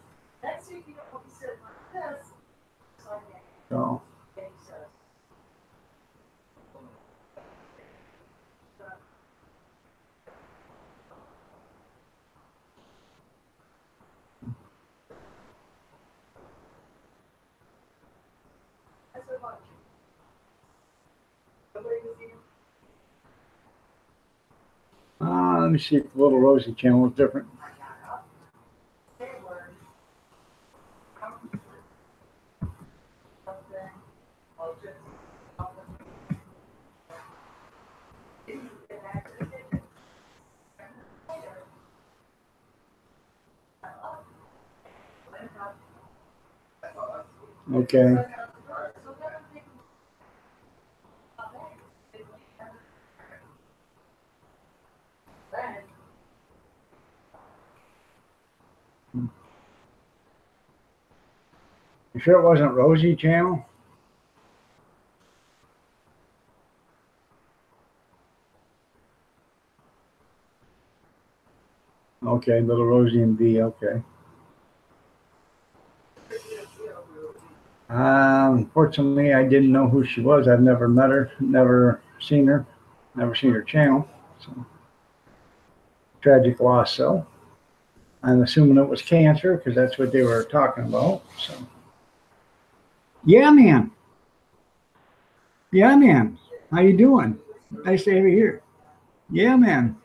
So let me see if the Little Rosie channel is different. Okay. You sure it wasn't Rosie Channel? Okay, little Rosie and B. Okay. Unfortunately, I didn't know who she was. I've never met her, never seen her channel. So tragic loss. So I'm assuming it was cancer because that's what they were talking about. So yeah, man. Yeah, man. How you doing? Nice to have you here. Yeah, man.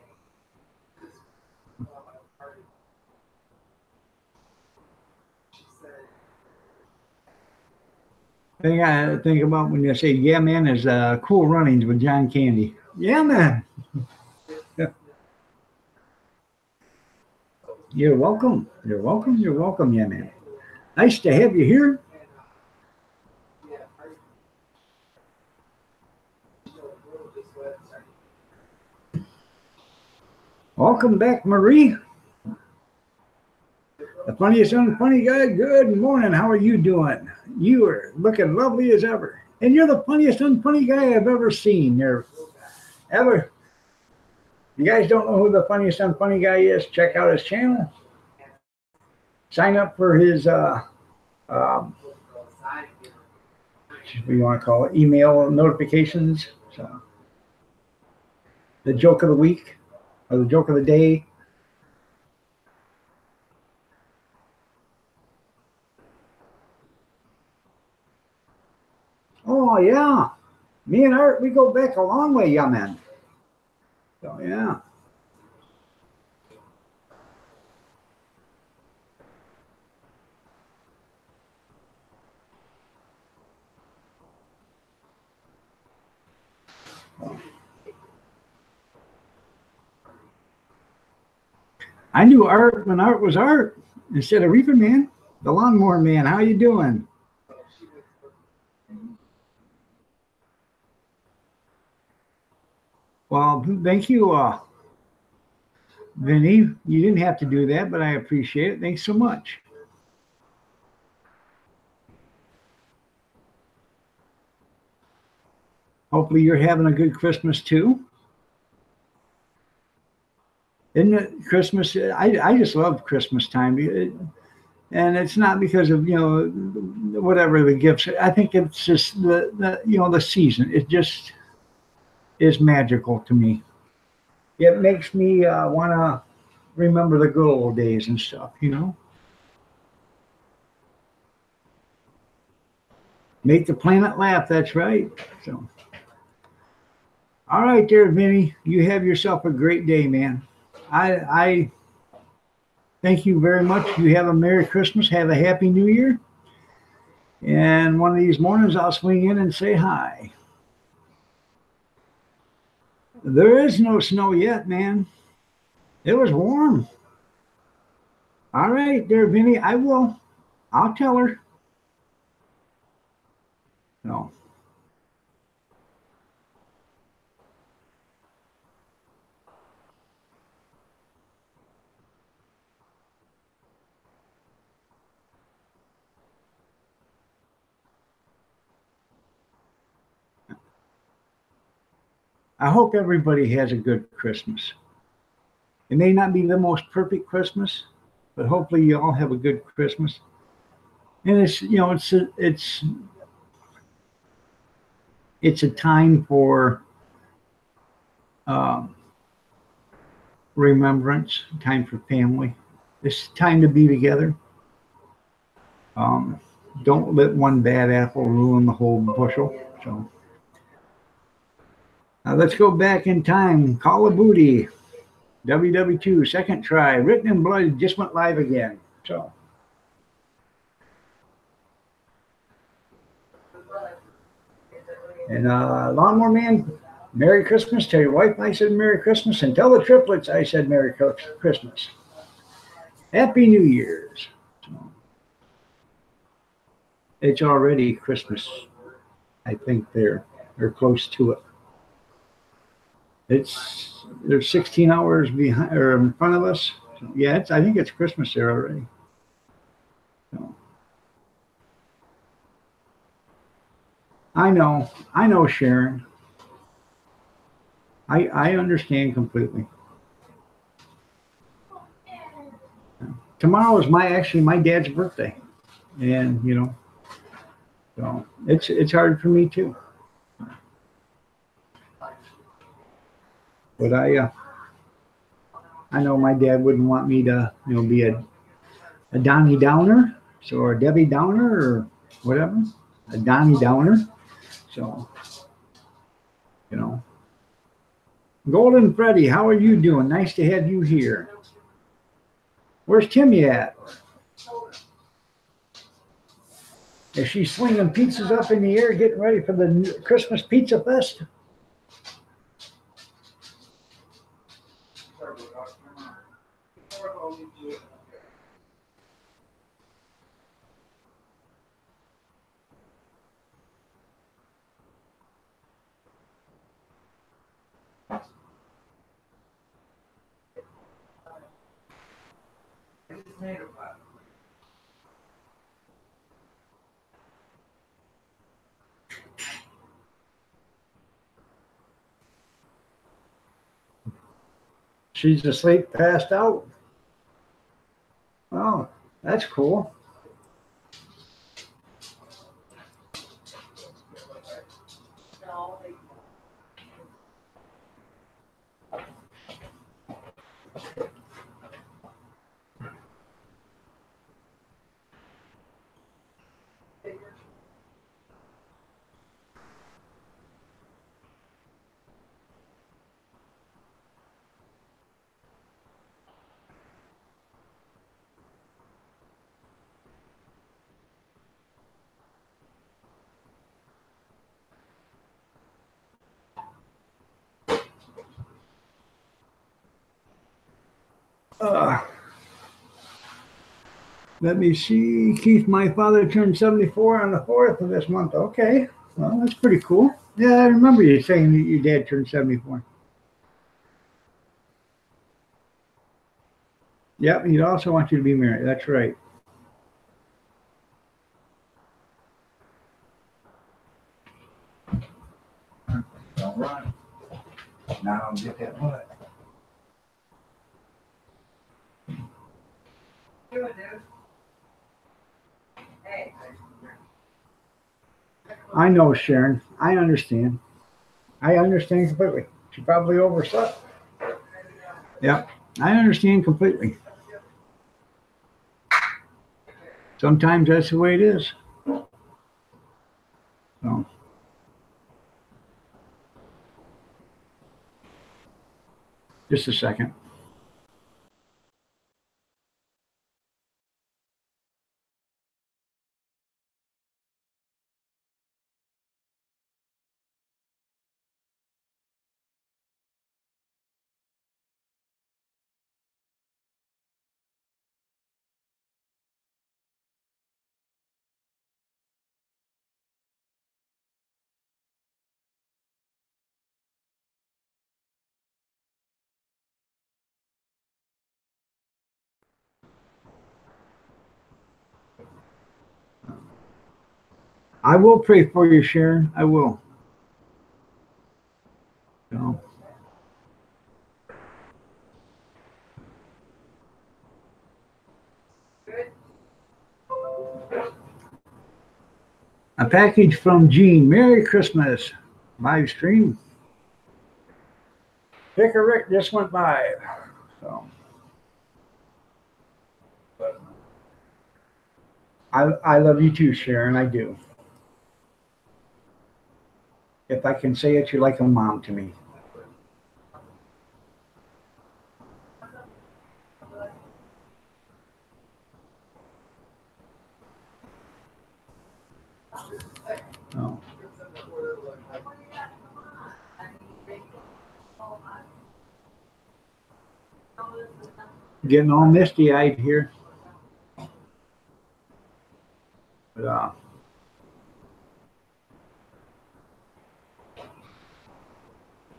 Thing I think about when you say yeah, man, is Cool Runnings with John Candy. Yeah, man. You're welcome. You're welcome. You're welcome. Yeah, man. Nice to have you here. Welcome back, Marie. The funniest unfunny guy. Good morning. How are you doing? You are looking lovely as ever. And you're the funniest unfunny guy I've ever seen. You're ever. You guys don't know who the funniest unfunny guy is? Check out his channel. Sign up for his what do you want to call it? Email notifications. So the joke of the week or the joke of the day. Oh yeah. Me and Art, we go back a long way, yeah, man. So yeah. I knew Art when Art was Art instead of Reaper Man, the Lawnmower Man. How you doing? Well, thank you, Vinny. You didn't have to do that, but I appreciate it. Thanks so much. Hopefully you're having a good Christmas too. Isn't it Christmas? I just love Christmas time. And it's not because of, whatever the gifts. I think it's just the season. It just is magical to me. It makes me want to remember the good old days and stuff, Make the planet laugh. That's right. So, all right, there, Vinny. You have yourself a great day, man. I thank you very much. You have a Merry Christmas. Have a Happy New Year. And one of these mornings, I'll swing in and say hi. There is no snow yet, man. It was warm. All right, there, Vinny. I'll tell her. No. I hope everybody has a good Christmas. It may not be the most perfect Christmas, but hopefully you all have a good Christmas. And it's a time for remembrance, time for family. It's time to be together. Don't let one bad apple ruin the whole bushel. So let's go back in time. Call of Booty, WW2, second try. Written in Blood just went live again. So. And Lawnmower Man, Merry Christmas. Tell your wife I said Merry Christmas. And tell the triplets I said Merry Christmas. Happy New Year's. It's already Christmas. I think they're close to it. There's 16 hours behind or in front of us. Yeah, I think it's Christmas there already. So, I know, Sharon. I understand completely. Tomorrow is actually my dad's birthday, and so it's hard for me too. But I know my dad wouldn't want me to be a Donnie Downer, so or a Debbie Downer or whatever, a Donnie Downer. So you know, Golden Freddy, how are you doing? Nice to have you here. Where's Timmy at? Is she swinging pizzas up in the air, getting ready for the Christmas Pizza Fest? She's asleep, passed out. Oh, that's cool. Uh, Let me see. Keith, my father turned 74 on the 4th of this month. Okay. Well, that's pretty cool. Yeah, I remember you saying that your dad turned 74. Yep, he'd also want you to be married. That's right. Don't run. Now I'll get that butt. I know, Sharon. I understand. I understand completely. She probably overslept. Yep, I understand completely. Sometimes that's the way it is. So, just a second. I will pray for you, Sharon. I will. So, a package from Gene. Merry Christmas. Live stream. Vicar Rick just went by. So, I love you too, Sharon. I do. If I can say it, you're like a mom to me. Oh. Getting all misty eyed here. But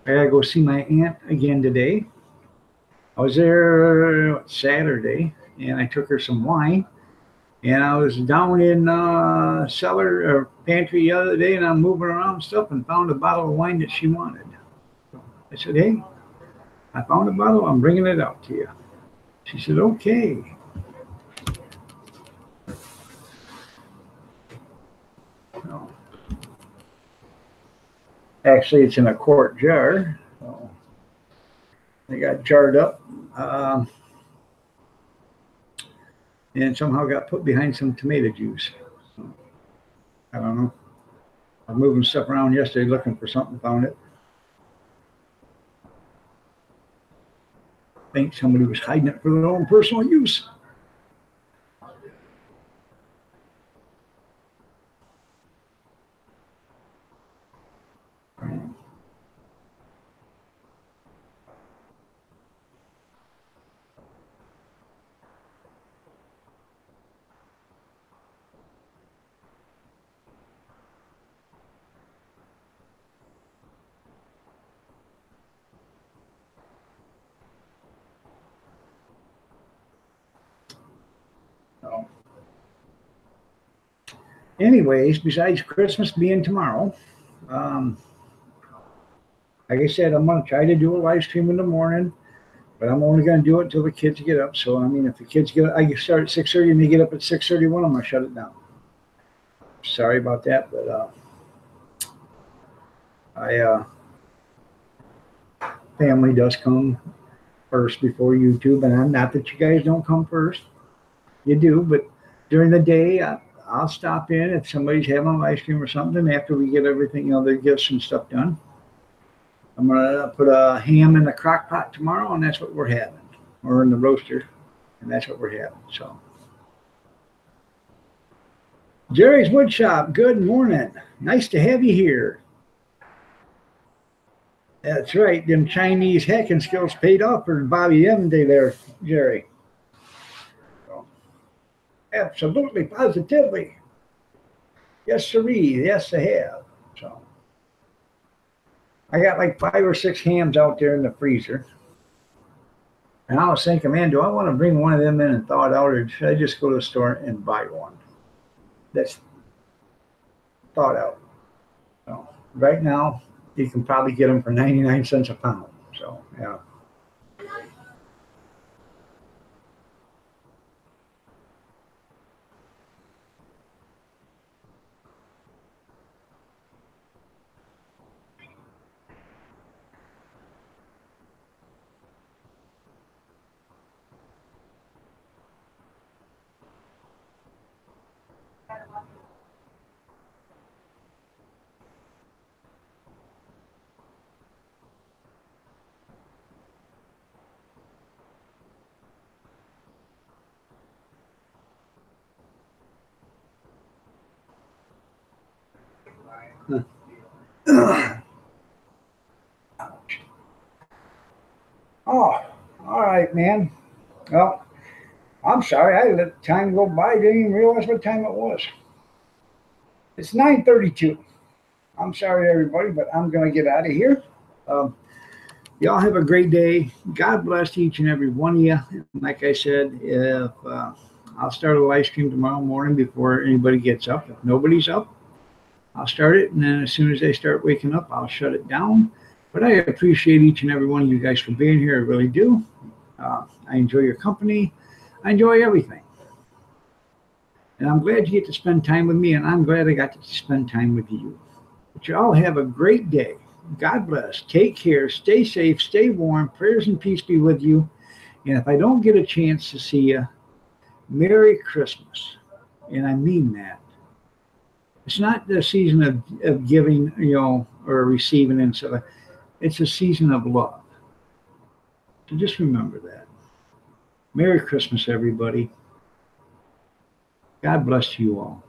I gotta go see my aunt again today. I was there Saturday, and I took her some wine. And I was down in cellar or pantry the other day, and I'm moving around stuff and found a bottle of wine that she wanted. I said, "Hey, I found a bottle. I'm bringing it out to you." She said, "Okay." So, actually, it's in a quart jar. So they got jarred up. And somehow got put behind some tomato juice. So, I don't know. I was moving stuff around yesterday looking for something, found it. I think somebody was hiding it for their own personal use. So, anyways, besides Christmas being tomorrow, um, like I said, I'm going to try to do a live stream in the morning, but I'm only going to do it until the kids get up. So, I mean, if the kids get up, I start at 6:30 and they get up at 6:31, I'm going to shut it down. Sorry about that, but family does come first before YouTube, and I'm not that you guys don't come first. You do, but during the day, I'll stop in if somebody's having a live stream or something after we get everything, the gifts and stuff done. I'm gonna put a ham in the crock pot tomorrow, and that's what we're having, or in the roaster, and that's what we're having. So, Jerry's Woodshop, good morning. Nice to have you here. That's right, them Chinese hacking skills paid off for Bobby Emday there, Jerry. So, absolutely, positively. Yes, sirree. Yes, I have. So, I got like 5 or 6 hams out there in the freezer. And I was thinking, man, do I want to bring one of them in and thaw it out, or should I just go to the store and buy one that's thawed out? So, right now, you can probably get them for 99 cents a pound. So, yeah. Oh, all right, man. Well, I'm sorry. I let time go by. Didn't even realize what time it was. It's 9:32. I'm sorry, everybody, but I'm going to get out of here. Um, y'all have a great day. God bless each and every one of you. Like I said, if I'll start a live stream tomorrow morning before anybody gets up. If nobody's up, I'll start it, and then as soon as they start waking up, I'll shut it down. But I appreciate each and every one of you guys for being here. I really do. I enjoy your company. I enjoy everything. And I'm glad you get to spend time with me, and I'm glad I got to spend time with you. But you all have a great day. God bless. Take care. Stay safe. Stay warm. Prayers and peace be with you. And if I don't get a chance to see you, Merry Christmas. And I mean that. It's not the season of giving, or receiving and stuff. It's a season of love. So just remember that. Merry Christmas, everybody. God bless you all.